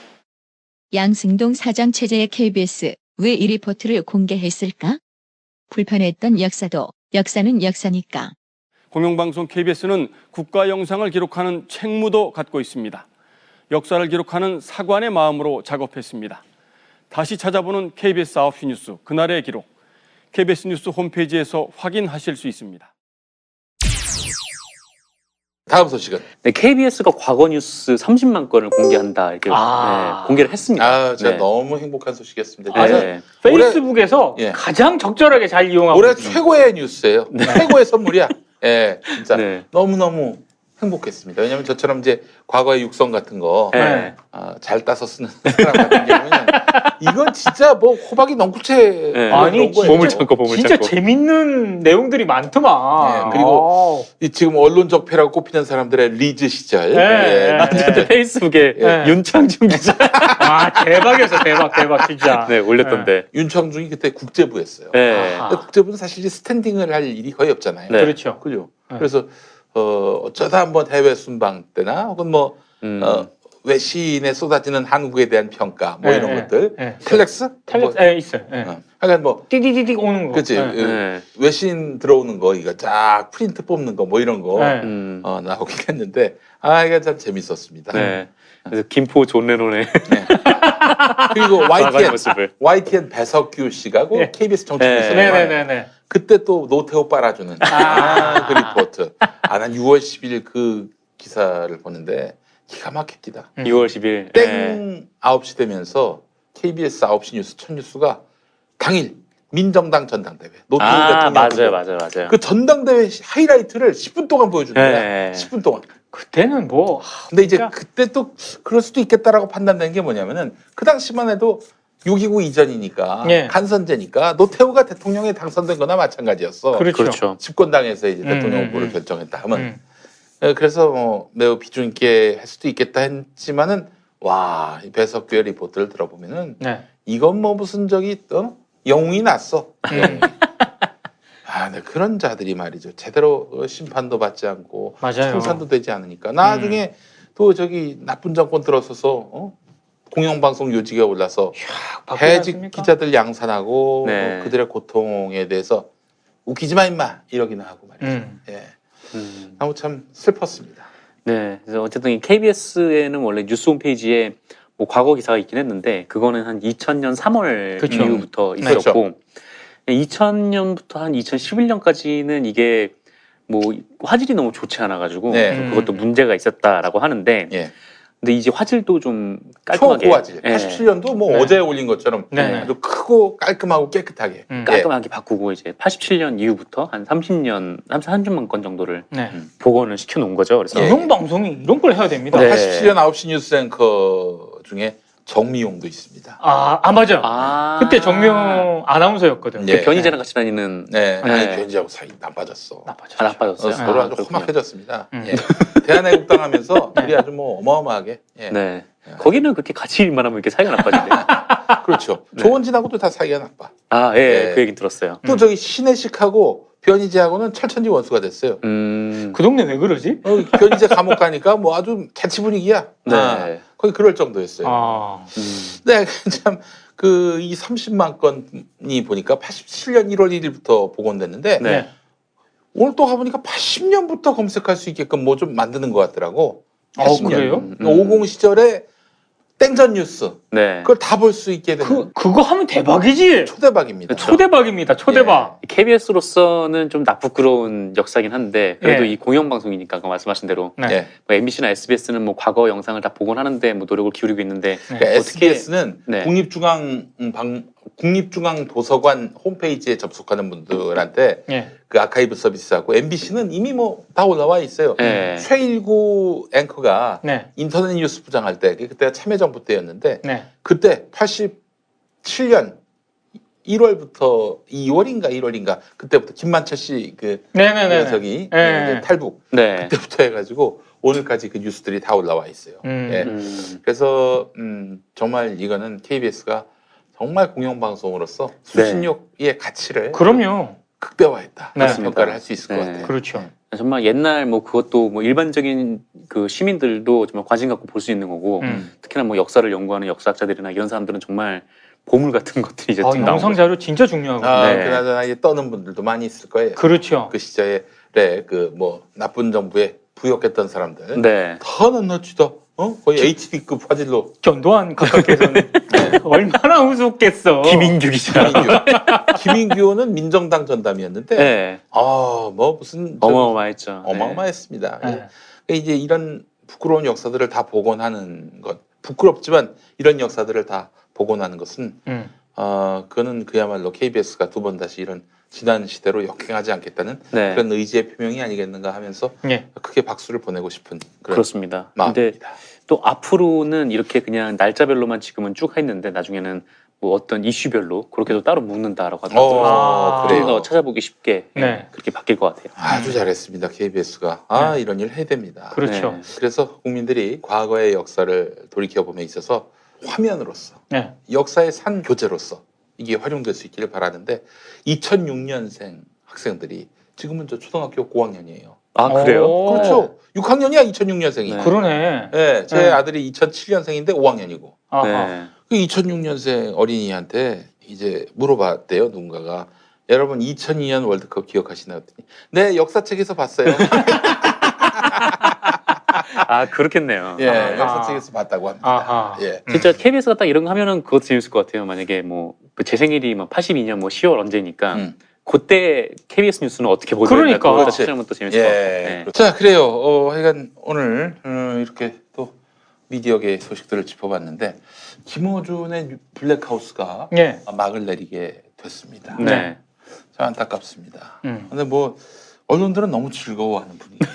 양승동 사장 체제의 KBS 왜 이 리포트를 공개했을까? 불편했던 역사도 역사는 역사니까. 공영방송 KBS는 국가 영상을 기록하는 책무도 갖고 있습니다. 역사를 기록하는 사관의 마음으로 작업했습니다. 다시 찾아보는 KBS 9시 뉴스 그날의 기록. KBS 뉴스 홈페이지에서 확인하실 수 있습니다. 다음 소식은? 네, KBS가 과거 뉴스 30만 건을 공개한다 이렇게 공개를 했습니다. 제가 너무 행복한 소식이었습니다. 페이스북에서 가장 적절하게 잘 이용하고 올해 최고의 뉴스예요. 최고의 선물이야. 진짜 너무너무 행복했습니다. 왜냐하면 저처럼 이제 과거의 육성 같은 거 잘 따서 쓰는 사람 같은 경우는 이건 진짜 뭐 호박이 넝쿨채 아니 보물 진짜 재밌는 내용들이 많더만. 그리고 이 지금 언론적 패라고 꼽히는 사람들의 리즈 시절 페이스북에 윤창중 기자 대박이었어 대박 진짜. 네 올렸던데 윤창중이 그때 국제부였어요. 근데 국제부는 사실 스탠딩을 할 일이 거의 없잖아요. 그렇죠. 그죠. 그래서 어쩌다 한번 해외 순방 때나 혹은 뭐 외신에 쏟아지는 한국에 대한 평가 뭐 이런 것들 텔렉스 있어요. 하여간 뭐 띠디디디 오는 거. 그렇지. 외신 들어오는 거 이거 쫙 프린트 뽑는 거 뭐 이런 거 나오긴 했는데 이게 참 재밌었습니다. 네. 그래서 김포 존 레논의 그리고 YTN 배석규 씨가 KBS 정치부 있었는데 그때 또 노태우 빨아주는 그 리포트. 난 6월 10일 그 기사를 보는데 기가 막힙니다. 6월 10일 땡 9시 되면서 KBS 9시 뉴스 첫 뉴스가 당일 민정당 전당대회 노태우 대통령 맞아요. 그 전당대회 하이라이트를 10분 동안 보여주는 거야. 10분 동안. 그때는 뭐 근데 이제 그때 또 그럴 수도 있겠다라고 판단된 게 뭐냐면은 그 당시만 해도 6.29 이전이니까 간선제니까 노태우가 대통령에 당선된 거나 마찬가지였어. 그렇죠. 집권당에서 이제 대통령 후보를 결정했다 하면 그래서 뭐 매우 비중 있게 할 수도 있겠다 했지만은 와, 이 배석규의 리포트를 들어보면은 이건 뭐 무슨 영웅이 났어. 네, 그런 자들이 말이죠. 제대로 심판도 받지 않고 청산도 되지 않으니까 나중에 또 나쁜 정권 들어서서 공영방송 요직에 올라서 해직 기자들 양산하고 그들의 고통에 대해서 웃기지 마 임마 이러기는 하고 말이죠. 아무 참 슬펐습니다. 네, 그래서 어쨌든 이 KBS에는 원래 뉴스 홈페이지에 뭐 과거 기사가 있긴 했는데 그거는 한 2000년 3월 이후부터 있었고 2000년부터 한 2011년까지는 이게 뭐 화질이 너무 좋지 않아가지고 그것도 문제가 있었다라고 하는데 근데 이제 화질도 좀 깔끔하게 초고화질 87년도 뭐 어제 올린 것처럼 아주 크고 깔끔하고 깨끗하게 깔끔하게 바꾸고 이제 87년 이후부터 한 30만 건 정도를 복원을 시켜놓은 거죠. 그래서 공영방송이 이런 걸 해야 됩니다. 87년 9시 뉴스 앵커 중에 정미용도 있습니다. 맞아요. 그때 정미용 아나운서였거든. 변희재랑 같이 다니는. 변희재하고 사이 나빠졌어. 나빠졌어요. 서로 아주 험악해졌습니다. 대한애국당 하면서 둘이 아주 뭐 어마어마하게. 거기는 그렇게 같이 일만 하면 이렇게 사이가 나빠지네. 그렇죠. 조원진하고도 다 사이가 나빠. 그 얘기 들었어요. 또 신혜식하고 변희재하고는 철천지 원수가 됐어요. 그 동네 왜 그러지? 변희재 감옥 가니까 뭐 아주 개치 분위기야. 거의 그럴 정도였어요. 참 이 30만 건이 보니까 87년 1월 1일부터 복원됐는데 오늘 또 가보니까 80년부터 검색할 수 있게끔 뭐 좀 만드는 것 같더라고. 80년. 그래요? 50 시절에 땡전 뉴스. 그걸 다 볼 수 있게 되는. 그거 하면 대박이지. 초대박입니다. 초대박. KBS로서는 좀 나쁘끄러운 역사긴 한데 그래도 이 공영방송이니까 아까 말씀하신 대로 뭐 MBC나 SBS는 뭐 과거 영상을 다 복원하는데 뭐 노력을 기울이고 있는데 그러니까 SBS는 국립중앙도서관 홈페이지에 접속하는 분들한테 그 아카이브 서비스하고 MBC는 이미 뭐 다 올라와 있어요. 최일구 앵커가 인터넷 뉴스 부장할 때 그때가 참여정부 때였는데 그때 87년 1월부터 2월인가 그때부터 김만철 씨 녀석이 탈북 그때부터 해가지고 오늘까지 그 뉴스들이 다 올라와 있어요. 그래서 정말 이거는 KBS가 정말 공영방송으로서 수신료의 가치를 극대화했다. 그런 평가를 할 수 있을 것 같아요. 그렇죠. 정말 옛날 뭐 그것도 뭐 일반적인 그 시민들도 정말 관심 갖고 볼 수 있는 거고 특히나 뭐 역사를 연구하는 역사학자들이나 이런 사람들은 정말 보물 같은 것들이 이제 영상 자료 진짜 중요하거든요. 그나저나 이제 떠는 분들도 많이 있을 거예요. 그렇죠. 그 시절에 그 뭐 나쁜 정부에 부역했던 사람들 더 낱낱이도 거의 HD급 화질로 전두환 각각께서는 얼마나 우습겠어. 김인규 기자. 김인규는 민정당 전담이었는데 뭐 무슨 어마어마했죠. 어마어마했습니다. 이제 이런 부끄러운 역사들을 다 복원하는 것 부끄럽지만 이런 역사들을 다 복원하는 것은 그거는 그야말로 KBS가 두 번 다시 이런 지난 시대로 역행하지 않겠다는 네. 그런 의지의 표명이 아니겠는가 하면서 네. 크게 박수를 보내고 싶은 그런 그렇습니다. 마음입니다. 근데 또 앞으로는 이렇게 그냥 날짜별로만 지금은 쭉 했는데 나중에는 뭐 어떤 이슈별로 그렇게도 따로 묶는다라고 하더라고요. 그래요. 좀 더 찾아보기 쉽게 네. 그렇게 바뀔 것 같아요. 아주 잘했습니다. KBS가 이런 일 해야 됩니다. 그렇죠. 네. 그래서 국민들이 과거의 역사를 돌이켜봄에 있어서 화면으로서 네. 역사의 산 교재로서 이게 활용될 수 있기를 바라는데 2006년생 학생들이 지금은 저 초등학교 고학년이에요. 아 그래요? 그렇죠. 6학년이야 2006년생이. 그러네. 네, 제 네. 아들이 2007년생인데 5학년이고. 아하. 네. 그 2006년생 어린이한테 이제 물어봤대요, 누군가가. 여러분 2002년 월드컵 기억하시나요? 네, 역사책에서 봤어요. 아 그렇겠네요. 예, 역사책에서 봤다고 합니다. 아하. 예. 진짜 KBS가 딱 이런 거 하면은 그것도 재밌을 것 같아요. 만약에 뭐 제 생일이 뭐 82년 뭐 10월 언제니까 그때 KBS 뉴스는 어떻게 보도했나 그러니까. 그거 그렇지. 찾으면 또 재밌을 것 같아요. 네. 자, 그래요. 하여간 오늘 이렇게 또 미디어계 소식들을 짚어봤는데 김어준의 블랙하우스가 네. 막을 내리게 됐습니다. 네. 참 안타깝습니다. 근데 뭐 언론들은 너무 즐거워하는 분위기예요.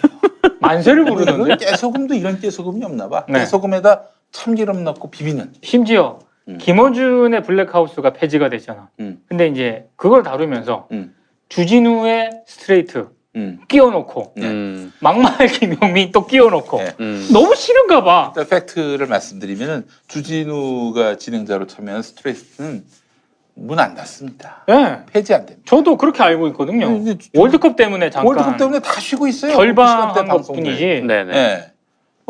만세를 부르던데. 깨소금도 이런 깨소금이 없나 봐. 네. 깨소금에다 참기름 넣고 비비는. 심지어 김어준의 블랙하우스가 폐지가 됐잖아. 근데 이제 그걸 다루면서 주진우의 스트레이트 끼워놓고 막말 김용민 또 끼워놓고 너무 싫은가 봐. 일단 팩트를 말씀드리면은 주진우가 진행자로 참여한 스트레이트는 문 안 닫습니다. 네. 폐지 안 됩니다. 저도 그렇게 알고 있거든요. 월드컵 때문에 잠깐. 월드컵 때문에 다 쉬고 있어요. 결방한 시간대 것뿐이지. 네네. 네.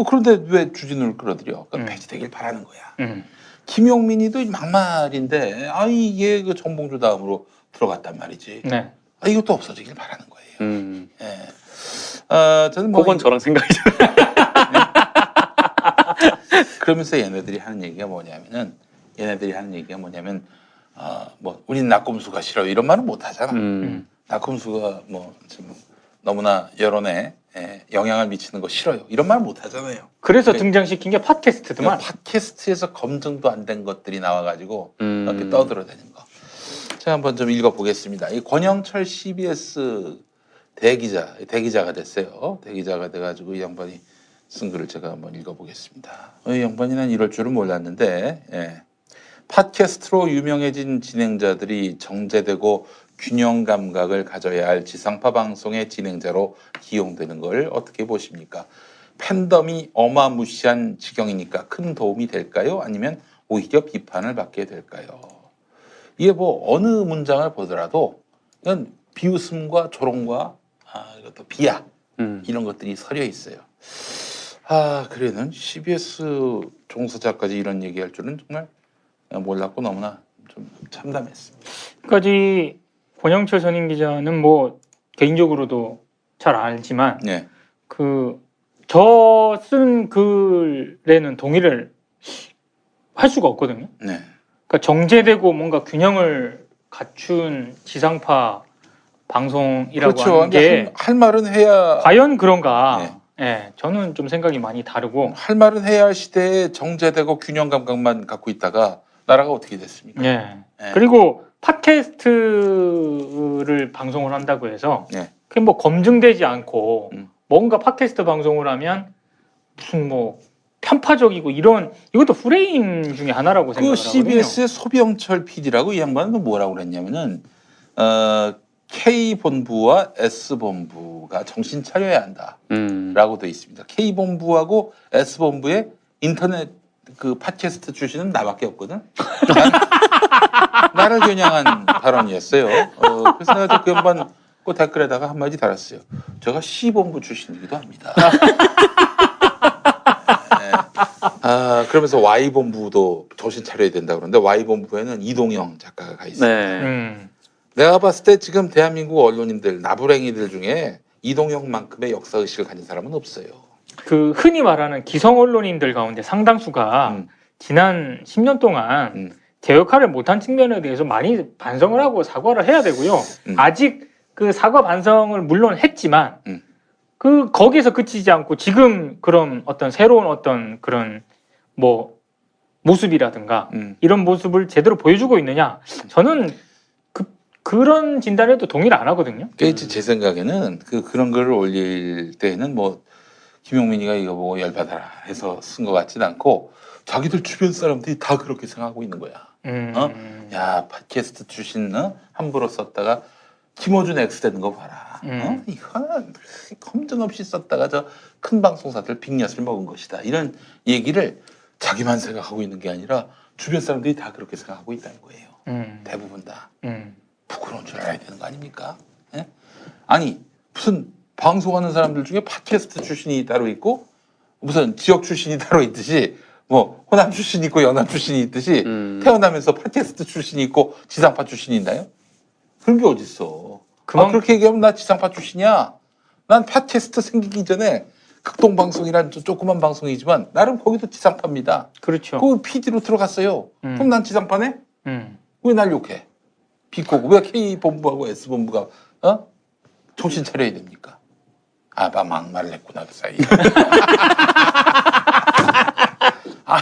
그런데 왜 주진우를 끌어들여? 그러니까 폐지되길 바라는 거야. 김용민이도 막말인데 이게 그 정봉주 다음으로 들어갔단 말이지. 네. 이것도 없어지길 바라는 거예요. 저는 그건 저랑 생각이 그러면서 얘네들이 하는 얘기가 뭐냐면 뭐 우린 낙곰수가 싫어 이런 말은 못 하잖아. 낙곰수가 뭐 좀 너무나 여론에 영향을 미치는 거 싫어요. 이런 말 못 하잖아요. 그래서 등장시킨 게 팟캐스트더만. 팟캐스트에서 검증도 안 된 것들이 나와가지고 이렇게 떠들어대는 거. 제가 한번 좀 읽어보겠습니다. 이 권영철 CBS 대기자가 됐어요. 대기자가 돼가지고 이 양반이 쓴 글을 제가 한번 읽어보겠습니다. 이 양반이 난 이럴 줄은 몰랐는데 팟캐스트로 유명해진 진행자들이 정제되고 균형 감각을 가져야 할 지상파 방송의 진행자로 기용되는 걸 어떻게 보십니까? 팬덤이 어마무시한 지경이니까 큰 도움이 될까요? 아니면 오히려 비판을 받게 될까요? 이게 뭐 어느 문장을 보더라도 이건 비웃음과 조롱과 이것도 비하 이런 것들이 서려 있어요. 그래는 CBS 종사자까지 이런 얘기할 줄은 정말 몰랐고 너무나 좀 참담했습니다. 까지 권영철 선임 기자는 뭐 개인적으로도 잘 알지만 저 쓴 글에는 동의를 할 수가 없거든요. 그러니까 정제되고 뭔가 균형을 갖춘 지상파 방송이라고 그렇죠. 하는 게 할 말은 해야 과연 그런가? 저는 좀 생각이 많이 다르고 할 말은 해야 할 시대에 정제되고 균형 감각만 갖고 있다가 나라가 어떻게 됐습니까? 그리고 팟캐스트를 방송을 한다고 해서 그게 뭐 검증되지 않고 뭔가 팟캐스트 방송을 하면 무슨 뭐 편파적이고 이것도 프레임 중에 하나라고 생각을 하거든요. CBS의 소병철 PD라고 이 양반은 뭐라고 그랬냐면은 K본부와 S본부가 정신 차려야 한다라고 돼 있습니다. K본부하고 S본부의 인터넷 그 팟캐스트 출신은 나밖에 없거든. 나를 겨냥한 발언이었어요. 그래서 내가 그 양반 그 댓글에다가 한마디 달았어요. 제가 C본부 출신이기도 합니다. 그러면서 Y본부도 정신 차려야 된다 그러는데 Y본부에는 이동영 작가가 가 있어요. 내가 봤을 때 지금 대한민국 언론인들 나부랭이들 중에 이동영만큼의 역사의식을 가진 사람은 없어요. 그 흔히 말하는 기성 언론인들 가운데 상당수가 지난 10년 동안 제 역할을 못한 측면에 대해서 많이 반성을 하고 사과를 해야 되고요. 아직 그 사과 반성을 물론 했지만 거기에서 그치지 않고 지금 그런 어떤 새로운 어떤 그런 뭐 모습이라든가 이런 모습을 제대로 보여주고 있느냐? 저는 그런 진단에도 동의를 안 하거든요. 그러니까 제 생각에는 그런 거를 올릴 때는 뭐 김용민이가 이거 보고 열받아라 해서 쓴 것 같지는 않고 자기들 주변 사람들이 다 그렇게 생각하고 있는 거야. 야, 팟캐스트 출신 함부로 썼다가 김어준 X 되는 거 봐라. 이거는 검증 없이 썼다가 저 큰 방송사들 빅엿을 먹은 것이다. 이런 얘기를 자기만 생각하고 있는 게 아니라 주변 사람들이 다 그렇게 생각하고 있다는 거예요. 대부분 다. 부끄러운 줄 알아야 되는 거 아닙니까? 예? 아니 무슨 방송하는 사람들 중에 팟캐스트 출신이 따로 있고 무슨 지역 출신이 따로 있듯이 뭐 호남 출신이 있고 연합 출신이 있듯이 태어나면서 팟캐스트 출신이 있고 지상파 출신이 있나요? 그런 게 어딨어. 그렇게 얘기하면 나 지상파 출신이야. 난 팟캐스트 생기기 전에 극동방송이란 조그만 방송이지만 나름 거기도 지상파입니다. 그렇죠. 그 PD로 들어갔어요. 그럼 난 지상파네? 왜 날 욕해? 비꼬고 왜 K본부하고 S본부가 정신 차려야 됩니까? 막말을 했구나 그 사이에.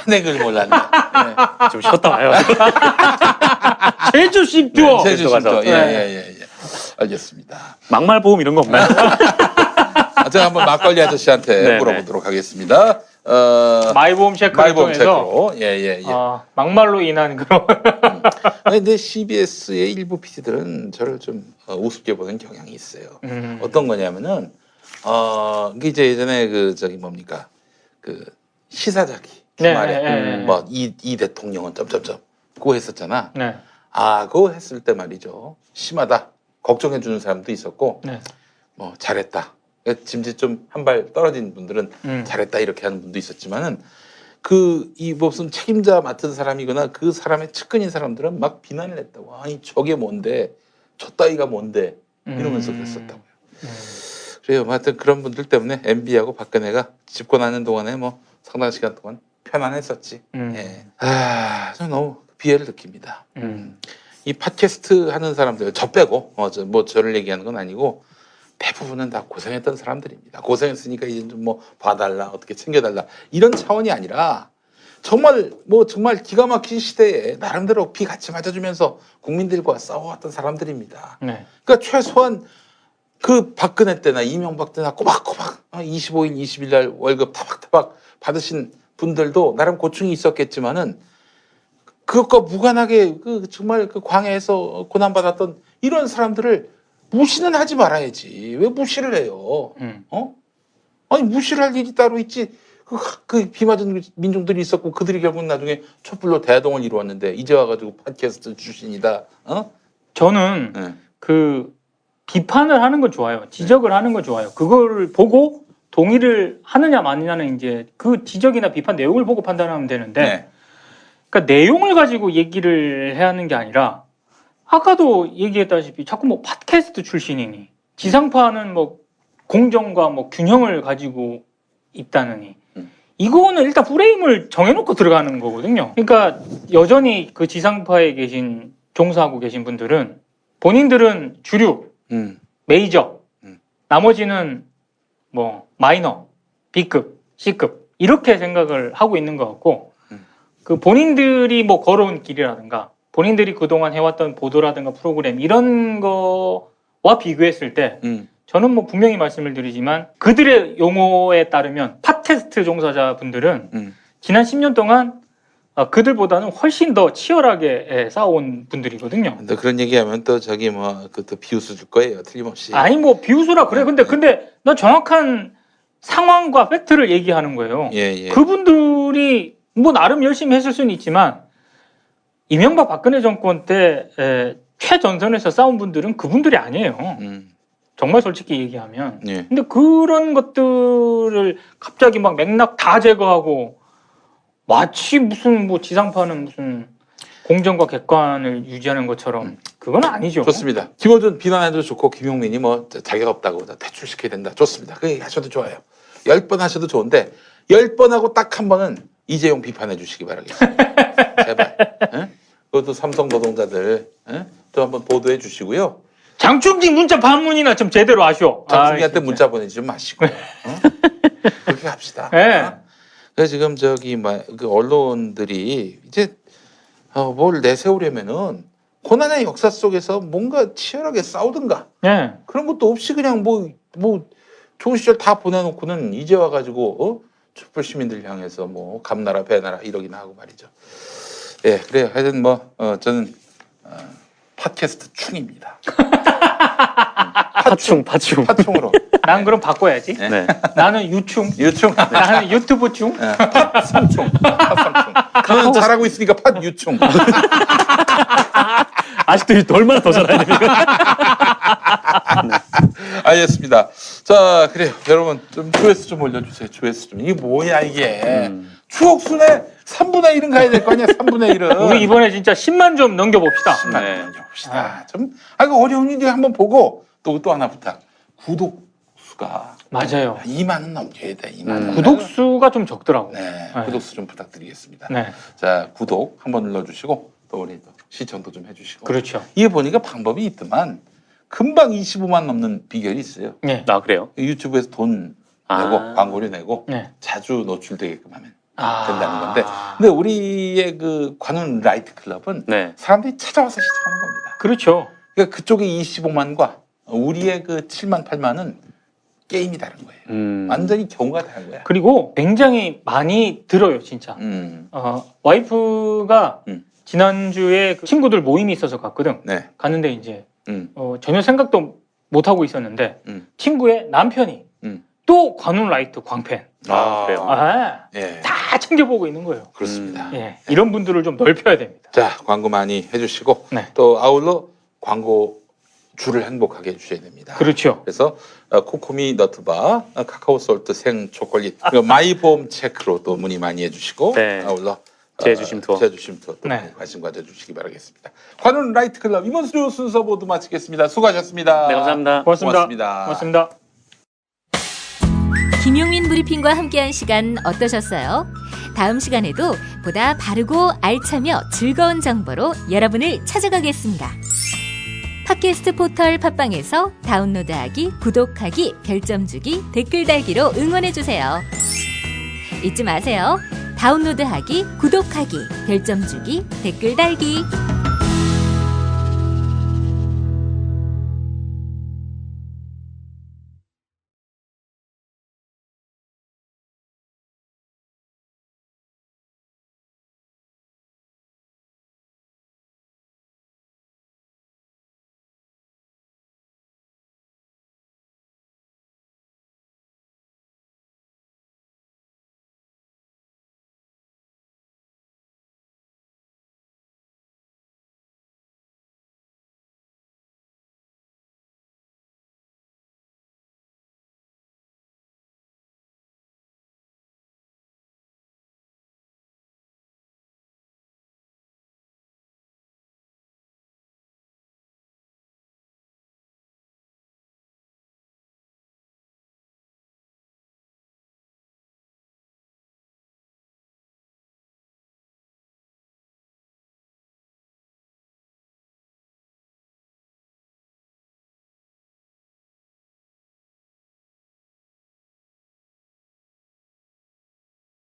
그걸 몰랐네. 네. 좀 쉬었다 와요. 제주 쉼표. 제주 쉼표. 예. 알겠습니다. 막말 보험 이런 거 없나요? 제가 한번 막걸리 아저씨한테 물어보도록 하겠습니다. 마이보험 체크를 통해서 예. 막말로 인한 그런. 근데 CBS의 일부 PD들은 저를 좀 우습게 보는 경향이 있어요. 어떤 거냐면은 이게 이제 예전에 그 시사자기 주말에 뭐 이 대통령은 점점점 그거 했었잖아. 네. 그거 했을 때 말이죠. 심하다. 걱정해 주는 사람도 있었고 네. 뭐 잘했다. 짐짓 좀 한 발 떨어진 분들은 잘했다 이렇게 하는 분도 있었지만은 이 무슨 책임자 맡은 사람이거나 그 사람의 측근인 사람들은 막 비난을 했다고. 아니 저게 뭔데 저 따위가 뭔데 이러면서 그랬었다고요. 그래요. 하여튼 그런 분들 때문에 MB하고 박근혜가 집권하는 동안에 뭐 상당 시간 동안 편안했었지. 예. 저는 너무 비애를 느낍니다. 이 팟캐스트 하는 사람들 저 빼고 저를 얘기하는 건 아니고 대부분은 다 고생했던 사람들입니다. 고생했으니까 이제 좀 뭐 봐달라 어떻게 챙겨달라 이런 차원이 아니라 정말 기가 막힌 시대에 나름대로 비 같이 맞아주면서 국민들과 싸워왔던 사람들입니다. 네. 그러니까 최소한 그 박근혜 때나 이명박 때나 꼬박꼬박 25일, 20일 날 월급 타박타박 받으신 분들도 나름 고충이 있었겠지만은 그것과 무관하게 정말 광해에서 고난받았던 이런 사람들을 무시는 하지 말아야지. 왜 무시를 해요? 아니 무시를 할 일이 따로 있지. 그 비 맞은 민중들이 있었고 그들이 결국 나중에 촛불로 대동을 이루었는데 이제 와가지고 팟캐스트 출신이다. 저는 그 비판을 하는 건 좋아요. 지적을 하는 건 좋아요. 그거를 보고 동의를 하느냐 마느냐는 이제 그 지적이나 비판 내용을 보고 판단하면 되는데 그러니까 내용을 가지고 얘기를 해야 하는 게 아니라 아까도 얘기했다시피 자꾸 뭐 팟캐스트 출신이니 지상파는 뭐 공정과 뭐 균형을 가지고 있다느니 이거는 일단 프레임을 정해놓고 들어가는 거거든요. 그러니까 여전히 그 지상파에 종사하고 계신 분들은 본인들은 주류, 메이저, 나머지는 뭐 마이너, B급, C급 이렇게 생각을 하고 있는 것 같고 그 본인들이 뭐 걸어온 길이라든가 본인들이 그동안 해왔던 보도라든가 프로그램 이런 거와 비교했을 때 저는 뭐 분명히 말씀을 드리지만 그들의 용어에 따르면 팟캐스트 종사자분들은 지난 10년 동안 그들보다는 훨씬 더 치열하게 싸워온 분들이거든요. 근데 그런 얘기하면 또 또 비웃어 줄 거예요. 틀림없이. 아니 뭐 비웃으라 그래. 근데 난 정확한 상황과 팩트를 얘기하는 거예요. 예. 그분들이 뭐 나름 열심히 했을 수는 있지만 이명박 박근혜 정권 때 최전선에서 싸운 분들은 그분들이 아니에요. 정말 솔직히 얘기하면. 근데 그런 것들을 갑자기 막 맥락 다 제거하고 마치 무슨 뭐 지상파는 무슨 공정과 객관을 유지하는 것처럼 그건 아니죠. 좋습니다. 김어준 비난해도 좋고 김용민이 뭐 자격 없다고 퇴출시켜야 된다. 좋습니다. 그 얘기 하셔도 좋아요. 10번 하셔도 좋은데 10번 하고 딱 한 번은 이재용 비판해 주시기 바라겠습니다. 제발. 그것도 삼성 노동자들 또 한번 보도해 주시고요. 장충기 문자 반문이나 좀 제대로 하시오. 장충기한테 문자 보내지 좀 마시고 그렇게 합시다. 그래서 지금 그 언론들이 이제 뭘 내세우려면은 고난의 역사 속에서 뭔가 치열하게 싸우든가 네. 그런 것도 없이 그냥 뭐 좋은 시절 다 보내놓고는 이제 와가지고 촛불 시민들 향해서 뭐 감나라 배나라 이러기나 하고 말이죠. 예, 그래요. 하여튼 뭐 저는 팟캐스트 충입니다. 파충으로. 난 그럼 바꿔야지. 네. 나는 유충. 나는 유튜브 충. 네. 팟삼충. 그건 잘하고 있으니까 팟유충. 아직도 얼마나 더 잘해야 됩니까? 알겠습니다. 자, 그래요. 여러분 좀 조회수 좀 올려주세요. 조회수 좀. 이게 뭐야 이게. 추억순에 3분의 1은 가야 될 거 아니야. 3분의 1은. 우리 이번에 진짜 10만 좀 넘겨봅시다. 10만 넘겨봅시다. 좀 어려운 일이 한번 보고 또 하나 부탁. 구독수가 맞아요. 2만은 넘겨야 돼. 2만. 구독수가 좀 적더라고. 네. 구독수 좀 부탁드리겠습니다. 네. 자, 구독 한번 눌러주시고 또 우리 또 시청도 좀 해주시고. 그렇죠. 이게 보니까 방법이 있더만 금방 25만 넘는 비결이 있어요. 네. 아, 그래요? 유튜브에서 돈 내고 광고료 내고 네. 자주 노출되게끔 하면 된다는 건데. 근데 우리의 그 관훈 라이트 클럽은 사람들이 찾아와서 시청하는 겁니다. 그렇죠. 그러니까 그쪽의 25만과 우리의 그 7만 8만은 게임이 다른 거예요. 완전히 경우가 다른 거야. 그리고 굉장히 많이 들어요, 진짜. 와이프가 지난주에 그 친구들 모임이 있어서 갔거든. 네. 갔는데 이제 전혀 생각도 못 하고 있었는데 친구의 남편이 또 관훈 라이트 광팬. 아, 그래요? 예. 다 챙겨보고 있는 거예요. 그렇습니다. 예. 이런 분들을 좀 넓혀야 됩니다. 자, 광고 많이 해주시고 또 아울러 광고 주를 행복하게 해주셔야 됩니다. 그렇죠. 그래서 코코미 너트바, 카카오 솔트 생 초콜릿, 마이보험 체크로 또 문의 많이 해주시고 아울러 제주심 투어 또 관심 가져주시기 바라겠습니다. 관훈 라이트 클럽 이번 주 순서 모두 마치겠습니다. 수고하셨습니다. 네, 감사합니다. 고맙습니다. 김용민 브리핑과 함께한 시간 어떠셨어요? 다음 시간에도 보다 바르고 알차며 즐거운 정보로 여러분을 찾아가겠습니다. 팟캐스트 포털 팟빵에서 다운로드하기, 구독하기, 별점 주기, 댓글 달기로 응원해주세요. 잊지 마세요. 다운로드하기, 구독하기, 별점 주기, 댓글 달기.